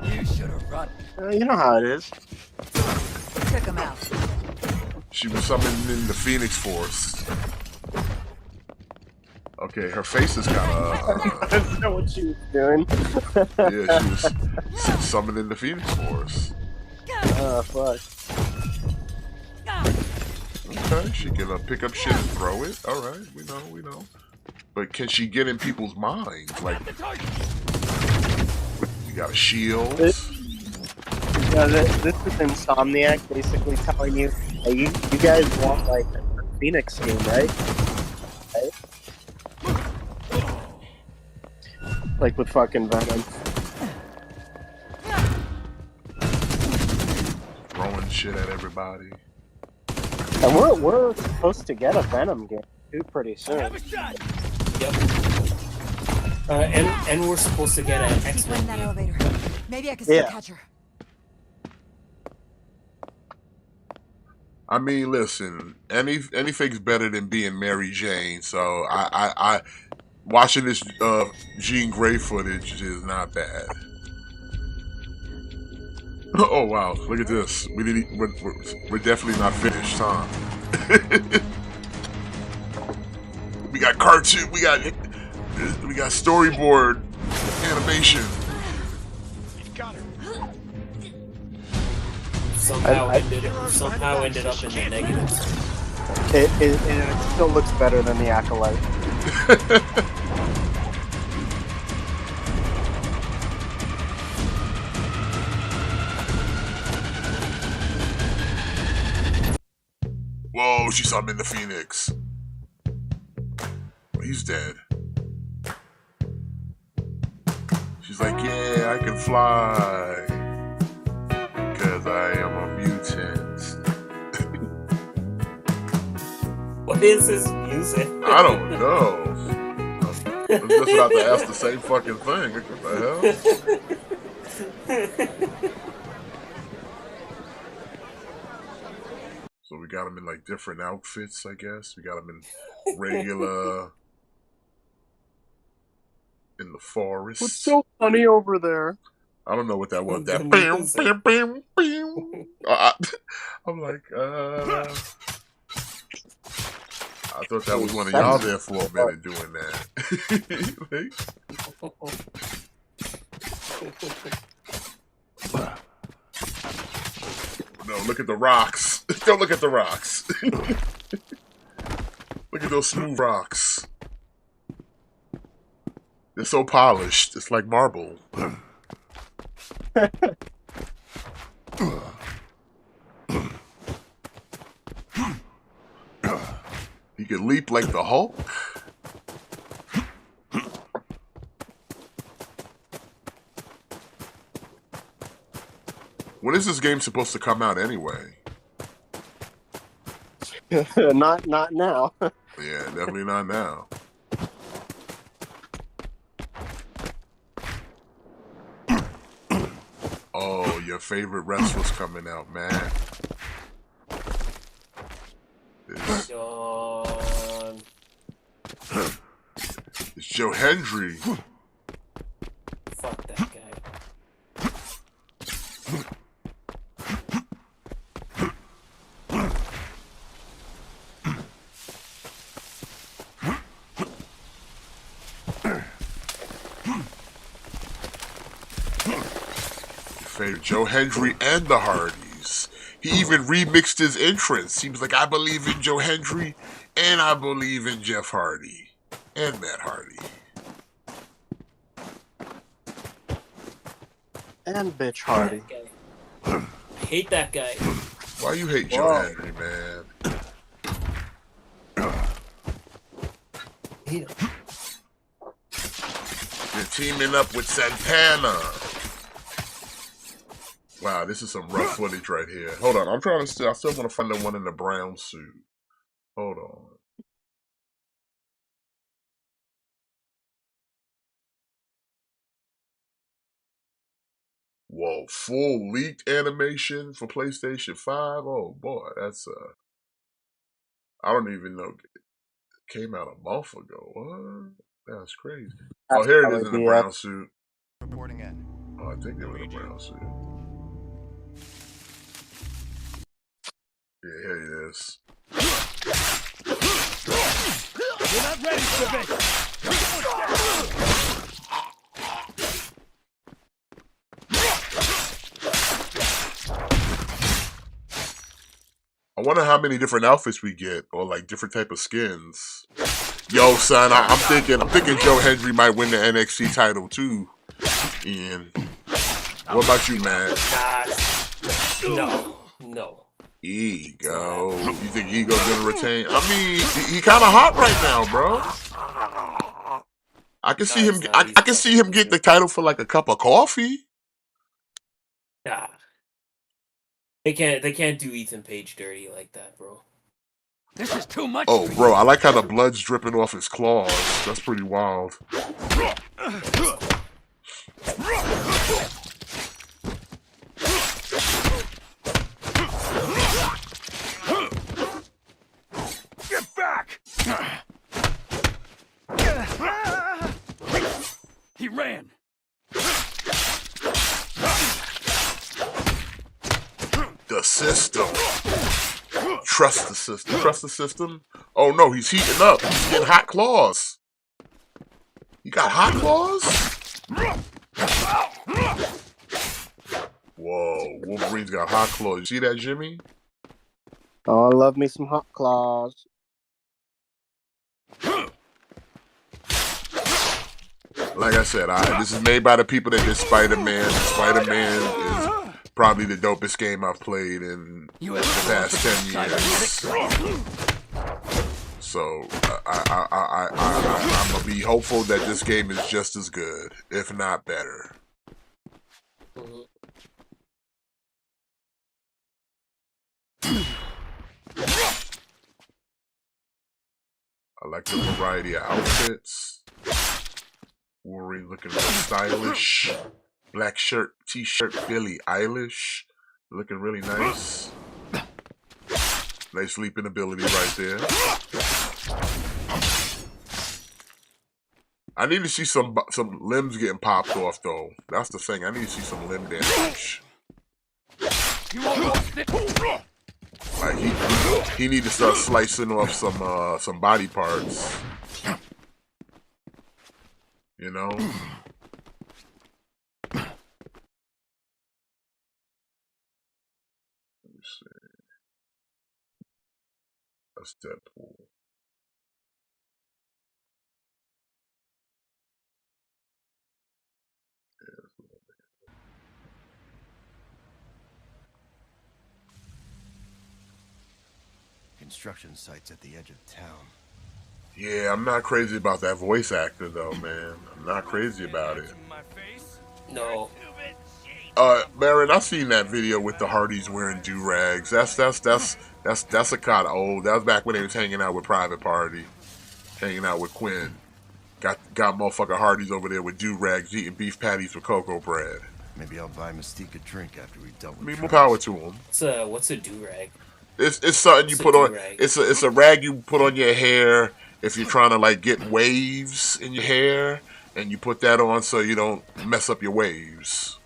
You should have run. You know how it is. Took him out. She was summoned in the Phoenix Force. Okay, her face is kind of... I don't know what she was doing. Yeah, she was summoned in the Phoenix Force. Oh, fuck. Okay, she can pick up shit and throw it. Alright, we know. But can she get in people's minds? Like, you got a shield. This is Insomniac basically telling you, hey, you guys want like a Phoenix game, right? Like with fucking Venom. Throwing shit at everybody. And we're supposed to get a Venom game too pretty soon. Yep. And we're supposed to get an Keep X-Men running that game. elevator. Maybe I can still catch her. I mean, listen, anything's better than being Mary Jane. So I watching this Jean Grey footage is not bad. Oh wow, look at this. We're definitely not finished, huh? We got cartoon. We got storyboard animation. Somehow ended up in the negatives. It still looks better than the Acolyte. Oh, she summoned the Phoenix. Well, he's dead. She's like, yeah, I can fly. Because I am a mutant. What is this music? I don't know. I'm just about to ask the same fucking thing. What the hell? So we got him in like different outfits, I guess. We got him in regular, in the forest. What's so funny over there? I don't know what that was. That I'm like, I thought that was one of y'all there for a minute doing that. No, look at the rocks. Don't look at the rocks. Look at those smooth rocks. They're so polished. It's like marble. He can leap like the Hulk. When is this game supposed to come out anyway? Not now. Yeah, definitely not now. Oh, your favorite wrestler's coming out, man. It's Joe Hendry. Fuck that guy. Favorite Joe Hendry and the Hardys. He even remixed his entrance. He was like, I believe in Joe Hendry and I believe in Jeff Hardy and Matt Hardy. And bitch Hardy. I hate that guy. Why you hate Joe Hendry, man? You're teaming up with Santana. Wow, this is some rough footage right here. Hold on, I still want to find the one in the brown suit. Hold on. Whoa, full leaked animation for PlayStation 5? Oh boy, that's I don't even know. It came out a month ago. What? That's crazy. Oh, here it is in the brown suit. Reporting in. Oh, I think they were in the brown suit. Yeah, here he is. You're not ready for this! I wonder how many different outfits we get, or like different type of skins. Yo, son, I'm thinking Joe Hendry might win the NXT title too. Ian, what about you, man? No. Ego. You think Ego's gonna retain? I mean, he kind of hot right now, bro. I can see him. I can see him get the title for like a cup of coffee. Nah. They can't do Ethan Page dirty like that, bro. This is too much. Oh, bro, I like how the blood's dripping off his claws. That's pretty wild. Get back! He ran. The system. Trust the system. Trust the system? Oh no, he's heating up. He's getting hot claws. He got hot claws? Whoa, Wolverine's got hot claws. You see that, Jimmy? Oh, I love me some hot claws. Like I said, this is made by the people that did Spider-Man. Spider-Man is probably the dopest game I've played in the past 10 years. So I'm gonna be hopeful that this game is just as good, if not better. I like the variety of outfits. Wolverine looking real stylish. Black shirt, t-shirt, Billie Eilish. Looking really nice. Nice leaping ability right there. I need to see some limbs getting popped off though. That's the thing. I need to see some limb damage. Like he need to start slicing off some body parts. You know? Let me see. That's Deadpool. Construction sites at the edge of town. Yeah, I'm not crazy about that voice actor though, man. I'm not crazy about it. No. Baron, I seen that video with the Hardys wearing do-rags. That's a kind of old. That was back when they was hanging out with Private Party, hanging out with Quinn. Got motherfucking Hardys over there with do-rags eating beef patties with cocoa bread. Maybe I'll buy Mystique a drink after we dealt with. I mean, more power to him. What's a do-rag? It's something you put on. It's a rag you put on your hair if you're trying to like get waves in your hair, and you put that on so you don't mess up your waves.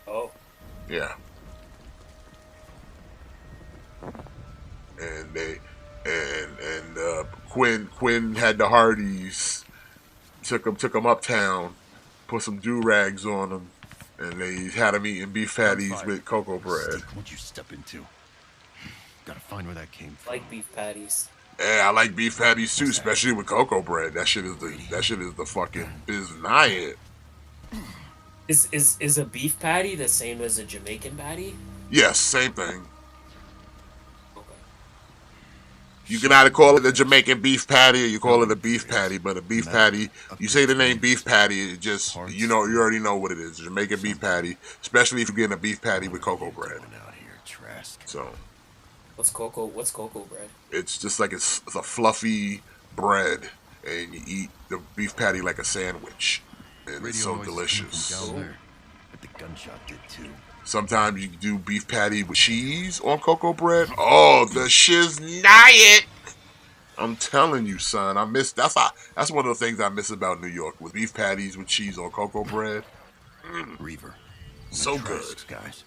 Oh. Yeah. And Quinn had the Hardys, took them uptown, put some do-rags on them, and they had them eating beef patties with cocoa bread. What'd you step into? Gotta find where that came from. Like beef patties. Yeah, I like beef patties too, especially with cocoa bread. That shit is the fucking biznayet. Is a beef patty the same as a Jamaican patty? Yes, same thing. You can either call it a Jamaican beef patty or you call it a beef patty, but a beef patty, you say the name beef patty, it just, you already know what it is. Jamaican beef patty, especially if you're getting a beef patty with cocoa bread. So. What's cocoa bread? It's just like it's a fluffy bread, and you eat the beef patty like a sandwich. And it's so delicious. But the gunshot did too. Sometimes you do beef patty with cheese on cocoa bread. Oh, the shiznayet! I'm telling you, son. That's one of the things I miss about New York, with beef patties with cheese on cocoa bread. Reaver. So good, guys.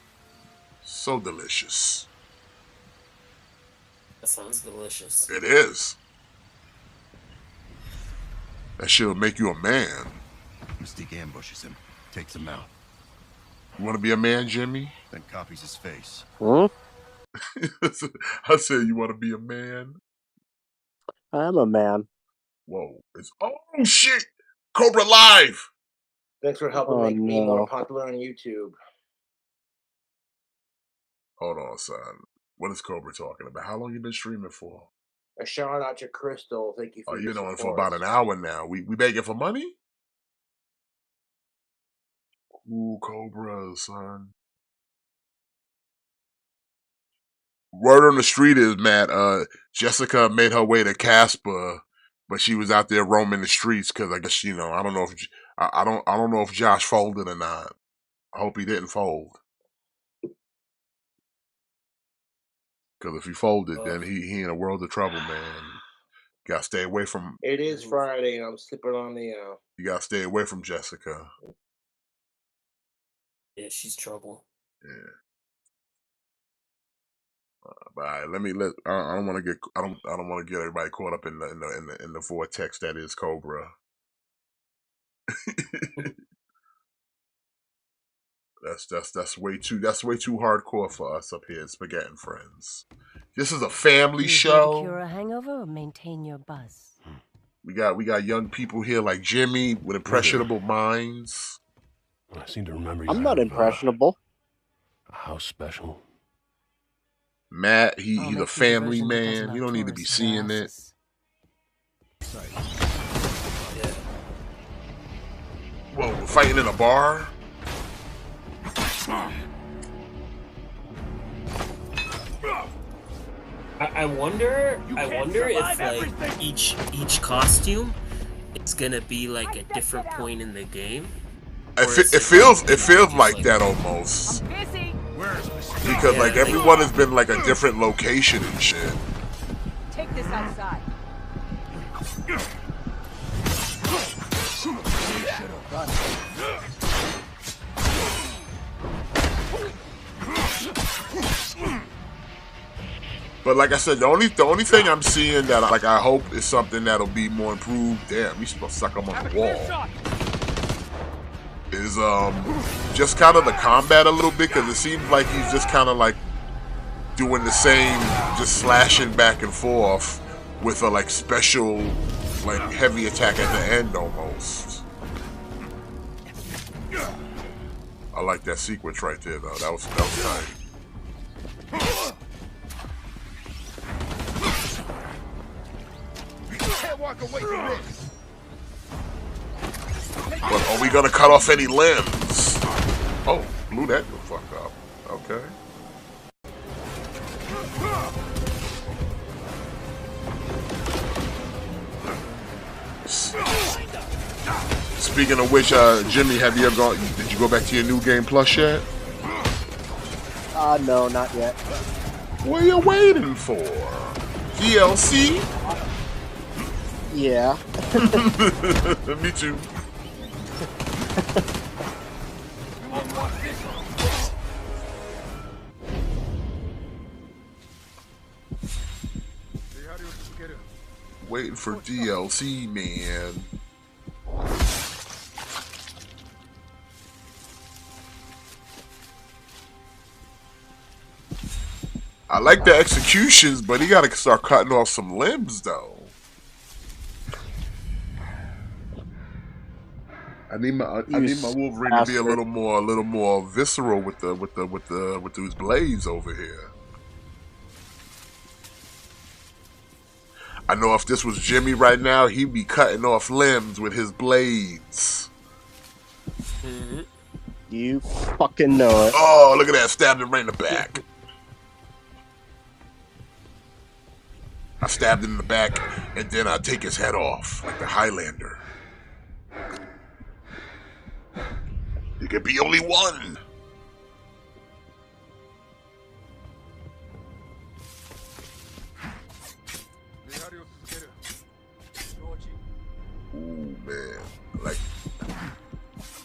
So delicious. That sounds delicious. It is. That shit'll make you a man. Mystique ambushes him, takes him out. You want to be a man, Jimmy? Then copies his face. Huh? I said, you want to be a man? I'm a man. Whoa. Oh, shit! Cobra Live! Thanks for helping make me more popular on YouTube. Hold on, son. What is Cobra talking about? How long you been streaming for? A shout out to Crystal. Thank you for your You've been on support. for about an hour now. We begging for money? Ooh, Cobra, son. Word on the street is, Matt, Jessica made her way to Casper, but she was out there roaming the streets because I guess, I don't know if I don't know if Josh folded or not. I hope he didn't fold. Because if he folded, then he in a world of trouble, man. You gotta stay away from. It is Friday, and I'm slipping on the. You gotta stay away from Jessica. Yeah, she's trouble. Yeah. But I don't want to get everybody caught up in the vortex that is Cobra. That's way too hardcore for us up here at Spaghett Friends. This is a family show. Cure a hangover or maintain your buzz. We got young people here like Jimmy with impressionable minds. I seem to remember. I'm not impressionable. A house special. Matt, I'll he's make a you the family version that doesn't man. have You don't need to be tourists in their seeing it. houses. Whoa, we're fighting in a bar? I wonder if like each costume is gonna be like a different point in the game. It feels like that almost. Because like everyone has been like a different location and shit. Take this outside. But like I said, the only thing I'm seeing that I hope is something that'll be more improved. Damn, we supposed to suck him on the wall. Is just kind of the combat a little bit, because it seems like he's just kind of like doing the same, just slashing back and forth with a like special like heavy attack at the end almost. I like that sequence right there though. That was tight. Can't walk away from this. But are we gonna cut off any limbs? Oh, blew that the fuck up. Okay. Speaking of which, Jimmy, have you ever gone? Did you go back to your New Game Plus yet? No, not yet. What are you waiting for? DLC? Yeah. Me too. Waiting for DLC, man. I like the executions, but he gotta start cutting off some limbs, though. I need my Wolverine to be a little more visceral with those blades over here. I know if this was Jimmy right now, he'd be cutting off limbs with his blades. Mm-hmm. You fucking know it. Oh, look at that! Stabbed him right in the back. I stabbed him in the back, and then I take his head off like the Highlander. There could be only one. Ooh, man. Like,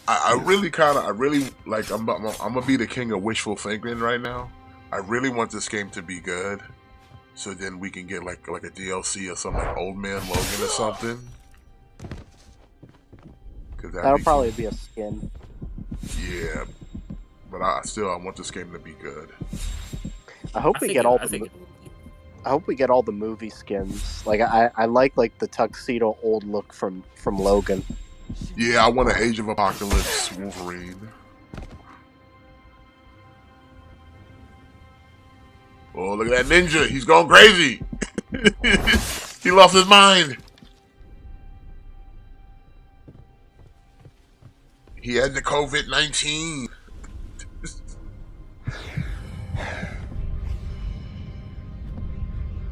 I really like, I'm gonna be the king of wishful thinking right now. I really want this game to be good, so then we can get like a DLC or something like Old Man Logan or something. That'll probably be a skin. Yeah, but I want this game to be good. I hope we get all the movie skins. Like I like the tuxedo old look from Logan. Yeah, I want an Age of Apocalypse Wolverine. Oh, look at that ninja! He's going crazy. He lost his mind. He had the COVID-19.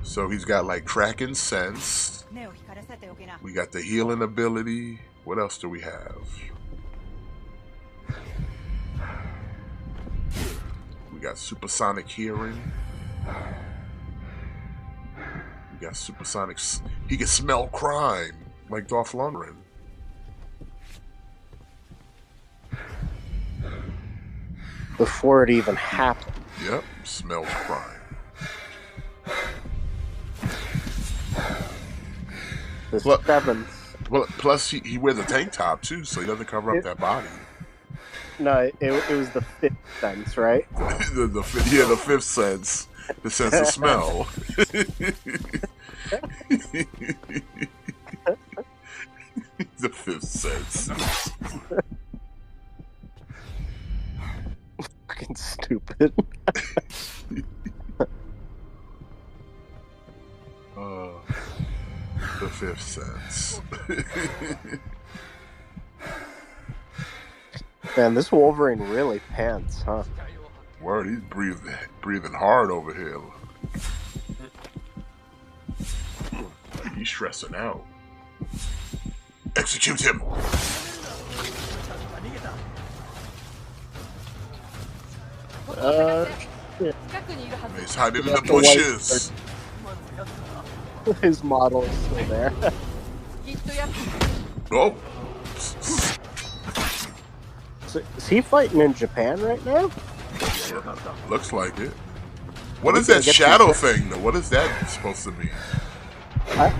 So he's got like tracking sense. We got the healing ability. What else do we have? We got supersonic hearing. We got supersonic. He can smell crime like Dolph Lundgren. Before it even happened. Yep, smells crime. Plus he wears a tank top too, so he doesn't cover up that body. No, it was the fifth sense, right? the fifth sense. The sense of smell. The fifth sense. fucking stupid. The Fifth Sense. Man, this Wolverine really pants, huh? Word, he's breathing hard over here. He's stressing out. Execute him! He's hiding in the bushes. His model is still there. Oh. So, is he fighting in Japan right now? Looks like it. What is that shadow thing, though? What is that supposed to mean? I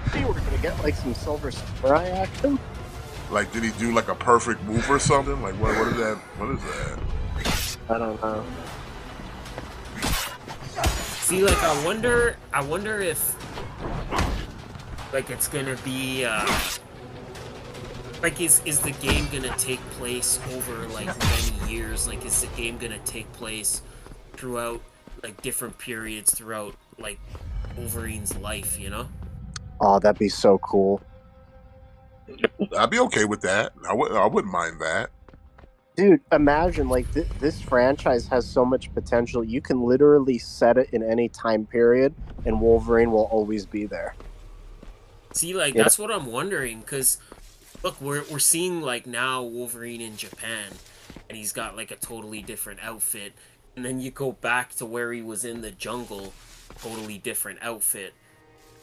think we're gonna get like some Silver Samurai action. Like, did he do like a perfect move or something? Like, what is that? What is that? I don't know. See, like, I wonder if, like, it's gonna be, like, is the game gonna take place over, like, many years? Like, is the game gonna take place throughout, like, different periods throughout, like, Wolverine's life, you know? Oh, that'd be so cool. I'd be okay with that. I wouldn't mind that. Dude, imagine, like, this franchise has so much potential. You can literally set it in any time period, and Wolverine will always be there. See, like, that's what I'm wondering, because, look, we're seeing, like, now Wolverine in Japan, and he's got, like, a totally different outfit, and then you go back to where he was in the jungle, totally different outfit.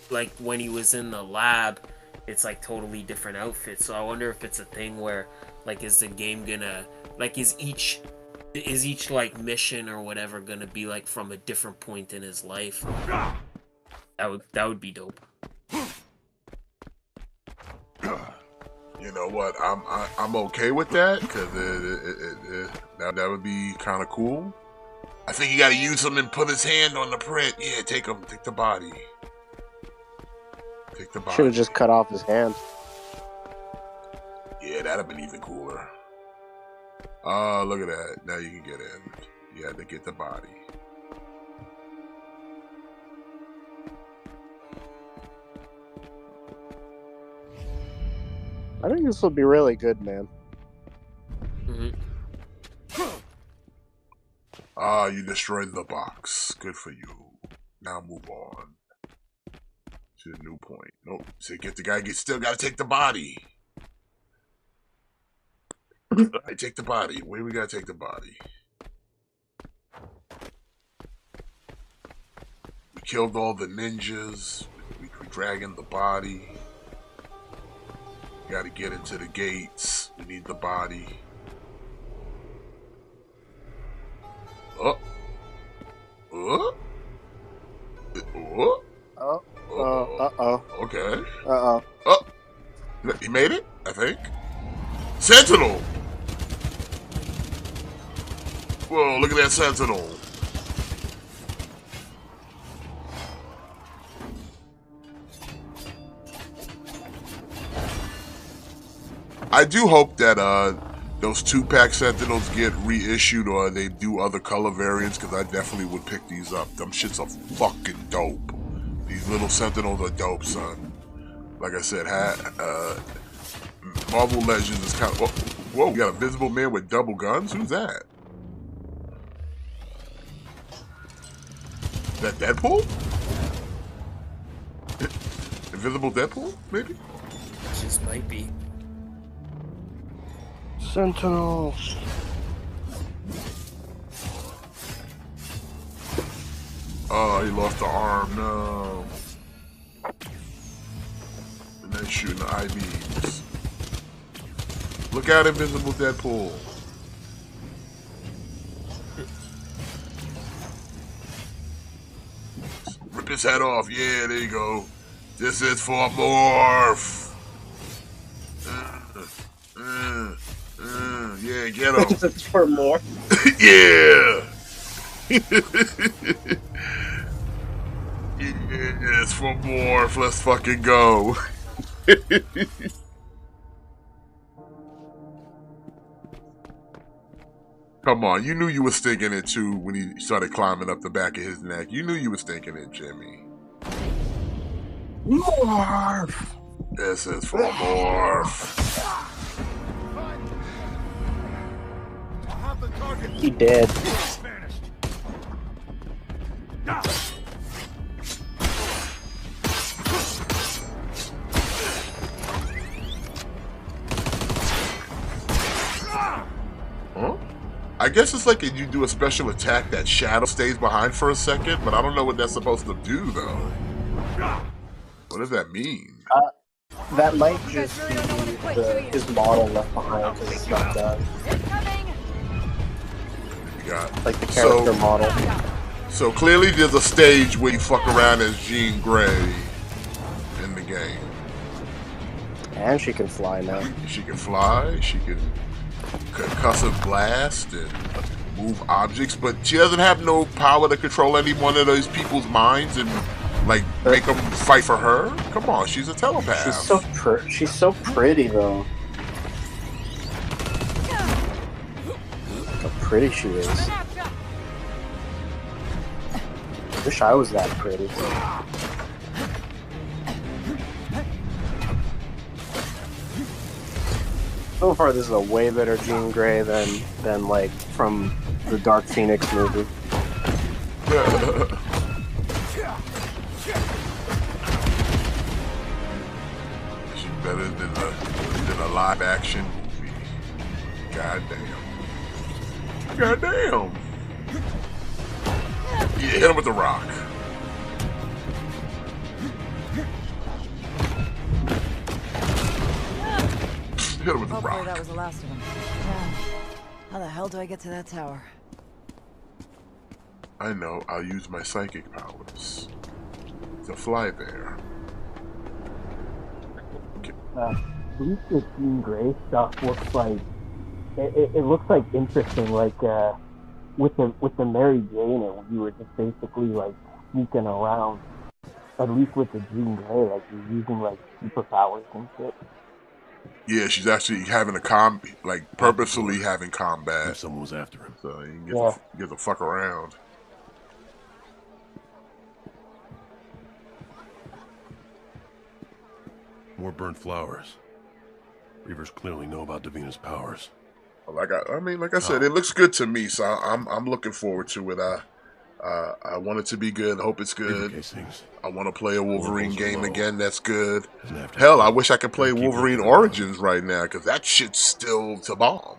Like, when he was in the lab, it's, like, totally different outfit, so I wonder if it's a thing where, like, is the game gonna, like, is each like mission or whatever gonna be like from a different point in his life? That would be dope. You know what? I'm okay with that because that would be kind of cool. I think you got to use him and put his hand on the print. Yeah, take the body. Take the body. Should have just cut off his hand. Yeah, that'd have been even cooler. Look at that. Now you can get in. You had to get the body. I think this will be really good, man. You destroyed the box. Good for you. Now move on to the new point. Nope. So get the guy. Still got to take the body. I take the body. Where we gotta take the body? We killed all the ninjas. We dragging the body. Gotta get into the gates. We need the body. Oh. Oh. Oh. Uh-oh. Okay. Uh-oh. Oh. He made it, I think. Sentinel! Whoa, look at that Sentinel. I do hope that those 2-pack Sentinels get reissued or they do other color variants, because I definitely would pick these up. Them shits are fucking dope. These little Sentinels are dope, son. Like I said, Marvel Legends is kind of... Whoa, we got a visible man with double guns? Who's that? Is that Deadpool? Invisible Deadpool, maybe? Just might be. Sentinel. Oh, he lost the arm, no. And then shooting the I-beams. Look out, Invisible Deadpool. Rip his head off. Yeah, there you go. This is for Morph. Yeah, get him. This is for more. Yeah. Yeah, it's for Morph. Let's fucking go. Come on, you knew you was thinking it too when he started climbing up the back of his neck. You knew you was thinking it, Jimmy. Morph! This is for Morph. He dead. Huh? I guess it's like you do a special attack that Shadow stays behind for a second, but I don't know what that's supposed to do though. What does that mean? That might just be his model left behind because it's not done. You got Like the character model. So clearly there's a stage where you fuck around as Jean Grey in the game. And she can fly now. She can fly, she can concussive blast and move objects, but she doesn't have no power to control any one of those people's minds and like make them fight for her. Come on, she's a telepath. She's so pretty though. How pretty she is. I wish I was that pretty. So far, this is a way better Jean Grey than like from the Dark Phoenix movie. She's better than a live action movie. Goddamn. Goddamn. Yeah, hit him with the rock. Hit him with the Hopefully rock. that was the last of them. Now, how the hell do I get to that tower? I know, I'll use my psychic powers to fly there. At least the Jean Grey stuff looks like it looks like interesting. Like with the Mary Jane, you were just basically like sneaking around. At least with the Jean Grey, like you're using like superpowers and shit. Yeah, she's actually having purposefully having combat. If someone was after him. So you can get the fuck around. More burnt flowers. Reavers clearly know about Davina's powers. Like I said, it looks good to me, so I'm looking forward to it. I want it to be good. I hope it's good. I want to play a Wolverine game again. That's good. Hell, I wish I could play Wolverine Origins right now because that shit's still to bomb.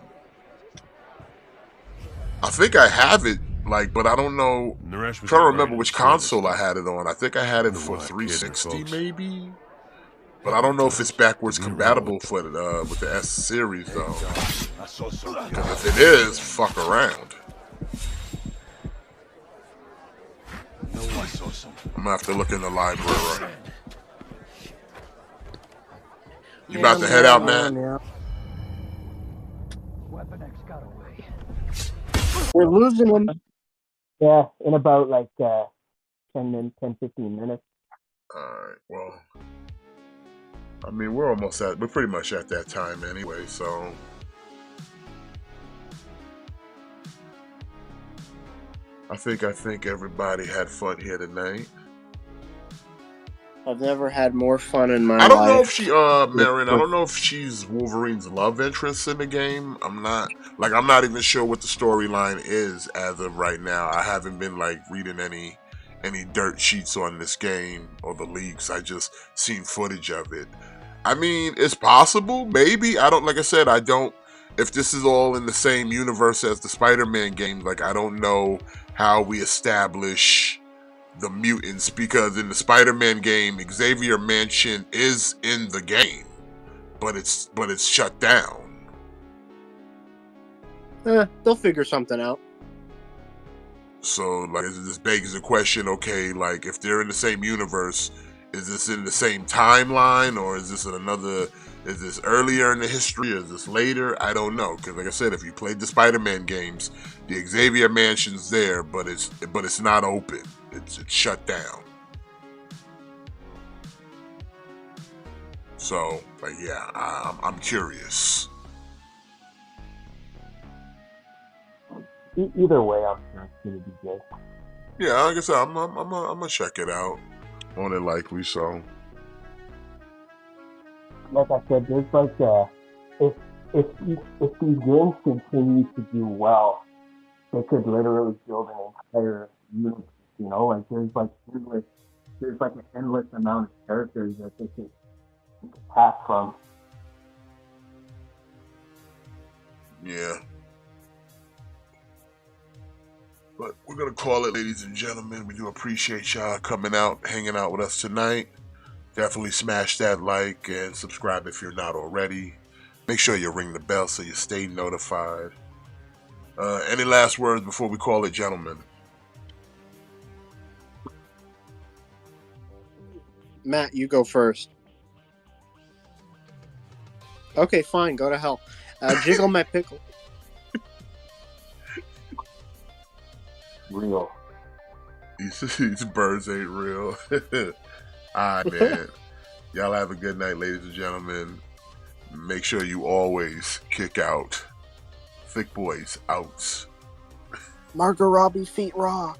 I think I have it, but I don't know. I'm trying to remember which console I had it on. I think I had it for 360, maybe. But I don't know if it's backwards compatible for with the S series though. Because if it is, fuck around. I'm gonna have to look in the library. You about to head out, man? Weapon X got away. We're losing them. Yeah, in about 10, 15 minutes. Alright, well. I mean, we're pretty much at that time anyway, so. I think everybody had fun here tonight. I've never had more fun in my life. I don't know if she, Marion, I don't know if she's Wolverine's love interest in the game. I'm not even sure what the storyline is as of right now. I haven't been reading any dirt sheets on this game or the leaks. I just seen footage of it. I mean, it's possible, maybe. I don't, if this is all in the same universe as the Spider-Man game, I don't know how we establish the mutants, because in the Spider-Man game, Xavier Mansion is in the game, but it's shut down. They'll figure something out. So, this begs the question, okay, if they're in the same universe, is this in the same timeline, or is this is this earlier in the history, or is this later? I don't know, because like I said, if you played the Spider-Man games, the Xavier Mansion's there, but it's not open. It's shut down. So, yeah, I'm curious. Either way, I'm sure it's gonna be good. Yeah, like I said, I'm gonna check it out. On it likely so. Like I said, there's like if these games continue to do well, they could literally build an entire universe. You know, like there's like an endless amount of characters that they could pass from. Yeah. But we're going to call it, ladies and gentlemen. We do appreciate y'all coming out, hanging out with us tonight. Definitely smash that like and subscribe if you're not already. Make sure you ring the bell so you stay notified. Any last words before we call it, gentlemen? Matt, you go first. Okay, fine. Go to hell. Jiggle my pickle. Real. These birds ain't real. Alright, man. Y'all have a good night, ladies and gentlemen. Make sure you always kick out. Thick boys out. Margot Robbie feet rock.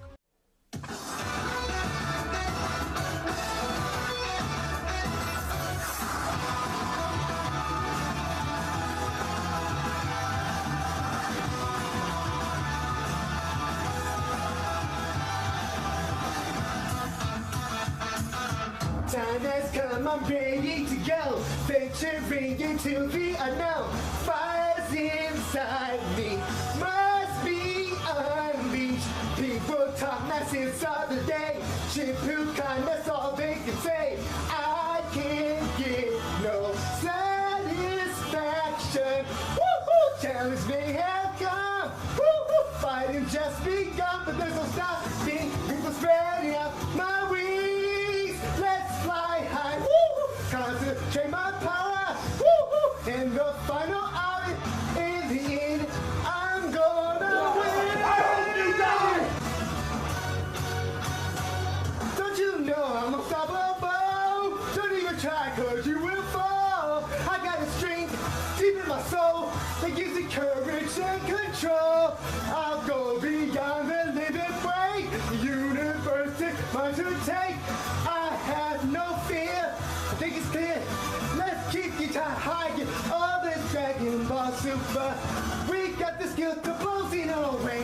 Time has come, I'm ready to go. Venturing into the unknown. Fires inside me must be unleashed. People talk nonsense all the day. Shampoo kindness, all they can say. I can't get no satisfaction. Woo-hoo! Challenge may have come. Woo-hoo! Fighting just begun, but there's no stopping. People spreading out my wings. Let's fly high. Woo-hoo! Concentrate my power. Woo-hoo! And the final hour, in the end, I'm gonna win. I hope you die. Don't you know I'm unstoppable? Don't even try, cause you will fall. I got a strength deep in my soul that gives me courage and control. I'll go beyond the limit break. The universe is mine to take. I have no fear. I think it's clear. Let's keep you high. Get all this Dragon Ball Super. We got the skill to blow Xeno away.